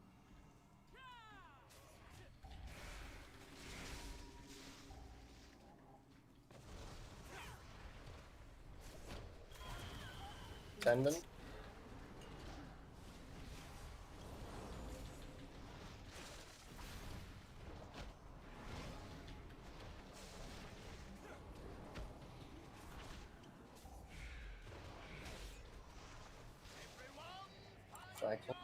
Tendon. Cycle.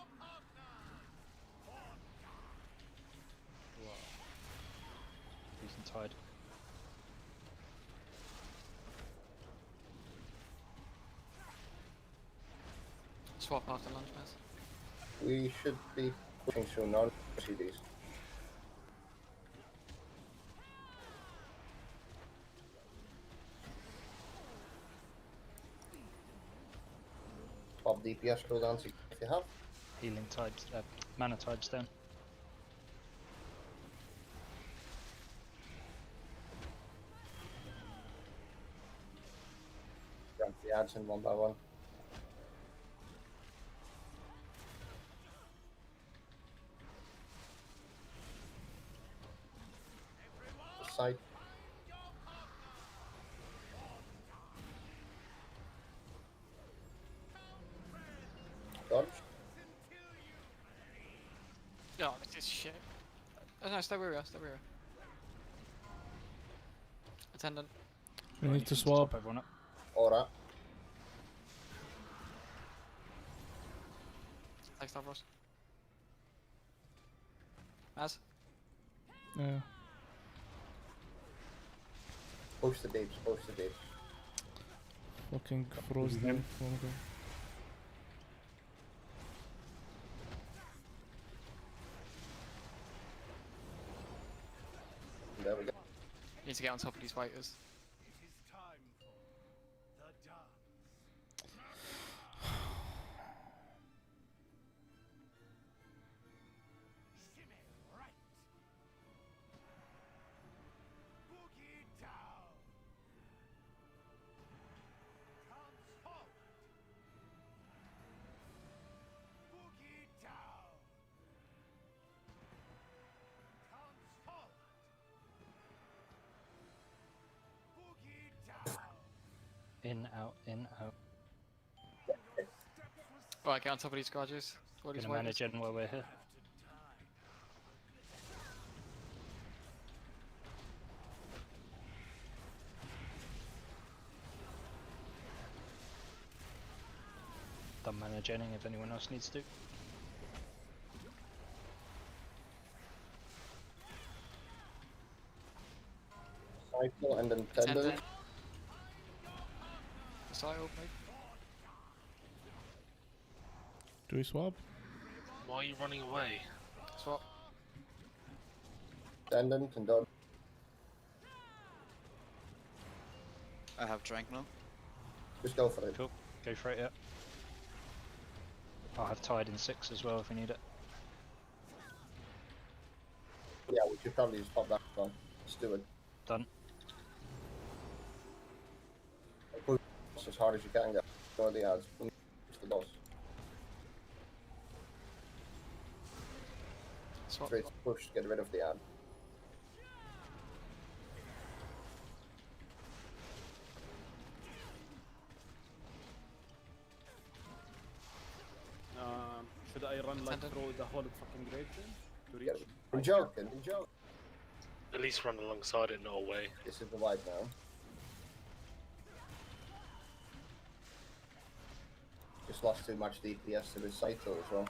Decent Tide. Swap after lunch, Mez. We should be pushing soon now. See these. Pop DPS cooldowns if you have. Healing Tides, mana Tides down. Grab the ads in one by one. Side. Dodge. Oh, this is shit. Oh no, stay where we are, stay where we are. Attendant. We need to swap. Everyone up. Aura. Take Stavros. Maz. Yeah. Push the deeps, push the deeps. Fucking froze them. There we go. Need to get on top of these waiters. in, out, in, out. Right, get on top of these garages. All these Gonna manage in while we're here. Done managing if anyone else needs to. Cycle and then tendon. Cycle, maybe. Do we swap? Why are you running away? Swap. Tendon and dodge. I have Trank now. Just go for it. Cool. Go for it, yeah. I'll have Tide in 6 as well if we need it. Yeah, we should probably just pop that on. Let's do it. Done. Push as hard as you can, get for the ads. Push the boss. Straight push, get rid of the ad. Should I run like through the whole fucking grade then? To reach? I'm joking, I'm joking. At least run alongside it, not away. This is the white now. Just lost too much DPS to the cycle as well.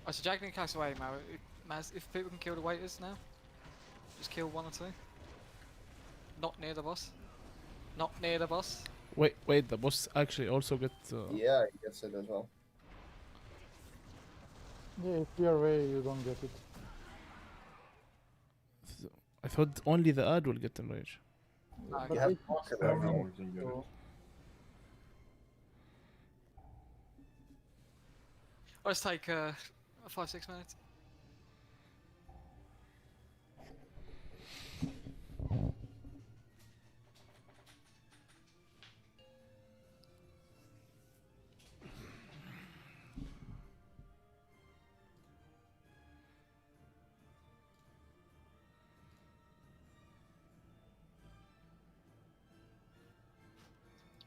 Oh, so Jack didn't cast away, Maz. If people can kill the waiters now, just kill 1 or 2. Not near the boss. Not near the boss. Wait, the boss actually also get. Yeah, he gets it as well. Yeah, if you're away, you don't get it. I thought only the ad will get enraged. You have pocket Everyone can get it. Let's take 5-6 minutes.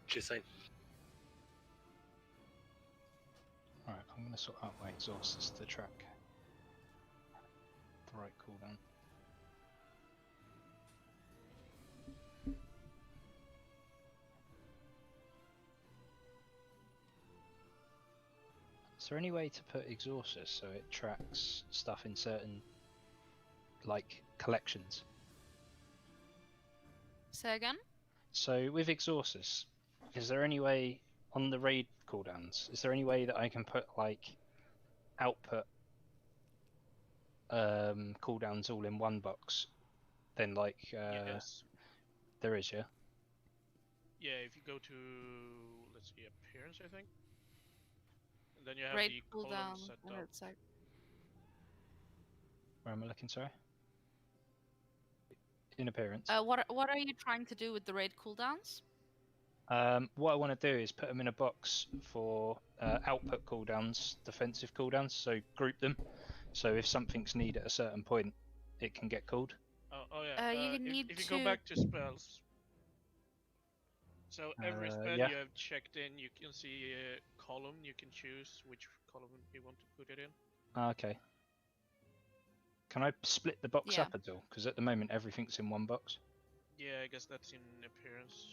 What you saying? Alright, I'm gonna sort out my exhausts to track the right cooldown. Is there any way to put exhausters so it tracks stuff in certain, like, collections? Say again? So with exhausters, is there any way on the raid cooldowns? Is there any way that I can put like output cooldowns all in one box? Then like Yes. there is, yeah. Yeah, if you go to, let's see, appearance, I think. And then you have Raid the cooldown, columns set and up. it's like Where am I looking? Sorry. In appearance. what are you trying to do with the raid cooldowns? What I want to do is put them in a box for output cooldowns, defensive cooldowns. So group them. So if something's needed at a certain point, it can get called. Oh yeah. You need if you to go back to spells. So every spell yeah. you have checked in, you can see a column. You can choose which column you want to put it in. Okay. Can I split the box Yeah. up at all? Because at the moment everything's in one box. Yeah, I guess that's in appearance.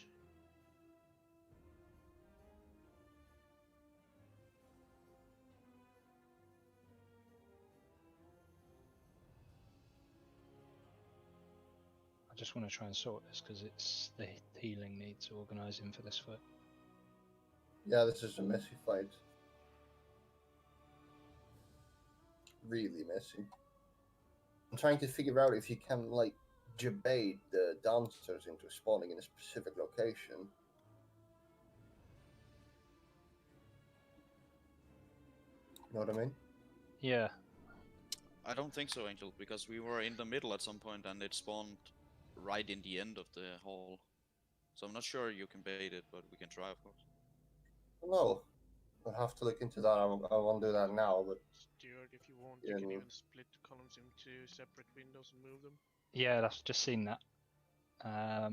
I just want to try and sort this because it's the healing needs organising for this fight. Yeah, this is a messy fight. Really messy. I'm trying to figure out if you can, like, debate the dancers into spawning in a specific location. You know what I mean? Yeah. I don't think so, Angel, because we were in the middle at some point and it spawned right in the end of the hall. So I'm not sure you can bait it, but we can try, of course. No. I'll have to look into that. I won't do that now, but... Stuart, if you want, Yeah, you can no. even split the columns into separate windows and move them. Yeah, I've just seen that. I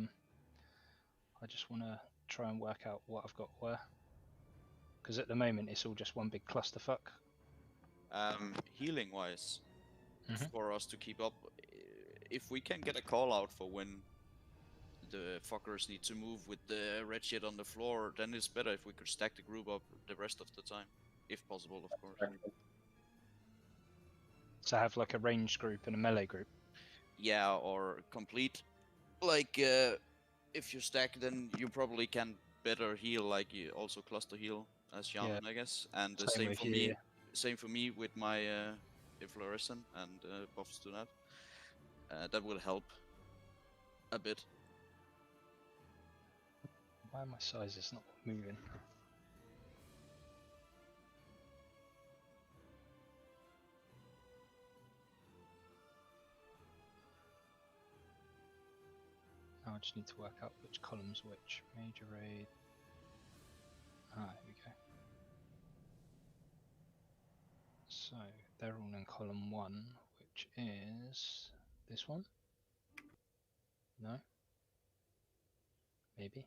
just want to try and work out what I've got where. Because at the moment it's all just one big clusterfuck. Healing wise, for us to keep up, if we can get a call out for when the fuckers need to move with the red shit on the floor, then it's better if we could stack the group up the rest of the time, if possible, of course. So have like a ranged group and a melee group. Yeah, or complete. Like, if you stack, then you probably can better heal, like you also cluster heal as Jan, I guess. And the same for me. Same for me with my inflorescent and buffs to that. That will help a bit. Why are my sizes not moving? Now I just need to work out which column's which. Major raid. Ah, here we go. So they're all in column 1, which is this one? No? Maybe?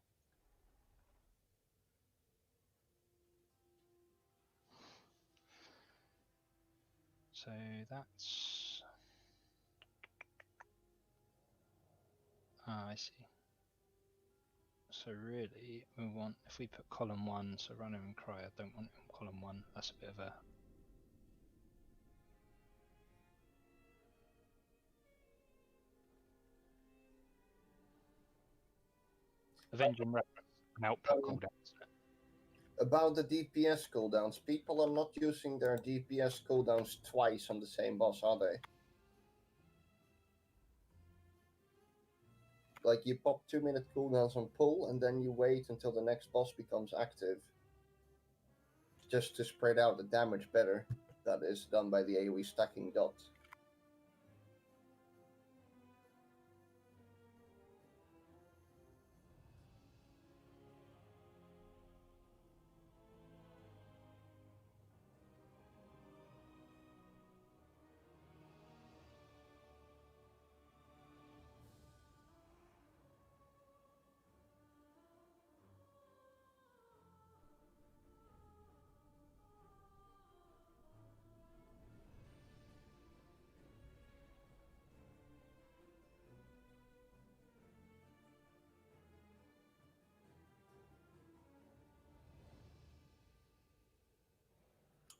So that's... Ah, I see. So really, we want, if we put column 1, so Runner and Cry, I don't want it in column 1, that's a bit of a... Avenging Reference, an output cooldown, isn't it? About the DPS cooldowns, people are not using their DPS cooldowns twice on the same boss, are they? Like, you pop 2-minute cooldowns on pull, and then you wait until the next boss becomes active. Just to spread out the damage better. That is done by the AoE stacking dot.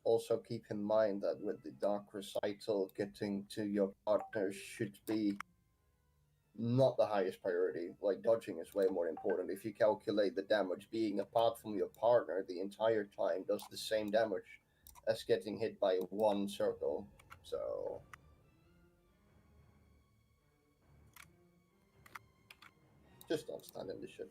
Also keep in mind that with the Dark Recital, getting to your partner should be not the highest priority. Like, dodging is way more important. If you calculate the damage, being apart from your partner the entire time does the same damage as getting hit by one circle. So... just don't stand in the shit.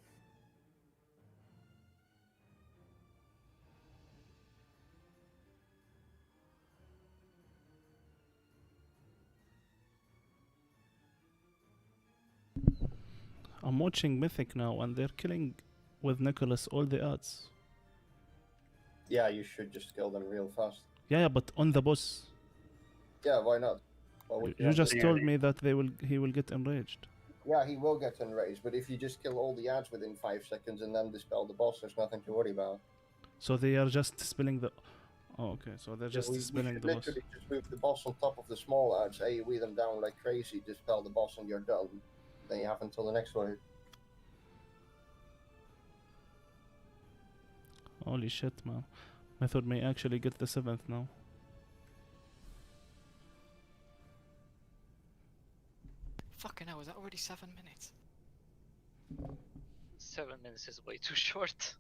I'm watching Mythic now, and they're killing with Nicholas all the odds. Yeah, you should just kill them real fast. Yeah, but on the boss. Yeah, why not? You just told me that he will get enraged. Yeah, he will get enraged, but if you just kill all the ads within 5 seconds and then dispel the boss, there's nothing to worry about. So they are just spilling the... Oh, okay, so they're just spilling the boss. Literally just move the boss on top of the small ads, AoE them down like crazy, dispel the boss and you're done. Then you have until the next wave. Holy shit, man. Method may actually get the 7th now. Fucking hell, was that already 7 minutes? 7 minutes is way too short.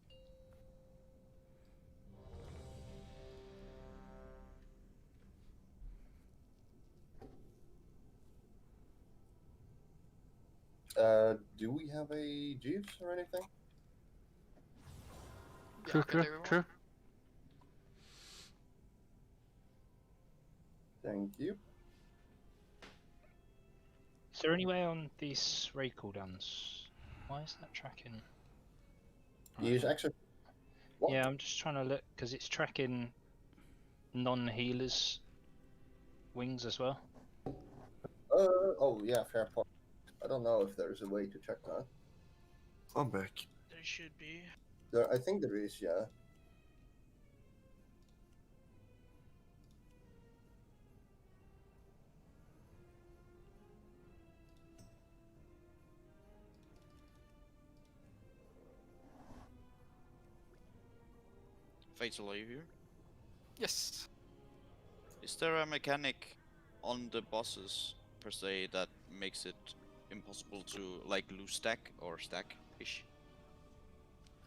Do we have a juice or anything? True. Thank you. Is there any way on these raid cooldowns? Why is that tracking? Use extra. Yeah, I'm just trying to look because it's tracking non-healers' wings as well. Oh yeah, fair point. I don't know if there's a way to check that. I'm back. There should be. I think there is, yeah. Fatal, are you here? Yes. Is there a mechanic on the bosses per se that makes it impossible to like lose stack or stack-ish?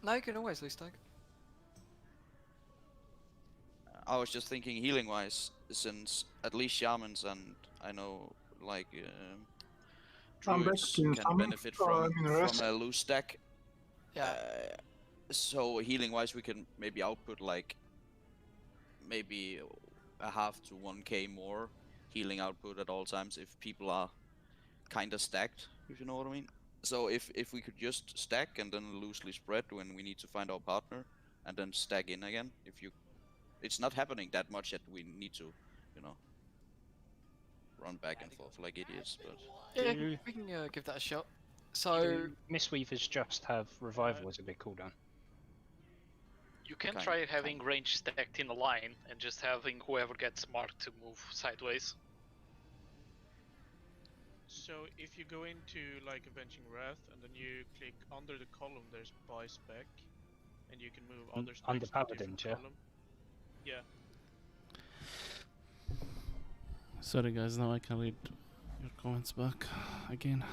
No, you can always lose stack. I was just thinking healing-wise, since at least shamans and I know like I'm back druids in can summon, benefit from I'm in rest. a loose stack. Yeah. So healing-wise, we can maybe output like maybe a half to 1k more healing output at all times if people are kind of stacked, if you know what I mean. So if we could just stack and then loosely spread when we need to find our partner, and then stack in again, it's not happening that much that we need to, you know, run back and forth like idiots. But Yeah, we can give that a shot. So Mistweavers just have revival as a big cooldown. You can Kind- try having range stacked in a line and just having whoever gets marked to move sideways. So if you go into like Avenging Wrath and then you click under the column, there's buy spec, and you can move other specs Under to a Paladin, different yeah. column. Yeah. Sorry guys, now I can read your comments back again.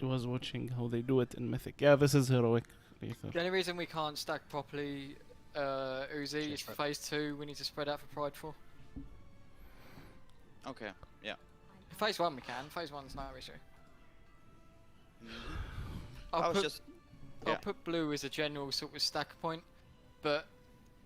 I was watching how they do it in Mythic. Yeah, this is heroic. Ether. the only reason we can't stack properly, Uzi, is for phase 2. We need to spread out for Prideful. okay, yeah. Phase 1 we can. Phase 1's no issue. I I'll was just put blue as a general sort of stack point, but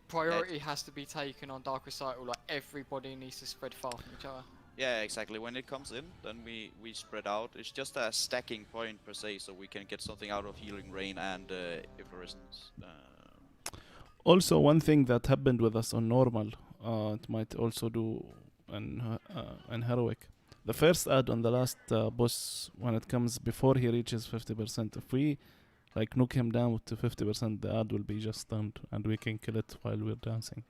priority has to be taken on Dark Recital. Like everybody needs to spread far from each other. Yeah, exactly. When it comes in, then we spread out. It's just a stacking point per se, so we can get something out of Healing Rain and Effervescence. Also, one thing that happened with us on normal, it might also do in heroic. The first ad on the last boss, when it comes before he reaches 50%, if we like knock him down to 50%, the ad will be just stunned, and we can kill it while we're dancing.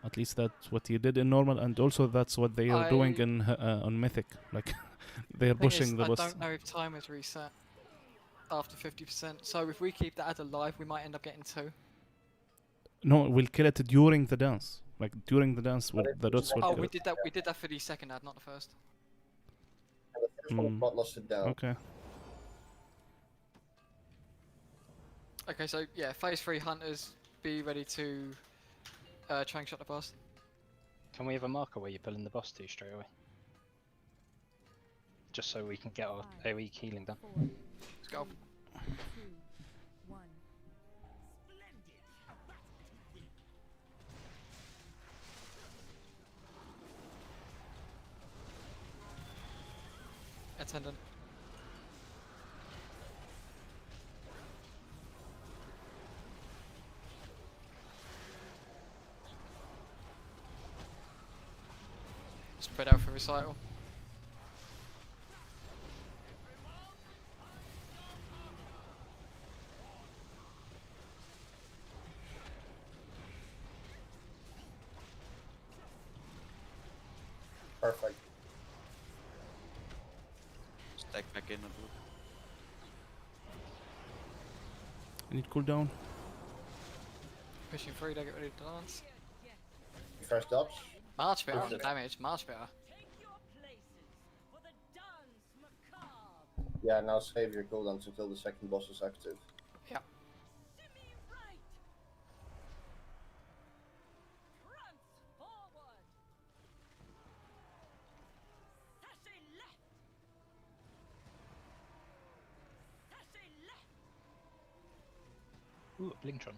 At least that's what he did in normal, and also that's what they are doing in on Mythic. Like they're pushing the boss. I don't know if time is reset after 50%. So if we keep that ad alive, we might end up getting 2. No, we'll kill it during the dance. Like during the dance, the dots will Oh, kill we it. did that. We did that for the second ad, not the first. The first one got lost it down. Okay. Okay, so yeah, phase 3 hunters, be ready to try and shot the boss. Can we have a marker where you're pulling the boss to straight away? Just so we can get our AoE healing done. Let's go. 2, 1. Attendant. Spread out for recital. Perfect. Stack back in a bit. I need cooldown. Pushing through, they get ready to dance. First dodge. March better on Perfect. damage, march better. Yeah, now save your cooldowns until the second boss is active. Yeah. Ooh, a Blingtron.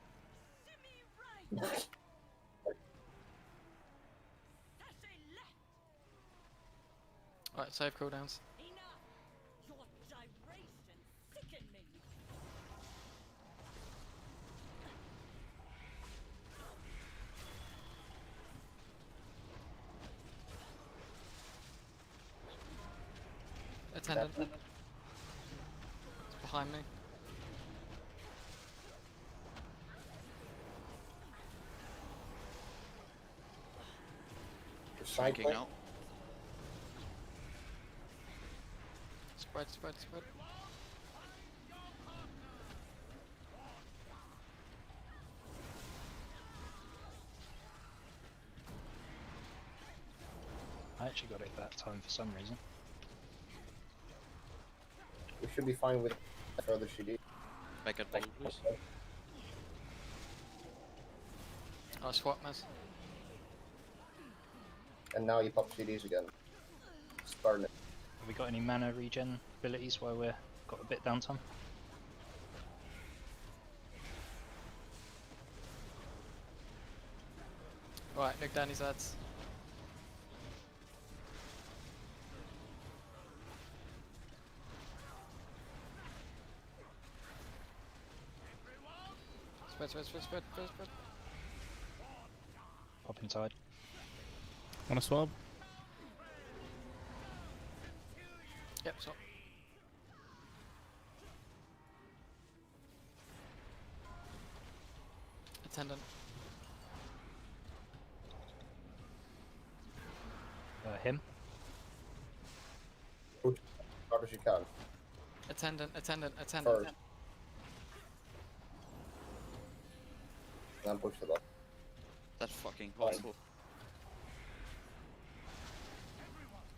Right, save cooldowns. Attendant. It's behind me. Shrinking out. Spread, spread, spread. I actually got it that time for some reason. We should be fine with further CD. Back at bottom, please. I'll swap, Maz. And now you pop CDs again. Just burn it. Have we got any mana regen abilities while we're got a bit downtime? Right, look down his ads. Spread, spread, spread, spread, spread, spread. Pop inside. Wanna swab? Yep, swap. Attendant. Him. As hard as you can. Attendant, attendant, attendant. First. And then push the button. That's fucking horrible.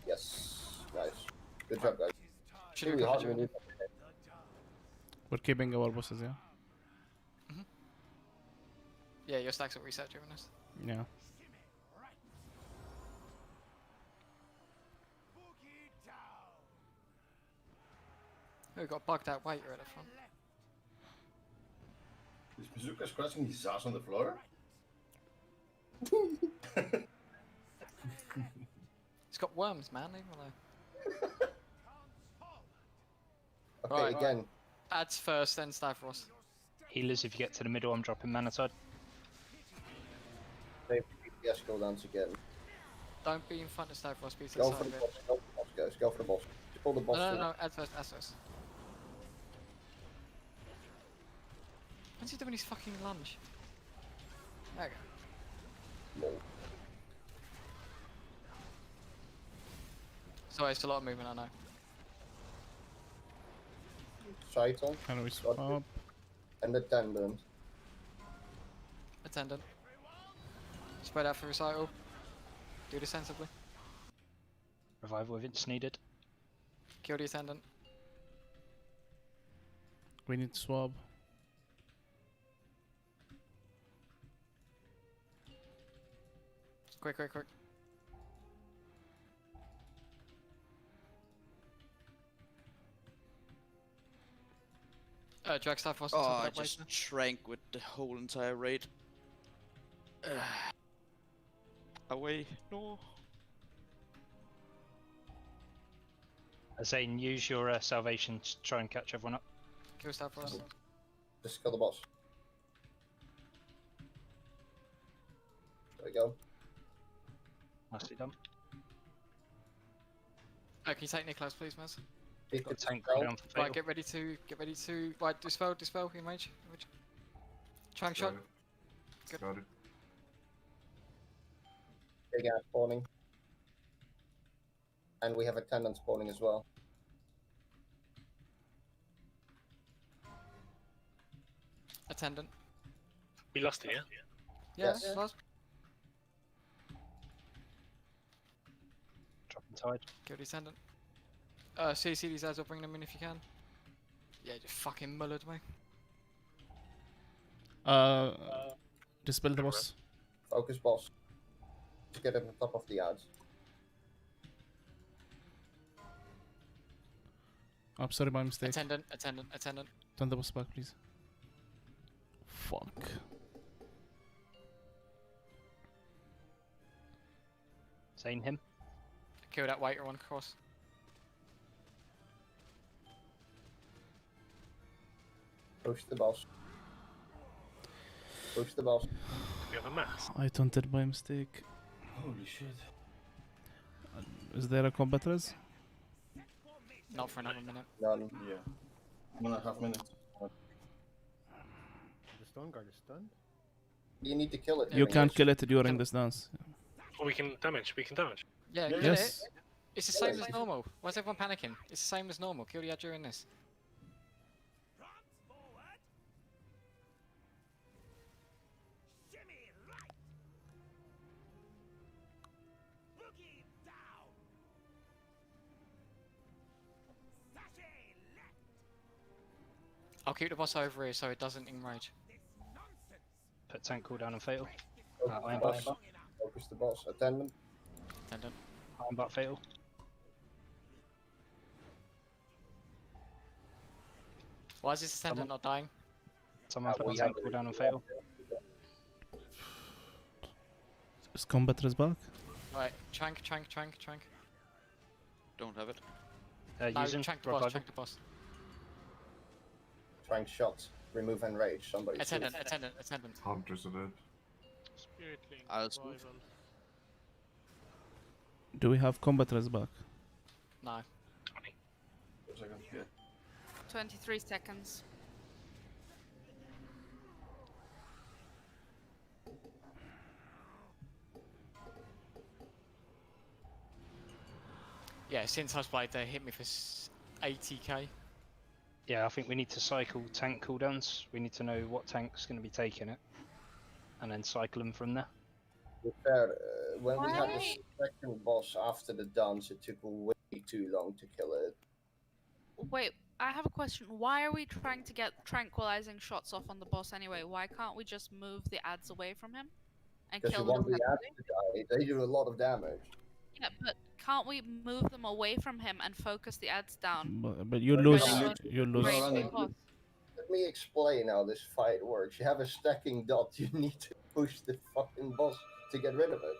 Yes. Nice. Good job, guys. Should Really we hard cover when you- We're keeping our bosses, yeah? Yeah, your stacks will reset during this. Yeah. We got bugged out waiter at the front. Is Bazooka scratching his ass on the floor? It's got worms, man. Leave him alone. Okay, Right, again. Ads first, then Stavros. Healers, if you get to the middle, I'm dropping mana side. Save DPS cooldowns again. Don't be in front of Stavros, be to the Go side for of the it. boss, go for the boss, guys. Go for the boss. Just pull the boss No, no, through. no, ads first, ads first. When's he doing his fucking lunge? There we go. Lol. Sorry, it's a lot of movement, I know. Shaitel. Can we swap? And attendant. Attendant. Spread out for recital. Do this sensibly. Revival if it's needed. Kill the attendant. We need to swab. Quick, quick, quick. Drag Stavros. Oh, I just shrank with the whole entire raid. Away. No. Zane, use your salvation to try and catch everyone up. Kill Stavros. Just kill the boss. There we go. Nicely done. Can you take Nicholas, please, Maz? Got tank Dispel. down for Right, fatal. get ready to. Right, dispel, image. Trying shot. Good. Got it. Big ass spawning. And we have attendant spawning as well. Attendant. We lost it, yeah? Yeah, Yes. last. Drop inside. Kill the attendant. CC these ads, I'll bring them in if you can. Yeah, just fucking mullered me. Dispel the boss. Focus boss. Just get at the top of the ads. I'm sorry, my mistake. Attendant. Turn the boss back, please. Fuck. Zane him. Kill that waiter on cross. Push the boss. Push the boss. We have a mass. I taunted by mistake. Holy shit. Is there a combat res? Not for another minute. None. Yeah. 1.5 minutes. The stone guard is stunned. You need to kill it. You can't kill it during this dance. Oh, we can damage. We can damage. Yeah, Yeah, kill yes. it. It's the same as normal. Why is everyone panicking? It's the same as normal. Kill the ad during this. I'll keep the boss over here so it doesn't enrage. Put tank cooldown and fatal. Focus Iron the buff. boss. Focus the boss. Attendant. Attendant. Iron butt fatal. Why is this attendant not dying? Someone put tank cooldown and fatal. Is combat res back? Right, trank. Don't have it. No, Using trank the rock boss, idol. trank the boss. Trank shots. Remove enrage. Somebody. Attendant. Hunters are dead. Spirit link. I'll smooth. Revival. Do we have combat res back? No. 23 seconds. Yeah, since I played, they hit me for 80k. Yeah, I think we need to cycle tank cooldowns. We need to know what tank's going to be taking it, and then cycle them from there. To be fair, when we had the Why? second boss after the dance, it took way too long to kill it. Wait, I have a question. Why are we trying to get tranquilizing shots off on the boss anyway? Why can't we just move the ads away from him and Because kill you want them? the ads to die. They do a lot of damage. Yeah, but can't we move them away from him and focus the ads down? But you By lose. not You lose. raising the boss? Let me explain how this fight works. You have a stacking dot. You need to push the fucking boss to get rid of it.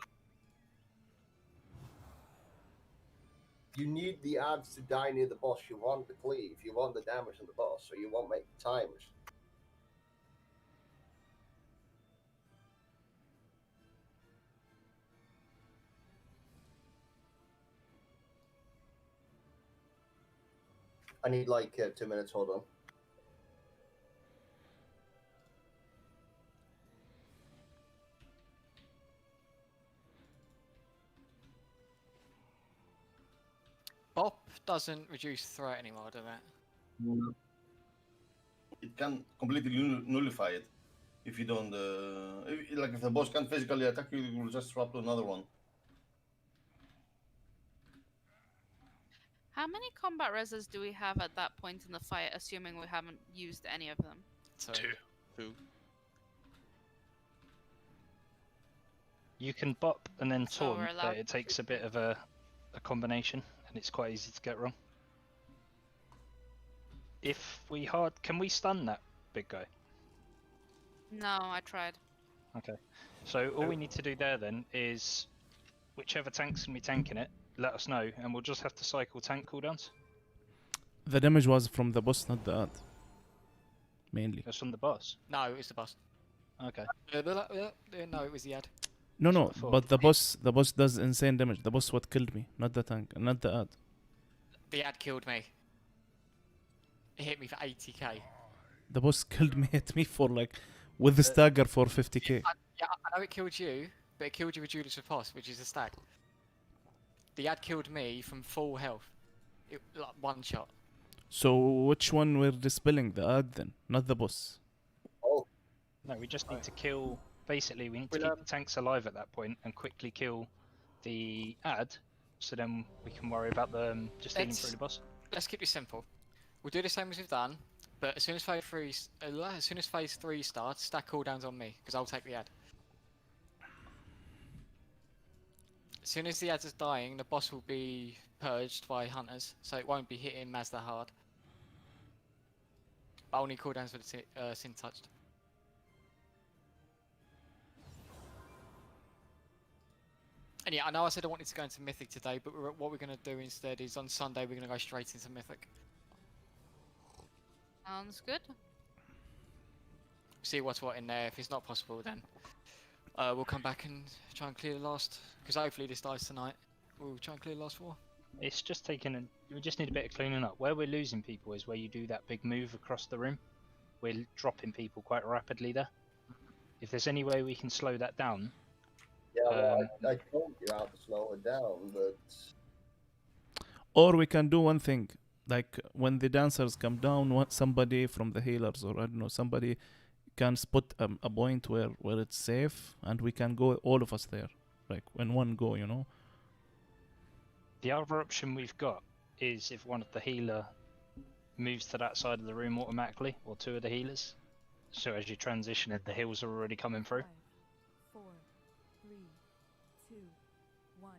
You need the ads to die near the boss. You want the cleave. You want the damage on the boss, so you won't make timers. I need like 2 minutes. Hold on. Bop doesn't reduce threat anymore, does it? It can completely nullify it if you don't. If the boss can't physically attack you, it will just swap to another one. How many combat reses do we have at that point in the fight, assuming we haven't used any of them? Two. You can bop and then So we're taunt, allowed but it takes a bit of a combination, and it's quite easy to get wrong. If we can we stun that big guy? No, I tried. Okay. So all we need to do there then is, whichever tank's gonna be tanking it, let us know, and we'll just have to cycle tank cooldowns. The damage was from the boss, not the ad. Mainly. That's from the boss. No, it was the boss. Okay. No, it was the ad. No, Before. but the boss does insane damage. The boss what killed me, not the tank, not the ad. The ad killed me. It hit me for 80k. The boss killed me, hit me for like with the stagger for 50k. Yeah, I know it killed you, but it killed you with Judas Riposte, which is a stag. The ad killed me from full health. Like one shot. So which one we're dispelling? The ad then, not the boss. No, we just need to kill. Basically, we need to keep the tanks alive at that point and quickly kill the ad, so then we can worry about them just dealing through the boss. Let's keep this simple. We'll do the same as we've done, but as soon as phase 3 starts, stack cooldowns on me, because I'll take the ad. As soon as the ad is dying, the boss will be purged by hunters, so it won't be hitting Maz that hard. But only cooldowns for the sin touched. And yeah, I know I said I wanted to go into Mythic today, but what we're going to do instead is on Sunday we're going to go straight into Mythic. Sounds good. See what's what in there. If it's not possible, then we'll come back and try and clear the last. Because hopefully this dies tonight. We'll try and clear the last 4. It's just taking. We just need a bit of cleaning up. Where we're losing people is where you do that big move across the room. We're dropping people quite rapidly there. If there's any way we can slow that down. Yeah, well, I told you how to slow it down, but. Or we can do one thing, like when the dancers come down, somebody from the healers or I don't know, somebody can spot a point where it's safe, and we can go all of us there, like in one go, you know. The other option we've got is if one of the healer moves to that side of the room automatically, or two of the healers. So as you transition it, the heals are already coming through. 5, 4, 3, 2, 1.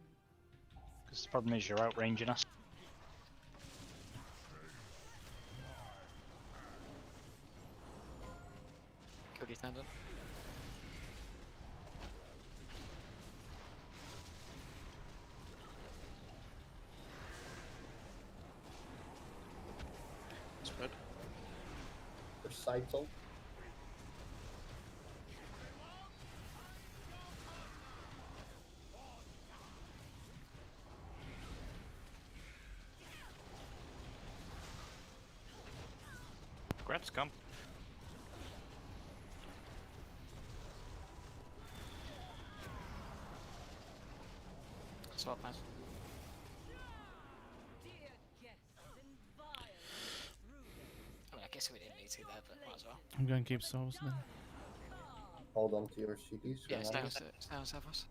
Because the problem is you're outranging us. Kill the attendant. Spread. Recital. Grabs come. Swap, man. I mean, I guess we didn't need to there, but might as well. I'm gonna keep souls then. Hold on to your CDs. Yeah, stay on Savos.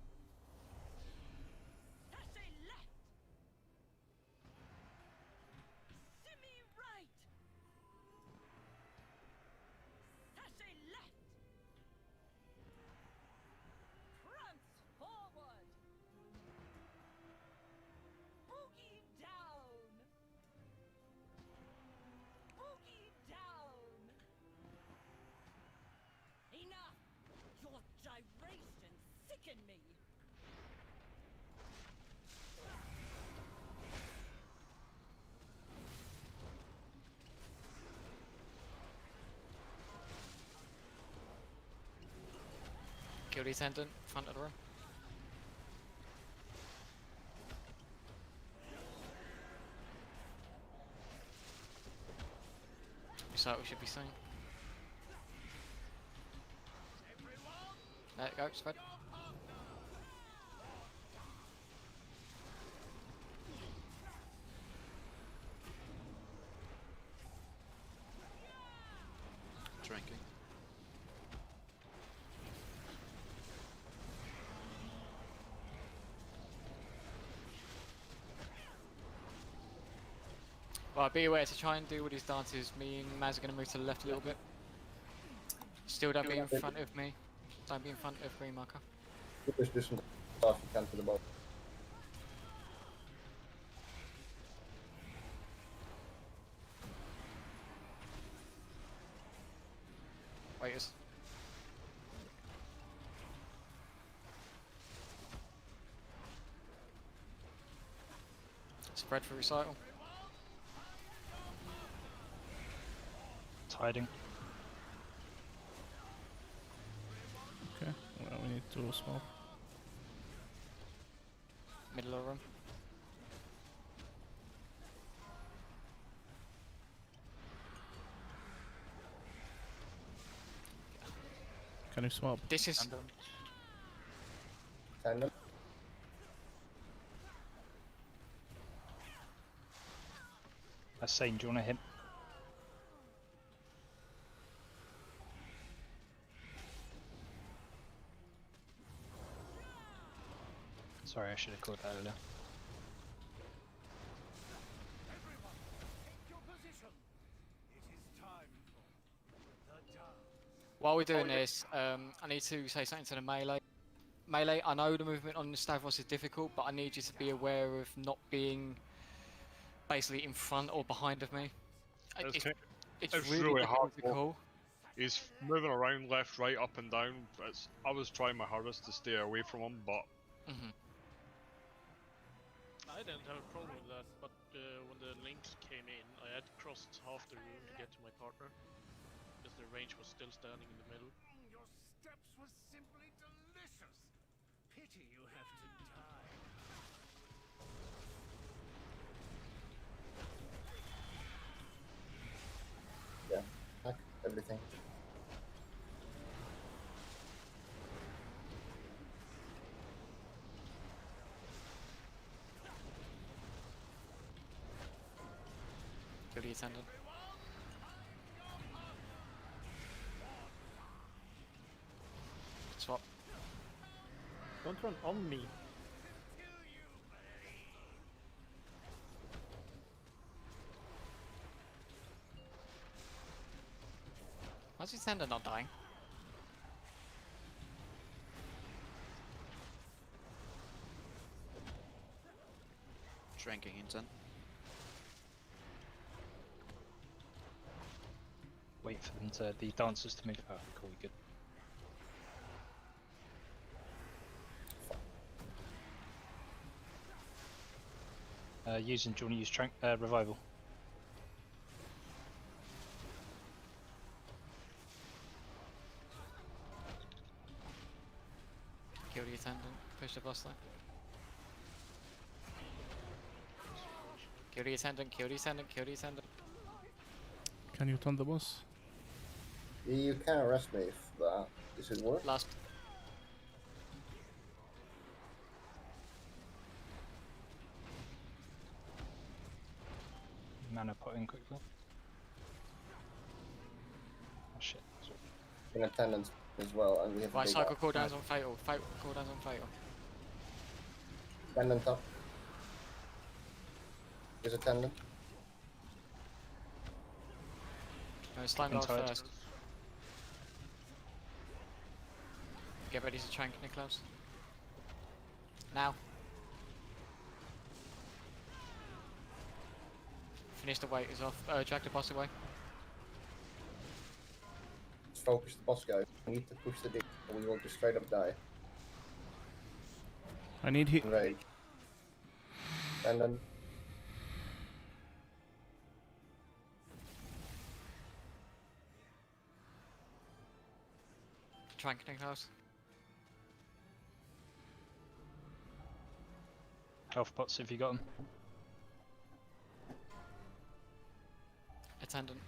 Kill the attendant, front of the room. So we should be seeing. There it goes, spread. Drinking. Right, be aware to try and do what he's done is me and Maz are going to move to the left a little bit. Still don't be in front of me. Don't be in front of green marker. Push this one off, you can to the bottom. Waiters. Spread for recital. It's hiding. Okay, well, we need to swap. Middle of the room. Can you swap? This is. Tandem. That's saying, do you want to hit? Sorry, I should have called that earlier. While we're doing this, I need to say something to the melee. Melee, I know the movement on the Stavros is difficult, but I need you to be aware of not being basically in front or behind of me. It's really hard. difficult. He's moving around left, right, up and down. I was trying my hardest to stay away from him, but I didn't have a problem with that, but when the links came in, I had crossed half the room to get to my partner, because the range was still standing in the middle. Your steps were simply delicious. Pity you have to die. everything. Kill the attendant. Swap. Don't run on me. Why's the attendant not dying? Shrinking in 10. Wait for them to the dancers to move. Oh, cool, good. Using, do you want to use revival? Kill the attendant, push the boss line. Kill the attendant, kill the attendant, kill the attendant. Can you turn the boss? You can arrest me if that. Does it work? Last. Mana put in quickly. Oh shit. Sorry. In attendance as well, and we have. Right, cycle cooldowns on fatal. Cooldowns on fatal. Attendant up. Is attendant? No, slime lord Inside. first. Get ready to trank, Niklaus. Now. Finish the weight is off. Drag the boss away. Let's focus the boss, guys. We need to push the dick, or we will just straight up die. I need hit. Rage. And then. Trank, Niklaus. Health pots if you got them. Attendant.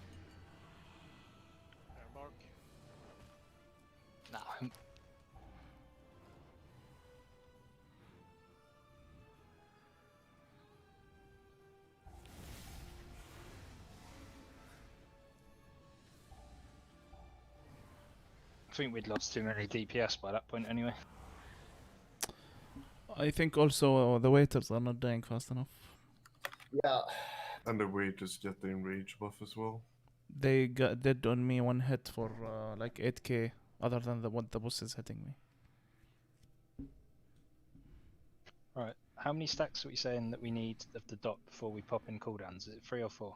Mark. Nah. I think we'd lost too many DPS by that point anyway. I think also the waiters are not dying fast enough. Yeah. And the waiters get the enrage buff as well. They got dead on me one hit for like 8k, other than what the boss is hitting me. Right, how many stacks are we saying that we need of the dot before we pop in cooldowns? Is it 3 or 4?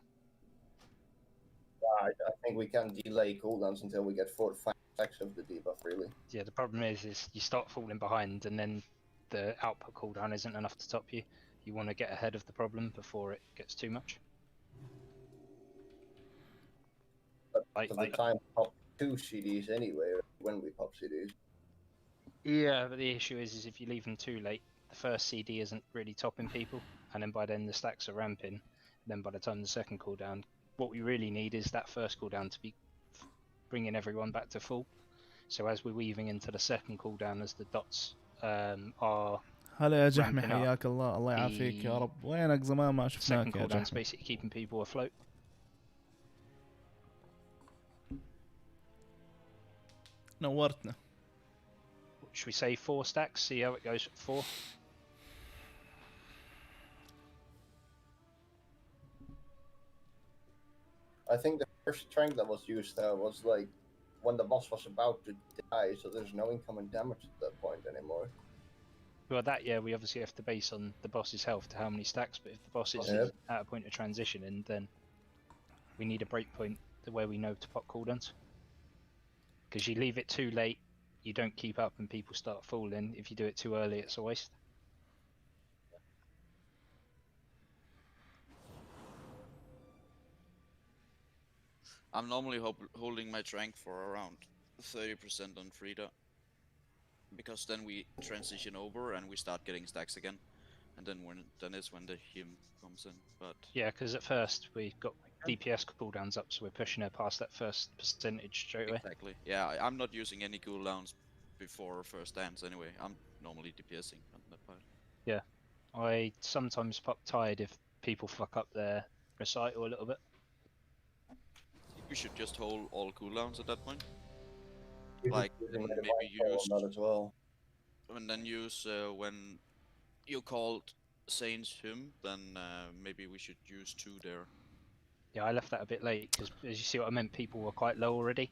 I think we can delay cooldowns until we get 4 to 5 stacks of the debuff, really. Yeah, the problem is you start falling behind and then the output cooldown isn't enough to top you. You want to get ahead of the problem before it gets too much. But at the time, pop 2 CDs anyway, when we pop CDs. Yeah, but the issue is if you leave them too late, the first CD isn't really topping people, and then by then the stacks are ramping. And then by the time the second cooldown, what we really need is that first cooldown to be bringing everyone back to full. So as we're weaving into the second cooldown, as the dots are هلا يا جحمي حياك الله الله يعافيك يا رب وينك زمان ما شفناك يا cooldown's جحمي. basically keeping people afloat. نورتنا. Should we say 4 stacks? See how it goes at 4. I think the first trank that was used there was like when the boss was about to die, so there's no incoming damage at that point anymore. Well, that yeah, we obviously have to base on the boss's health to how many stacks. But if the boss is Yep. at a point of transitioning, then we need a breakpoint where we know to pop cooldowns. Because you leave it too late, you don't keep up, and people start falling. If you do it too early, it's a waste. I'm normally holding my trank for around 30% on Frida. Because then we transition over and we start getting stacks again. and then is when the him comes in. But Yeah, because at first we got DPS cooldowns up, so we're pushing her past that first percentage straight away. exactly, yeah, I'm not using any cooldowns before first dance anyway. I'm normally DPSing on that part. Yeah, I sometimes pop tired if people fuck up their recital a little bit. We should just hold all cooldowns at that point. You Like could then maybe maybe use use that as well. and then use when you called Saints him, then maybe we should use 2 there. Yeah, I left that a bit late because, as you see what I meant, people were quite low already.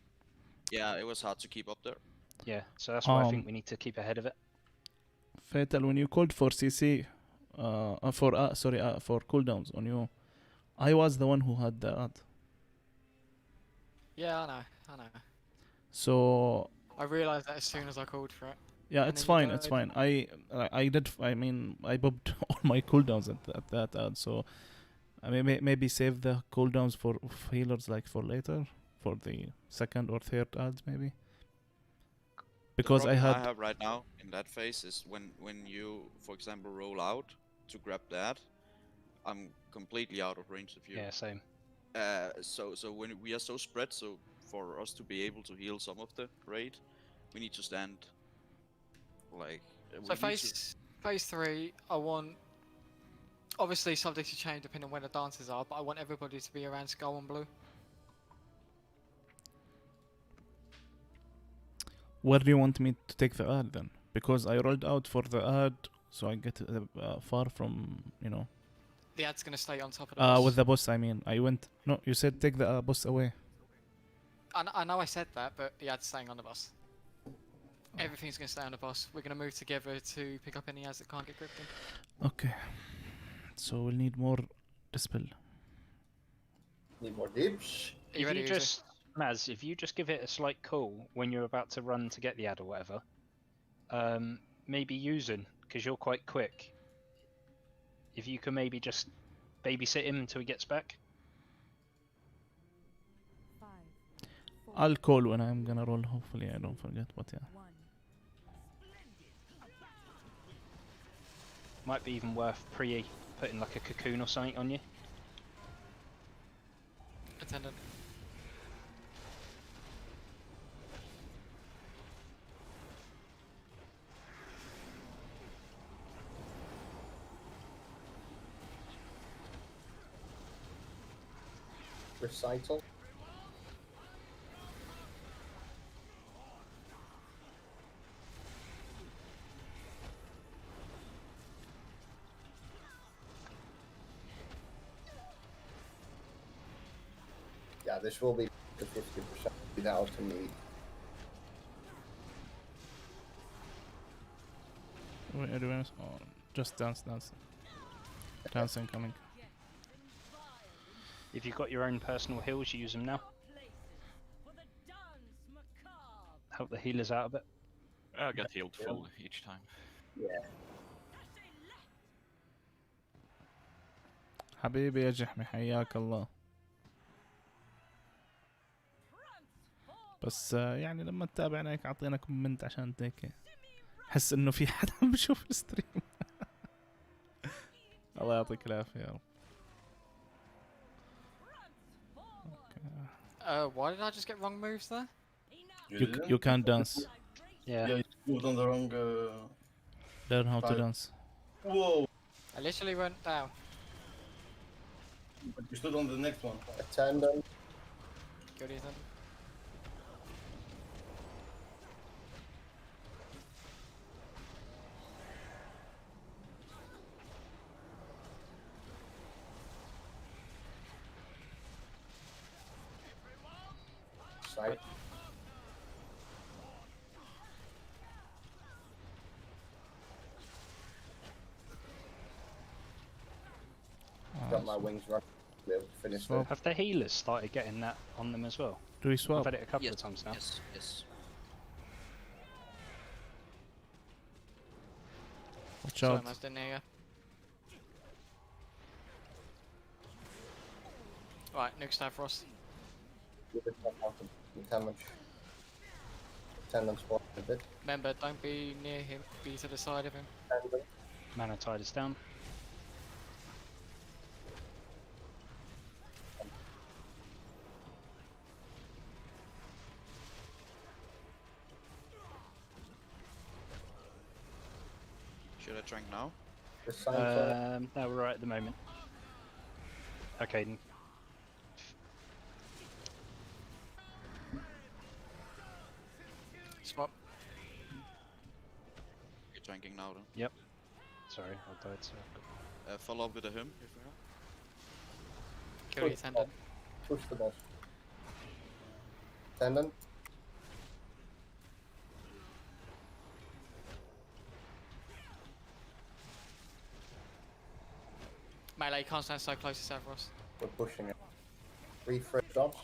Yeah, it was hard to keep up there. Yeah, so that's why I think we need to keep ahead of it. Fatal, when you called for CC, for cooldowns on you, I was the one who had the ad. Yeah, I know. So I realised that as soon as I called for it. yeah, And it's then you fine. It's died. fine. I bobbed all my cooldowns at that ad. So I maybe save the cooldowns for healers like for later, for the second or third ads maybe. Because the I problem had have right now in that phase is when you, for example, roll out to grab that, I'm completely out of range of you. Yeah, same. So when we are so spread, so for us to be able to heal some of the raid, we need to stand like. So phase 3, I want, obviously subject to change depending on when the dances are, but I want everybody to be around Skull and Blue. Where do you want me to take the ad then? Because I rolled out for the ad, so I get far from, you know. The ad's gonna stay on top of the boss. With the boss, I mean. I went. No, you said take the boss away. I know I said that, but the ad's staying on the boss. Everything's gonna stay on the boss. We're gonna move together to pick up any ads that can't get gripped in. Okay. So we'll need more dispel. Need more dips. Are you ready, Uzi? just, Maz, if you just give it a slight call when you're about to run to get the ad or whatever, maybe using, because you're quite quick. If you can maybe just babysit him until he gets back. I'll call when I'm gonna roll. Hopefully I don't forget. But yeah. Might be even worth putting like a cocoon or something on you. Attendant. Recital. Yeah, this will be the 50% without me. Wait, everyone is just dancing coming. If you've got your own personal heals, you use them now. Help the healers out a bit. I get healed full each time. Yeah. حبيبي يا جحمي حياك الله. بس يعني لما تتابعنا هيك اعطينا كومنت عشان هيك حس انه في حدا عم بيشوف الستريم. الله يعطيك العافية يا رب. Why did I just get wrong moves there? You can't dance. Yeah. Yeah, you moved on the wrong. Learn how to side. dance. Whoa! I literally went down. But you stood on the next one. Attendant. Good reason. Side. Got my wings running to be able to finish Swap. it. Have the healers started getting that on them as well? Do we swap? I've had it a couple Yes, of times now. Yes. Watch Sorry, out. Maz, didn't hear you. Right, next time for us. Attendant spot a bit. Remember, don't be near him, be to the side of him. Attendant. Mana tide is down. Trank now? No, we're right at the moment. Okay. Swap. You're tranking now then. Yep. Sorry, I died. So. Follow up with a hum if we have. Kill your attendant. Push the boss. Attendant. Melee, you can't stand so close to Stavros. We're pushing it. 3 fresh drops.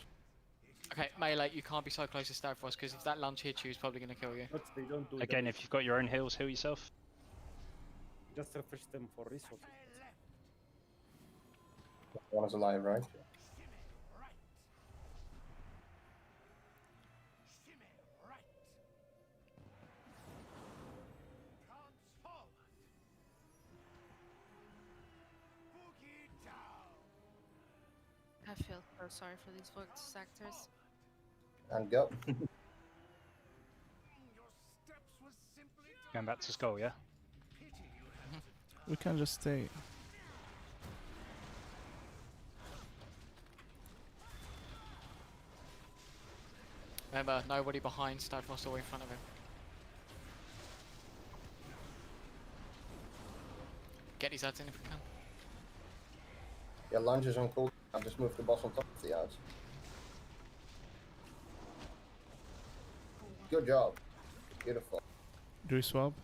Okay, melee, you can't be so close to Stavros because if that lunge hits you, he's probably going to kill you. But they don't do Again, damage. if you've got your own heals, heal yourself. Just refresh them for resources. One is alive, right? I feel so sorry for these voice actors. And go. Going back to skull, yeah? We can just stay. Remember, nobody behind Stavros or in front of him. Get these ads in if we can. Yeah, lunge is on cooldown. I've just moved the boss on top of the ads. Good job. Beautiful. Do we swap?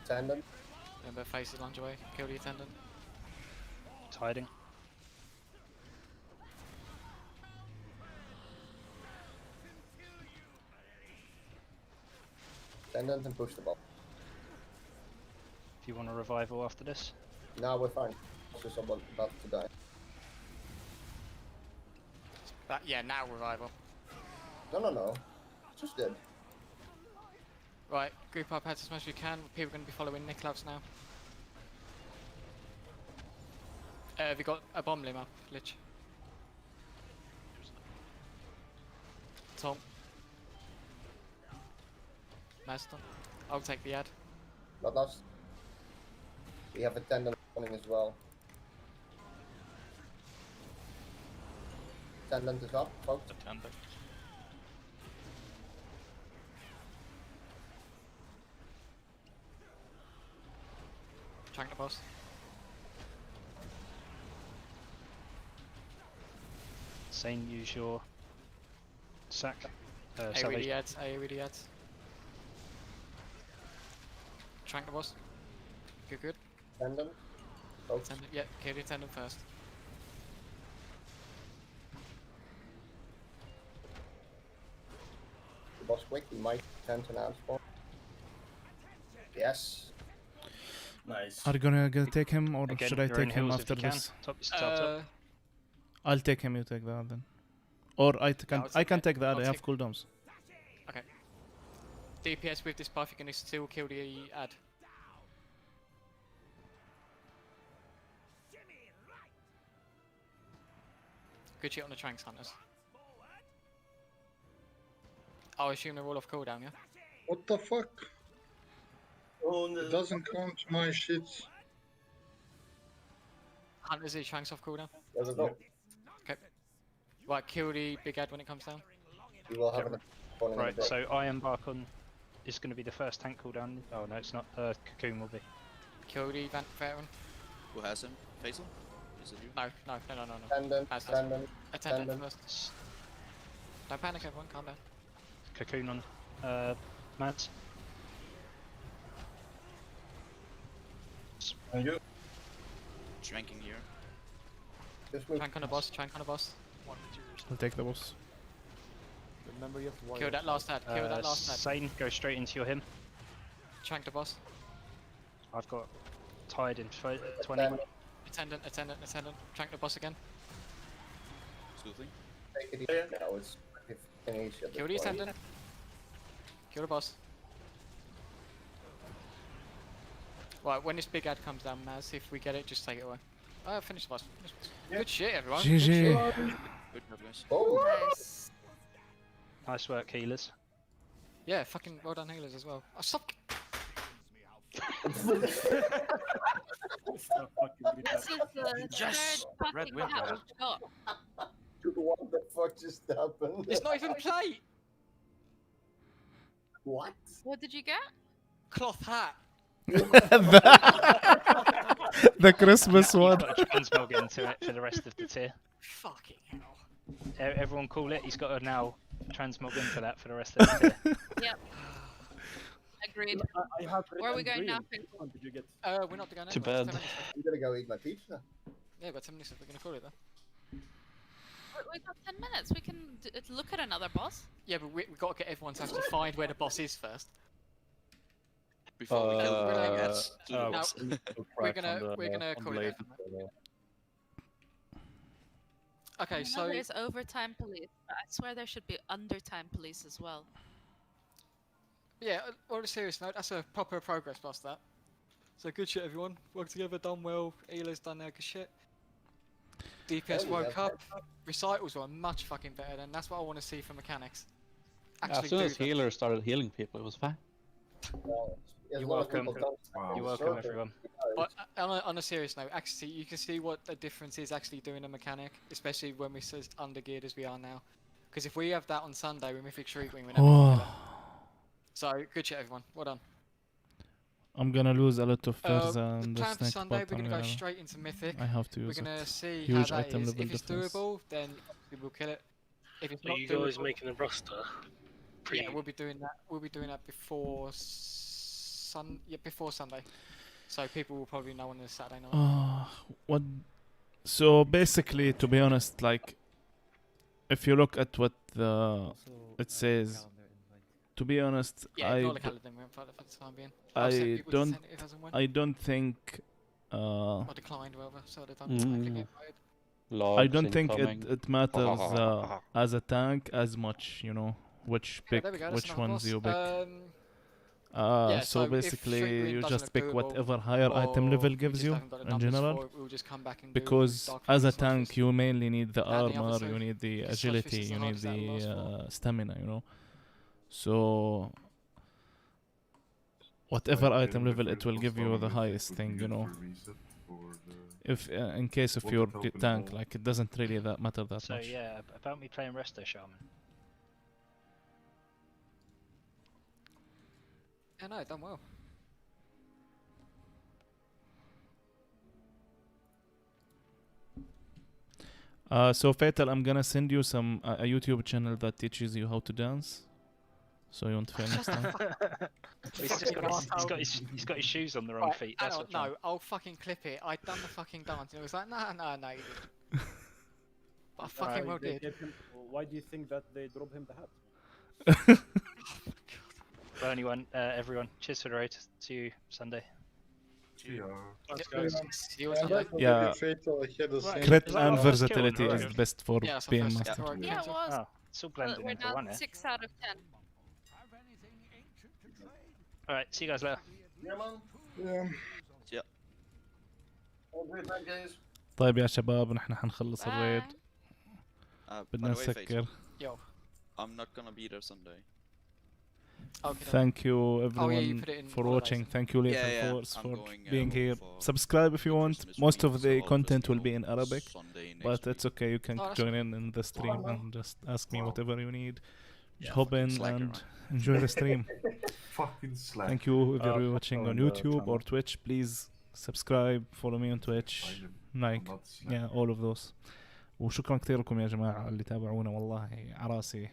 Attendant. Remember, face the lunge away. Kill the attendant. It's hiding. Attendant and push the ball. If you want a revival after this. No, we're fine. It's just about to die. Yeah, now revival. No. Just dead. Right, group up heads as much as you can. People are going to be following Niklavs now. Have you got a bomb limb up, Lich? Tom. Master. I'll take the ad. Not lost. We have attendant running as well. Attendant is up, folks. Attendant. Trank the boss. Sane, use your sack. AOE ads, AOE ads. Trank the boss. Good. Attendant. Folks. Attendant, yeah, kill the attendant first. The boss quick, we might attempt an ad spawn. Yes. Nice. Are you gonna take him or Again, should I you're in take him heals if after you can. this? Top. I'll take him, you take that then. Or I can take that, I have cooldowns. Okay. DPS with this buff, you're going to still kill the ad. Good shit on the Tranks Hunters. I assume they're all off cooldown, yeah? What the fuck? Oh, no. It doesn't count my shits. Hunters is Tranks off cooldown? There's a go. Okay. Right, kill the big ad when it comes down. You will have an spawning Right, in a so Iron Bark is going to be the first tank cooldown. Oh no, it's not. Cocoon will be. Kill the veteran. Who has him? Faisal? Is it you? No. Attendant, Attendant attendant. first. Don't panic, everyone, calm down. Cocoon on Mads. And you? Tranking here. Just move. Trank on the boss, trank on the boss. I'll take the boss. Remember you have warriors. Kill that last ad, kill that last ad. Sane, go straight into your him. Trank the boss. I've got tied in 20. Attendant. Trank the boss again. Soothing. Take it easy. No, it's easy at this Kill the point. attendant. Kill the boss. Right, when this big ad comes down, Maz, if we get it, just take it away. Finish the boss. Good shit, everyone. GG. Good shit. Good job, guys. Oh, Nice. Nice work, healers. Yeah, fucking well done healers as well. Oh, stop. This is the Yes! third Red fucking winter hat hat. we've got. What the fuck just happened? It's not even plate. What? What did you get? Cloth hat. The Christmas one. He's got a transmog into it for the rest of the tier. Fucking hell. Everyone call it. He's got to now transmog into that for the rest of the tier. Yep. Agreed. I have Where are we red and going now? green. Which one did you get? We're not going To bed. I'm gonna go eat my pizza. Yeah, we've got 10 minutes if we're gonna call it though. We've got 10 minutes. We can look at another boss. Yeah, but we've got to get everyone to actually find where the boss is first. Before we kill the Relax. no, No, we're gonna call it. Okay, I know so there's overtime police, but I swear there should be undertime police as well. yeah, on a serious note, that's a proper progress boss. That. So good shit, everyone. Worked together, done well. Elo's done their good shit. DPS woke up. Recitals were much fucking better, and that's what I want to see for mechanics. As soon as healers started healing people, it was fine. You're welcome. You're welcome, everyone. But on a serious note, actually, you can see what the difference is actually doing a mechanic, especially when we're so undergeared as we are now. Because if we have that on Sunday with Mythic Shriek-Wing, we're never gonna get it. So good shit, everyone. Well done. I'm gonna lose a lot of furs The and the plan for snake, Sunday, but we're I'm gonna go gonna. straight into Mythic. I have to use We're gonna it. see Huge how that item is. level If it's difference. doable, then we will kill it. If it's Are not you doable, guys making a roster? yeah, we'll be doing that. We'll be doing that before before Sunday. So people will probably know on the Saturday night. What? So basically, to be honest, like, if you look at what it says, to be honest, Yeah, ignore the calendar for the time being. I'll send people to send it as and when. I don't think. Or declined, whatever. So they don't automatically get voted. I don't think it matters as a tank as much, you know, which pick, there we go, that's which another ones boss. you pick. Yeah, so if basically, Shriek-Wing you doesn't just look pick doable, whatever higher item or level we gives just you haven't got the in numbers general. for it, we'll just come back and do Because Dark as a Fist, Sludge tank, Fist. you mainly need the And the other armor, two. you need the Sludge Fist agility, is the you need hardest out of the last the stamina, you know. So whatever item level, it will give you the highest thing, you know. If in case of your tank, like, it doesn't really matter that So much. yeah, about me playing Resto Shaman. Yeah, no, done well. So Fatal, I'm gonna send you some a YouTube channel that teaches you how to dance. So you won't fail next time. He's got his shoes on the wrong feet. That's what's wrong. No, I'll fucking clip it. I'd done the fucking dance and it was like, no, you didn't. But I fucking well They did. gave him- why do you think that they drop him the hat? Well, everyone, cheers for the raid. See you Sunday. Let's go. See you on Sunday. Yeah, crit and versatility is the best for Yeah, so being first master. right, Yeah, it was. Oh, it's all blended We're into now one, eh? 6 out of 10. Alright, see you guys later. Yeah, man. Yeah. All great night, guys. طيب يا شباب، نحن حنخلص الريد. بدنا By the way, Faith, نسكر. Yo. I'm not gonna be there Sunday. Okay, Thank you you everyone put it in for holidays. watching. Thank you Later Yeah, Force I'm for going, being here. for Subscribe if you want. Christmas Most week, of so the I'll just content will go be in Arabic, Sunday next but it's okay. You can Oh, that's join in the stream Wow. and just ask me whatever you need. Yeah, Hop fucking in slacker, and man. enjoy the stream. Fucking slack. Thank you if you're watching on on the YouTube or channel. Twitch. Please subscribe, follow me on Twitch, like, yeah, all of those. وشكرا كثير لكم يا جماعة اللي تابعونا، والله عراسي.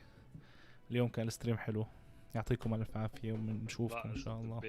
اليوم كان الستريم حلو. يعطيكم الف عافية ونشوفكم ان شاء الله.